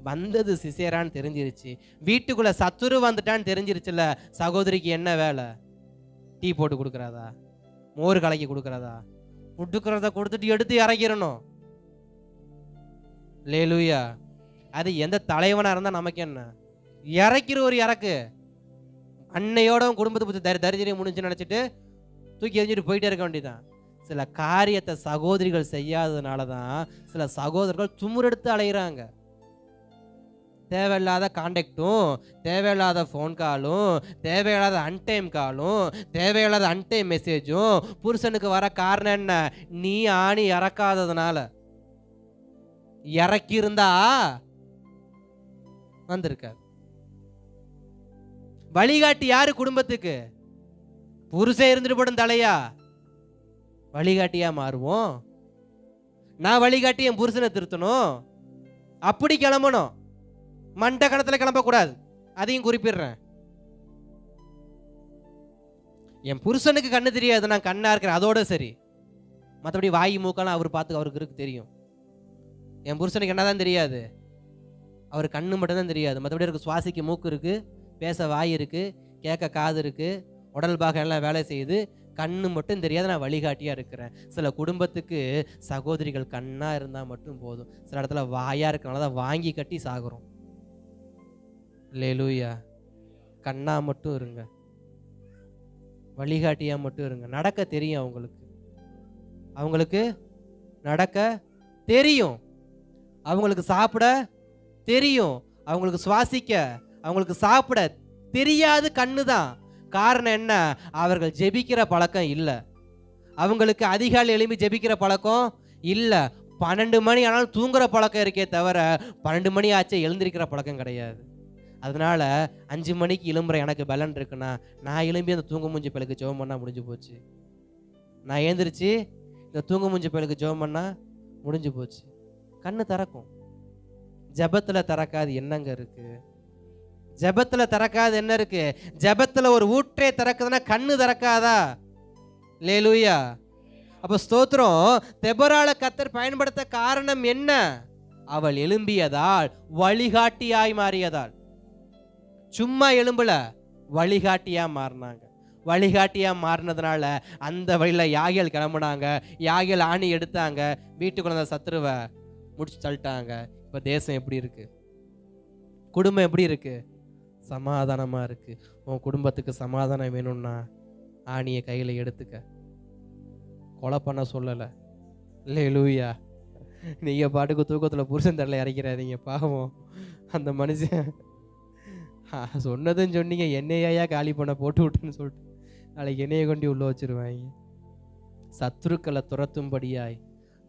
வந்தது சிசேரான்னு தெரிஞ்சிருச்சு, வீட்டுக்குள்ளே சத்துரு வந்துட்டான்னு தெரிஞ்சிருச்சுல. சகோதரிக்கு என்ன வேலை, டீ போட்டு கொடுக்குறாதா, மோர் கலக்கி கொடுக்குறதா, கொடுக்குறத கொடுத்துட்டு எடுத்து இறக்கிடணும். லேலூயா. அது எந்த தலைவனாக இருந்தால் நமக்கு என்ன, இறக்கிற ஒரு இறக்கு. அன்னையோட குடும்பத்தை பற்றி தரித்திரியம் முடிஞ்சு நினச்சிட்டு தூக்கி எறிஞ்சிட்டு போயிட்டே இருக்க வேண்டியதான். சில காரியத்தை சகோதரிகள் செய்யாததுனால தான் சில சகோதரர்கள் துமுறெடுத்து அலைகிறாங்க. தேவையில்லாத கான்டாக்டும், தேவையில்லாத ஃபோன் காலும், தேவையில்லாத அன்டைம் காலும், தேவையில்லாத அன்டைம் மெசேஜும் புருஷனுக்கு வர காரணம் என்ன, நீ ஆணி இறக்காததுனால. இறக்கியிருந்தா வந்திருக்காது. வழிகாட்டி யாரு குடும்பத்துக்கு, புருஷன் இருந்துட்டு போடும் தலையா, வழிகாட்டியா மாறுவோம். நான் வழிகாட்டி என் புருஷனை திருத்தணும், அப்படி கிளம்பணும். மண்ட கணத்துல கிளம்பக்கூடாது, அதையும் குறிப்பிடுறேன். என் புருஷனுக்கு கண்ணு தெரியாது, நான் கண்ணா இருக்கிறேன், அதோட சரி. மற்றபடி வாய் மூக்கெல்லாம் அவர் பார்த்து அவருக்கு இருக்கு தெரியும். என் புருஷனுக்கு என்னதான் தெரியாது, அவர் கண்ணு மட்டும்தான் தெரியாது. மற்றபடி இருக்கு, சுவாசிக்க மூக்கு இருக்கு, பேச வாய் இருக்கு, கேட்க காது இருக்கு, உடல் பாகம் எல்லாம் வேலை செய்யுது, கண்ணு மட்டும் தெரியாத நான் வழிகாட்டியா இருக்கிறேன். சில குடும்பத்துக்கு சகோதரிகள் கண்ணா இருந்தா மட்டும் போதும். சில இடத்துல வாயா இருக்கனால தான் வாங்கி கட்டி சாகுறோம். அல்லேலூயா. கண்ணா மட்டும் இருங்க, வழிகாட்டியா மட்டும் இருங்க. நடக்க தெரியும் அவங்களுக்கு நடக்க தெரியும், அவங்களுக்கு சாப்பிட தெரியும், அவங்களுக்கு சுவாசிக்க, அவங்களுக்கு சாப்பிட தெரியாது. கண்ணு தான் காரணம். என்ன? அவர்கள் ஜெபிக்கிற பழக்கம் இல்லை, அவங்களுக்கு அதிகாலை எழும்பி ஜெபிக்கிற பழக்கம் இல்லை. 12 மணி ஆனாலும் தூங்குற பழக்கம் இருக்கே தவிர 12 மணி ஆச்சு எழுந்திருக்கிற பழக்கம் கிடையாது. அதனால 5 மணிக்கு எழும்புற எனக்கு பலன் இருக்குன்னா நான் எழும்பி அந்த தூங்க மூஞ்சி பயலுக்கு ஜெபம் பண்ணா முடிஞ்சு போச்சு. நான் ஏந்திரிச்சு இந்த தூங்க மூஞ்சி பயலுக்கு ஜெபம் பண்ணா முடிஞ்சு போச்சு. கண்ணு திறக்கும். ஜெபத்துல திறக்காது என்னங்க இருக்கு? ஜெபத்துல திறக்காது என்ன இருக்கு? ஜெபத்துல ஒரு ஊற்றே திறக்குதுன்னா கண்ணு திறக்காதா? அல்லேலூயா. அப்ப ஸ்தோத்திரம். தெபொராள கர்த்தர் பயன்படுத்த காரணம் என்ன? அவள் எழும்பியதால், வழிகாட்டியாய் மாறியதால். சும்மா எழும்பல, வழிகாட்டியா மாறினாங்க. வழிகாட்டியா மாறினதுனால அந்த வழியில யாகேல் கிளம்புனாங்க. யாகேல் ஆணி எடுத்தாங்க, வீட்டுக்குள்ள அந்த சத்துருவை முடிச்சு தள்ளிட்டாங்க. இப்ப தேசம் எப்படி இருக்கு? குடும்பம் எப்படி இருக்கு? சமாதானமா இருக்கு. உன் குடும்பத்துக்கு சமாதானம் வேணும்னா ஆணியை கையில எடுத்துக்க. கொலை பண்ண சொல்லல. அல்லேலூயா. நீங்க பாட்டுக்கு தூக்கத்துல புருஷன் தரல இறக்கிறாதீங்க. பாவம் அந்த மனுஷன் சொன்னதுன்னு சொன்னீங்க, என்னையா காலி பண்ண போட்டு விட்டுன்னு சொல்லிட்டு நாளைக்கு என்னைய கொண்டு உள்ள வச்சிருவாங்க. சத்துருக்களை துரத்தும்படியாய்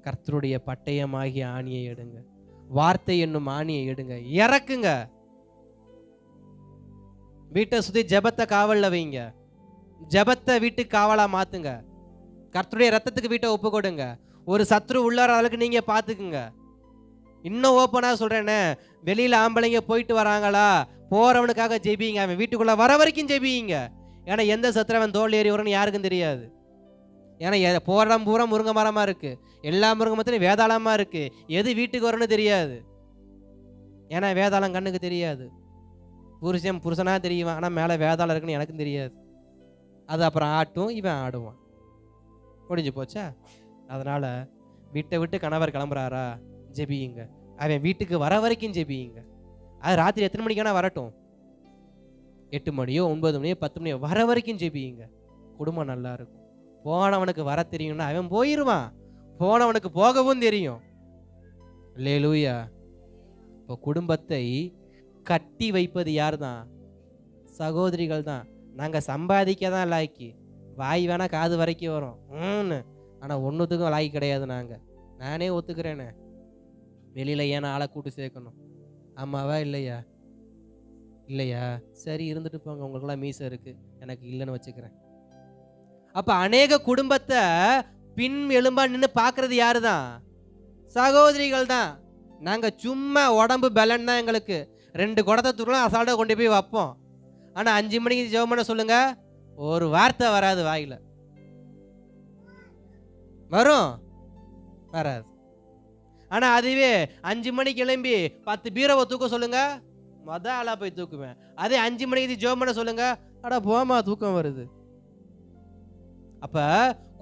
கர்த்தருடைய பட்டயமாகிய ஆணியை எடுங்க, வார்த்தை என்னும் ஆணியை எடுங்க, இறக்குங்க. வீட்டை சுத்தி ஜெபத்தை காவல்ல வைங்க, ஜெபத்தை வீட்டுக்கு காவலா மாத்துங்க. கர்த்தருடைய ரத்தத்துக்கு வீட்டை ஒப்பு கொடுங்க. ஒரு சத்ரு உள்ளார அளவுக்கு நீங்க பாத்துக்குங்க. இன்னும் ஓப்பனா சொல்றேன்னு, வெளியில ஆம்பளைங்க போயிட்டு வராங்களா, போறவனுக்காக ஜெபிங்க. அவன் வீட்டுக்குள்ள வர வரைக்கும் ஜெபிங்க. ஏன்னா எந்த சத்திரவன் தோல் ஏறி வரும்னு யாருக்கும் தெரியாது. ஏன்னா போறம் பூரா முருங்கை மரமா இருக்கு, எல்லா முருங்கை மரத்துலையும் வேதாளமா இருக்கு. எது வீட்டுக்கு வரும்னு தெரியாது. ஏன்னா வேதாளம் கண்ணுக்கு தெரியாது. புருஷனா தெரியுவான், ஆனால் மேலே வேதாளம் இருக்குன்னு எனக்கும் தெரியாது. அது அப்புறம் ஆட்டும், இவன் ஆடுவான். முடிஞ்சு போச்சா? அதனால வீட்டை விட்டு கணவர் கிளம்புறாரா, ஜெபியுங்க. அவன் வீட்டுக்கு வர வரைக்கும் ஜெபியுங்க. அது ராத்திரி எத்தனை மணிக்கான வரட்டும், 8 மணியோ 9 மணியோ 10 மணியோ வர வரைக்கும் ஜெபியுங்க. குடும்பம் நல்லா இருக்கும். போனவனுக்கு வர தெரியும்னா அவன் போயிடுவான், போனவனுக்கு போகவும் தெரியும். அல்லேலூயா. இப்போ குடும்பத்தை கட்டி வைப்பது யார் தான்? சகோதரிகள் தான். நாங்கள் சம்பாதிக்க தான் லாய்க்கு, வாய் வேணா காது வரைக்கும் வரும் ஆனால் ஒன்றுத்துக்கும் லாய்க்கு கிடையாது. நானே ஒத்துக்கிறேனே, வெளியில் ஏன்னா ஆளை கூட்டு சேர்க்கணும். ஆமாவா இல்லையா? இல்லையா? சரி இருந்துட்டு போங்க, உங்களுக்கெல்லாம் மீசை இருக்குது, எனக்கு இல்லைன்னு வச்சுக்கிறேன். அப்போ அநேக குடும்பத்தை பின் எலும்பா நின்று பார்க்கறது யாரு தான்? சகோதரிகள் தான். நாங்கள் சும்மா உடம்பு பலன் தான், எங்களுக்கு 2 குடத்தை தூரம் அசால்ட்டாக கொண்டு போய் வைப்போம். ஆனால் 5 மணிக்கு ஜெபம் பண்ண சொல்லுங்க, ஒரு வார்த்தை வராது வாயில. வரும்? வராது. ஆனால் அதுவே 5 மணிக்கு கிளம்பி 10 பீரோவை தூக்க சொல்லுங்க, ஆளாக போய் தூக்குவேன். அதே 5 மணிக்கு ஜெபம் பண்ண சொல்லுங்க, அடா போமா தூக்கம் வருது. அப்ப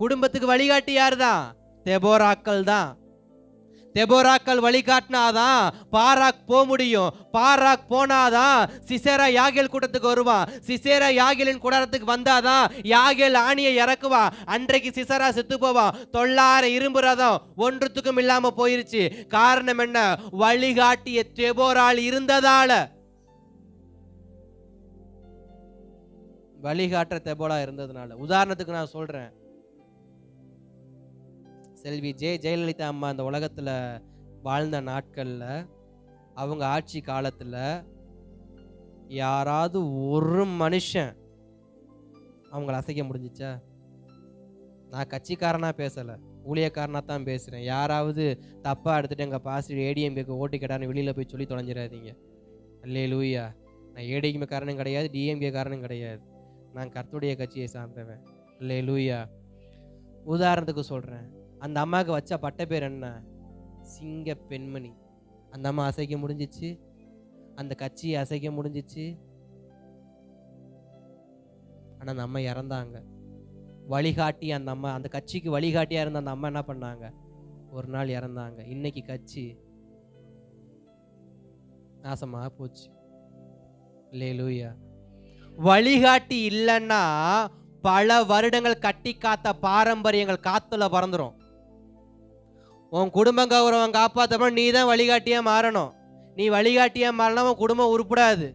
குடும்பத்துக்கு வழிகாட்டி யாரு தான்? தெபோராக்கள் தான். தெபோராக்கள் வழிகாட்டினாதான் பாராக் போக முடியும். பாராக் போனாதான் சிசேரா யாகேல் கூட்டத்துக்கு வருவான். சிசேரா யாகேலின் கூடாரத்துக்கு வந்தாதான் யாகேல் ஆணியை இறக்குவான். அன்றைக்கு சிசேரா செத்து போவான். 900 இரும்பு ரதம் ஒன்றுத்துக்கும் இல்லாம போயிருச்சு. காரணம் என்ன? வழிகாட்டிய தெபோரால் இருந்ததால. வழிகாட்டுற தெபோரா இருந்ததுனால. உதாரணத்துக்கு நான் சொல்றேன், செல்வி ஜெயலலிதா அம்மா அந்த உலகத்தில் வாழ்ந்த நாட்களில், அவங்க ஆட்சி காலத்தில் யாராவது ஒரு மனுஷன் அவங்கள அசைக்க முடிஞ்சிச்சா? நான் கட்சிக்காரனாக பேசலை, ஊழியக்காரனாக தான் பேசுகிறேன். யாராவது தப்பாக எடுத்துகிட்டு எங்கள் பாசிட்டிவ் ஏடிஎம்கேக்கு ஓட்டு கேட்டான்னு வெளியில் போய் சொல்லி தொலைஞ்சிடாதீங்க. அல்லேலூயா. நான் ஏடிஎம்கே காரணம் கிடையாது, டிஎம்கே காரணம் கிடையாது. நான் கர்த்தருடைய கட்சியை சார்ந்தவன். அல்லேலூயா. உதாரணத்துக்கு சொல்கிறேன், அந்த அம்மாவுக்கு வச்ச பட்ட பேர் என்ன? சிங்க பெண்மணி. அந்த அம்மா அசைக்க முடிஞ்சிச்சு, அந்த கட்சியை அசைக்க முடிஞ்சிச்சு. ஆனால் அந்த அம்மா இறந்தாங்க. வழிகாட்டி அந்த அம்மா, அந்த கட்சிக்கு வழிகாட்டியாக இருந்த அந்த அம்மா என்ன பண்ணாங்க, ஒரு நாள் இறந்தாங்க. இன்னைக்கு கட்சி நாசமாக போச்சு. அல்லேலூயா. வழிகாட்டி இல்லைன்னா பல வருடங்கள் கட்டி காத்த பாரம்பரியங்கள் காத்துல பறந்துடும். உன் குடும்ப கௌரவம் காப்பாற்றப்ப நீ தான் வழிகாட்டியாக மாறணும். நீ வழிகாட்டியாக மாறினா உன் குடும்பம் உருப்படாது.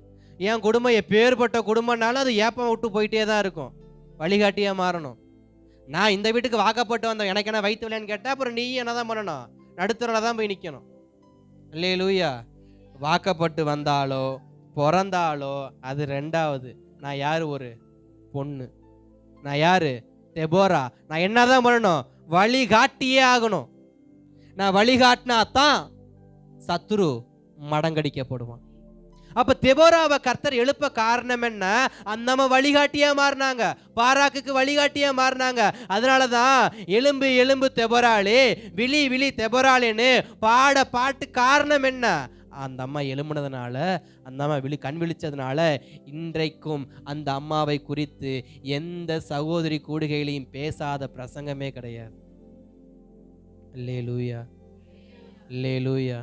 என் குடும்பம் எப்பேற்பட்ட குடும்பம்னாலும் அது ஏப்பம் விட்டு போயிட்டே தான் இருக்கும். வழிகாட்டியாக மாறணும். நான் இந்த வீட்டுக்கு வாக்கப்பட்டு வந்தேன், எனக்கு என்ன வயிற்று இல்லைன்னு கேட்டால் அப்புறம் நீ என்ன தான் பண்ணணும், நடுத்தரில் தான் போய் நிற்கணும். அல்லேலூயா. வாக்கப்பட்டு வந்தாலோ பிறந்தாலோ அது ரெண்டாவது. நான் யார், ஒரு பொண்ணு. நான் யாரு, தெபோரா. நான் என்னதான் பண்ணணும், வழிகாட்டியே ஆகணும். நான் வழிகாட்டினா தான் சத்துரு மடங்கடிக்கப்படுவான். அப்ப தெபோராவை கர்த்தர் எழுப்ப காரணம் என்ன, அந்த வழிகாட்டியா மாறினாங்க, பாராக்குக்கு வழிகாட்டியா மாறினாங்க. அதனாலதான் எலும்பு எலும்பு தெபோராளே, விழி விழி தெபோராளேன்னு பாட்டு காரணம் என்ன, அந்த அம்மா எழும்புனதுனால, அந்த அம்மா கண் விழிச்சதுனால இன்றைக்கும் அந்த அம்மாவை குறித்து எந்த சகோதரி கூடுகையிலையும் பேசாத பிரசங்கமே கிடையாது. அல்லேலூயா, அல்லேலூயா.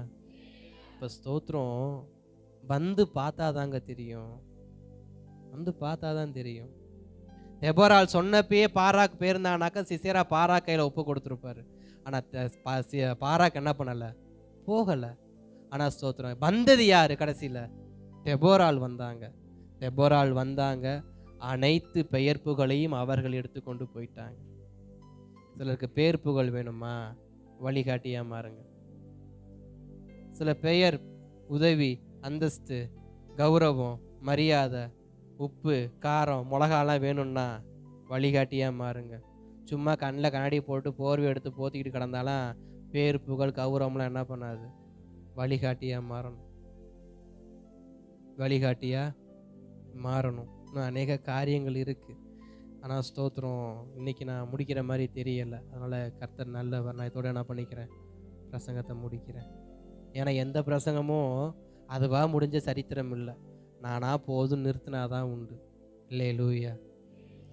இப்போ ஸ்தோத்திரம். வந்து பார்த்தாதாங்க தெரியும், வந்து பார்த்தாதான் தெரியும். தெபோராள் சொன்னப்பயே பாராக் போயிருந்தானாக்கா சிசேரா பாராக் கையில் ஒப்பு கொடுத்துருப்பாரு. ஆனால் பாராக் என்ன பண்ணலை, போகலை. ஆனால் ஸ்தோத்திரம், வந்தது யாரு கடைசியில், தெபோராள் வந்தாங்க. தெபோராள் வந்தாங்க, அனைத்து பெயர்ப்புகளையும் அவர்கள் எடுத்துக்கொண்டு போயிட்டாங்க. சிலருக்கு பேர் புகழ் வேணுமா, வழிகாட்டியாக மாறுங்க. சில பெயர், உதவி, அந்தஸ்து, கௌரவம், மரியாதை, உப்பு காரம் மிளகாலாம் வேணும்னா வழிகாட்டியாக மாறுங்க. சும்மா கண்ணில் கண்ணாடி போட்டு போர்வை எடுத்து போத்திக்கிட்டு கிடந்தாலும் பேர் புகழ் கௌரவம்லாம் என்ன பண்ணாது, வழிகாட்டியாக மாறணும். வழிகாட்டியாக மாறணும். இன்னும் அநேக காரியங்கள் இருக்குது. ஆனால் ஸ்தோத்திரம், இன்னைக்கு நான் முடிக்கிற மாதிரி தெரியலை. அதனால் கர்த்தர் நல்லவர். நான் இதோட என்ன பண்ணிக்கிறேன், பிரசங்கத்தை முடிக்கிறேன். ஏன்னா எந்த பிரசங்கமும் அதுவாக முடிஞ்ச சரித்திரம் இல்லை. நானா போதும் நிறுத்தினாதான் உண்டு. அல்லேலூயா.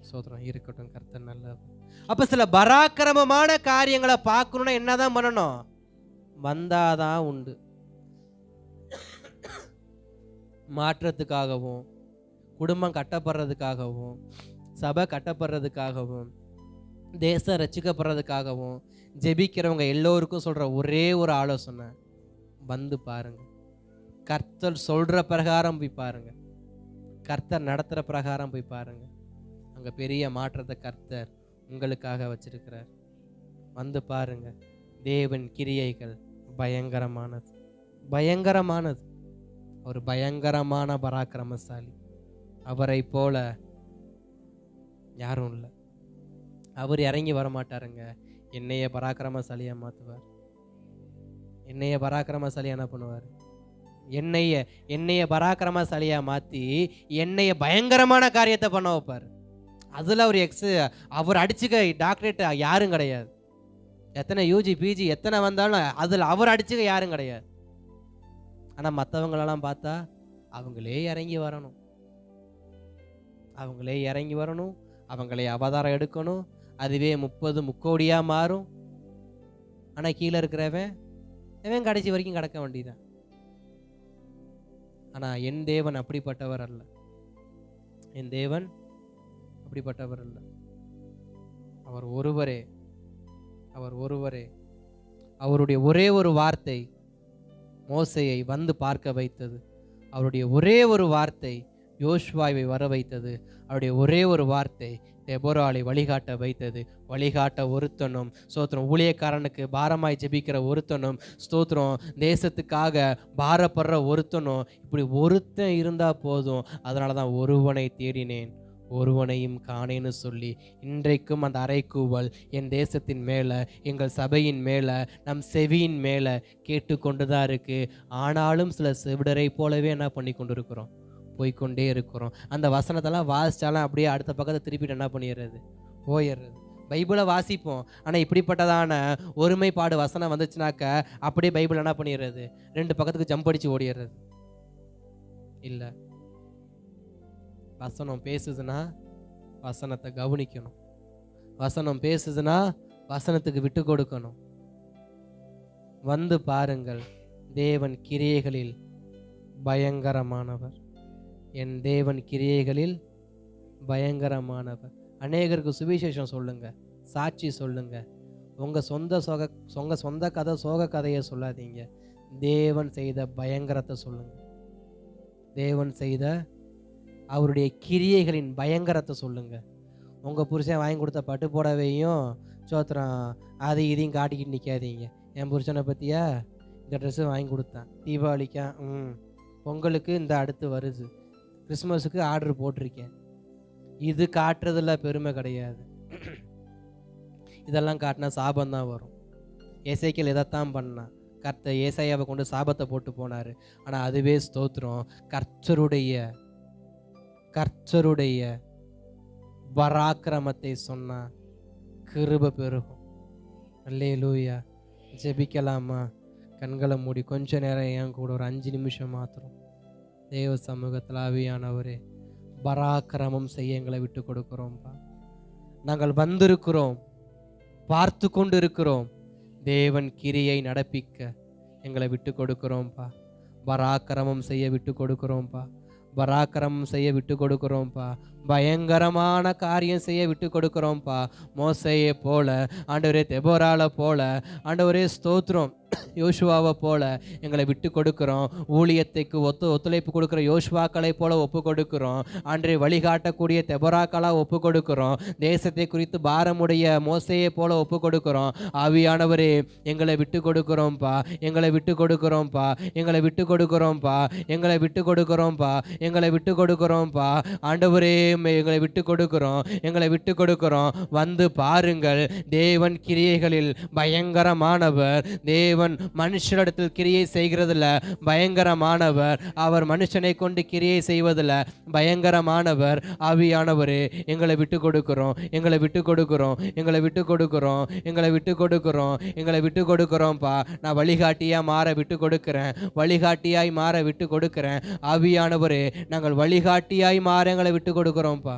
ஸ்தோத்திரம். இருக்கட்டும், கர்த்தர் நல்லவர். அப்போ சில பராக்கிரமமான காரியங்களை பார்க்கணுன்னா என்னதான் பண்ணணும், வந்தாதான் உண்டு. மாற்றத்துக்காகவும், குடும்பம் கட்டப்படுறதுக்காகவும், சபை கட்டப்படுறதுக்காகவும், தேசம் ரட்சிக்கப்படுறதுக்காகவும் ஜெபிக்கிறவங்க எல்லோருக்கும் சொல்கிற ஒரே ஒரு ஆலோசனை, வந்து பாருங்க. கர்த்தர் சொல்கிற பிரகாரம் போய் பாருங்க, கர்த்தர் நடத்துகிற பிரகாரம் போய் பாருங்க. அங்கே பெரிய மாற்றத்தை கர்த்தர் உங்களுக்காக வச்சிருக்கிறார். வந்து பாருங்க. தேவன் கிரியைகள் பயங்கரமானது, பயங்கரமானது. ஒரு பயங்கரமான பராக்கிரமசாலி. அவரை போல யாரும் இல்லை. அவர் இறங்கி வரமாட்டாருங்க, என்னைய பராக்கிரமசாலியாக மாற்றுவார். என்னைய பராக்கிரமசாலியாக என்ன பண்ணுவார், என்னைய பராக்கிரமசாலியாக மாற்றி என்னைய பயங்கரமான காரியத்தை பண்ண வைப்பார். அதில் அவர் அடிச்சுக்க டாக்டரேட் யாரும் கிடையாது. எத்தனை யூஜி பிஜி எத்தனை வந்தாலும் அதில் அவர் அடிச்சுக்க யாரும் கிடையாது. ஆனால் மற்றவங்களெல்லாம் பார்த்தா அவங்களே இறங்கி வரணும், அவங்களே இறங்கி வரணும், அவங்களே அவதாரம் எடுக்கணும். அதுவே 30 முக்கோடியாக மாறும். ஆனால் கீழே இருக்கிறவன் கடைசி வரைக்கும் கிடக்க வேண்டியதான். ஆனால் என் தேவன் அப்படிப்பட்டவர் அல்ல. என் தேவன் அப்படிப்பட்டவர் அல்ல. அவர் ஒருவரே, அவர் ஒருவரே. அவருடைய ஒரே ஒரு வார்த்தை மோசேயை வந்து பார்க்க வைத்தது. அவருடைய ஒரே ஒரு வார்த்தை யோசுவாவை வர வைத்தது. அவருடைய ஒரே ஒரு வார்த்தை தெபோராளை வழிகாட்ட வைத்தது. வழிகாட்ட ஒருத்தனும், ஸ்தோத்திரம், ஊழியக்காரனுக்கு பாரமாய் ஜெபிக்கிற ஒருத்தனும், ஸ்தோத்திரம், தேசத்துக்காக பாரப்படுற ஒருத்தனும், இப்படி ஒருத்தன் இருந்தால் போதும். அதனால தான் ஒருவனை தேடினேன் ஒருவனையும் காணேன்னு சொல்லி இன்றைக்கும் அந்த அறைக்கூவல் என் தேசத்தின் மேலே, எங்கள் சபையின் மேலே, நம் செவியின் மேலே கேட்டுக்கொண்டு தான் இருக்குது. ஆனாலும் சில செவிடரை போலவே என்ன பண்ணி கொண்டு இருக்கிறோம், போய்கொண்டே இருக்கிறோம். அந்த வசனத்தெல்லாம் வாசித்தாலும் அப்படியே அடுத்த பக்கத்தை திருப்பிட்டு என்ன பண்ணிடுறது, போயிடுறது. பைபிளை வாசிப்போம், ஆனால் இப்படிப்பட்டதான ஒருமைப்பாடு வசனம் வந்துச்சுனாக்க அப்படியே பைபிள் என்ன பண்ணிடுறது, 2 பக்கத்துக்கு ஜம்ப் அடித்து ஓடிடுறது. இல்லை, வசனம் பேசுதுன்னா வசனத்தை கவனிக்கணும். வசனம் பேசுதுன்னா வசனத்துக்கு விட்டு கொடுக்கணும். வந்து பாருங்கள், தேவன் கிரியைகளில் பயங்கரமானவர். என் தேவன் கிரியைகளில் பயங்கரமானவர். அநேகருக்கு சுவிசேஷம் சொல்லுங்க, சாட்சி சொல்லுங்க. உங்க சொந்த கதை சோக கதையை சொல்லாதீங்க. தேவன் செய்த பயங்கரத்தை சொல்லுங்க. தேவன் செய்த அவருடைய கிரியைகளின் பயங்கரத்தை சொல்லுங்க. உங்க புருஷன் வாங்கி கொடுத்த பட்டு புடவையும் சோத்திரம் அதை இதையும் காட்டிக்கிட்டு நிற்காதீங்க. என் புருஷனை பற்றியா, இந்த ட்ரெஸ்ஸு வாங்கி கொடுத்தேன், தீபாவளிக்கா, பொங்கலுக்கு இந்த அடுத்து வருது, கிறிஸ்மஸுக்கு ஆர்டர் போட்டிருக்கேன். இது காட்டுறதுல பெருமை கிடையாது. இதெல்லாம் காட்டினா சாபந்தான் வரும். ஏசைக்கேல் இதைத்தான் பண்ணான். ஏசாயாவை கொண்டு சாபத்தை போட்டு போனார். ஆனால் அதுவே ஸ்தோத்திரம், கர்த்தருடைய பராக்கிரமத்தை சொன்னா கிருபை பெருகும். அல்லேலூயா. ஜெபிக்கலாமா? கண்களை மூடி கொஞ்ச நேரம் என் கூட ஒரு 5 நிமிஷம் மாத்திரம் தேவ சமூகத்தில் ஆவியானவரே பராக்கிரமம் செய்ய எங்களை விட்டு கொடுக்கிறோம்ப்பா. நாங்கள் வந்திருக்கிறோம், பார்த்து கொண்டு இருக்கிறோம். தேவன் கிரியை நடப்பிக்க எங்களை விட்டு கொடுக்கிறோம்ப்பா. பராக்கிரமம் செய்ய விட்டு கொடுக்கிறோம்ப்பா. பராக்கிரமம் செய்ய விட்டு கொடுக்கிறோம்ப்பா. பயங்கரமான காரியம் செய்ய விட்டு கொடுக்கிறோம்ப்பா. மோசையை போல ஆண்டவரே, தெபோரால போல ஆண்டவரே ஸ்தோத்திரம், யோசுவாவை போல எங்களை விட்டு கொடுக்கிறோம். ஊழியத்துக்கு ஒத்துழைப்பு கொடுக்குற யோசுவாக்களை போல ஒப்பு கொடுக்கிறோம். அன்றை வழிகாட்டக்கூடிய தெபோராக்களாக ஒப்பு கொடுக்கிறோம். தேசத்தை குறித்து பாரமுடைய மோசையை போல ஒப்பு கொடுக்கிறோம். ஆவியானவரே, எங்களை விட்டு கொடுக்கிறோம்ப்பா. எங்களை விட்டு கொடுக்கிறோம்ப்பா. எங்களை விட்டு கொடுக்கிறோம்ப்பா. எங்களை விட்டு கொடுக்கிறோம்ப்பா. எங்களை விட்டு கொடுக்கிறோம்ப்பா. ஆண்டவரே, எங்களை விட்டு கொடுக்கிறோம். எங்களை விட்டு கொடுக்கிறோம். வந்து பாருங்கள், தேவன் கிரியைகளில் பயங்கரமானவர். தேவன் மனுஷரிடத்தில் கிரியை செய்கிறதுல பயங்கரமானவர். அவர் மனுஷனை கொண்டு கிரியை செய்வதில் பயங்கரமானவர். ஆவியானவரே, எங்களை விட்டு கொடுக்கிறோம். எங்களை விட்டு கொடுக்கிறோம். எங்களை விட்டு கொடுக்கிறோம். எங்களை விட்டு கொடுக்கிறோம். எங்களை விட்டு கொடுக்கிறோம்ப்பா. நான் வழிகாட்டியா மாற விட்டு கொடுக்கிறேன். வழிகாட்டியாய் மாற விட்டு கொடுக்கிறேன். ஆவியானவரே, நாங்கள் வழிகாட்டியாய் மாற எங்களை விட்டு கொடுக்கிறோம்ப்பா.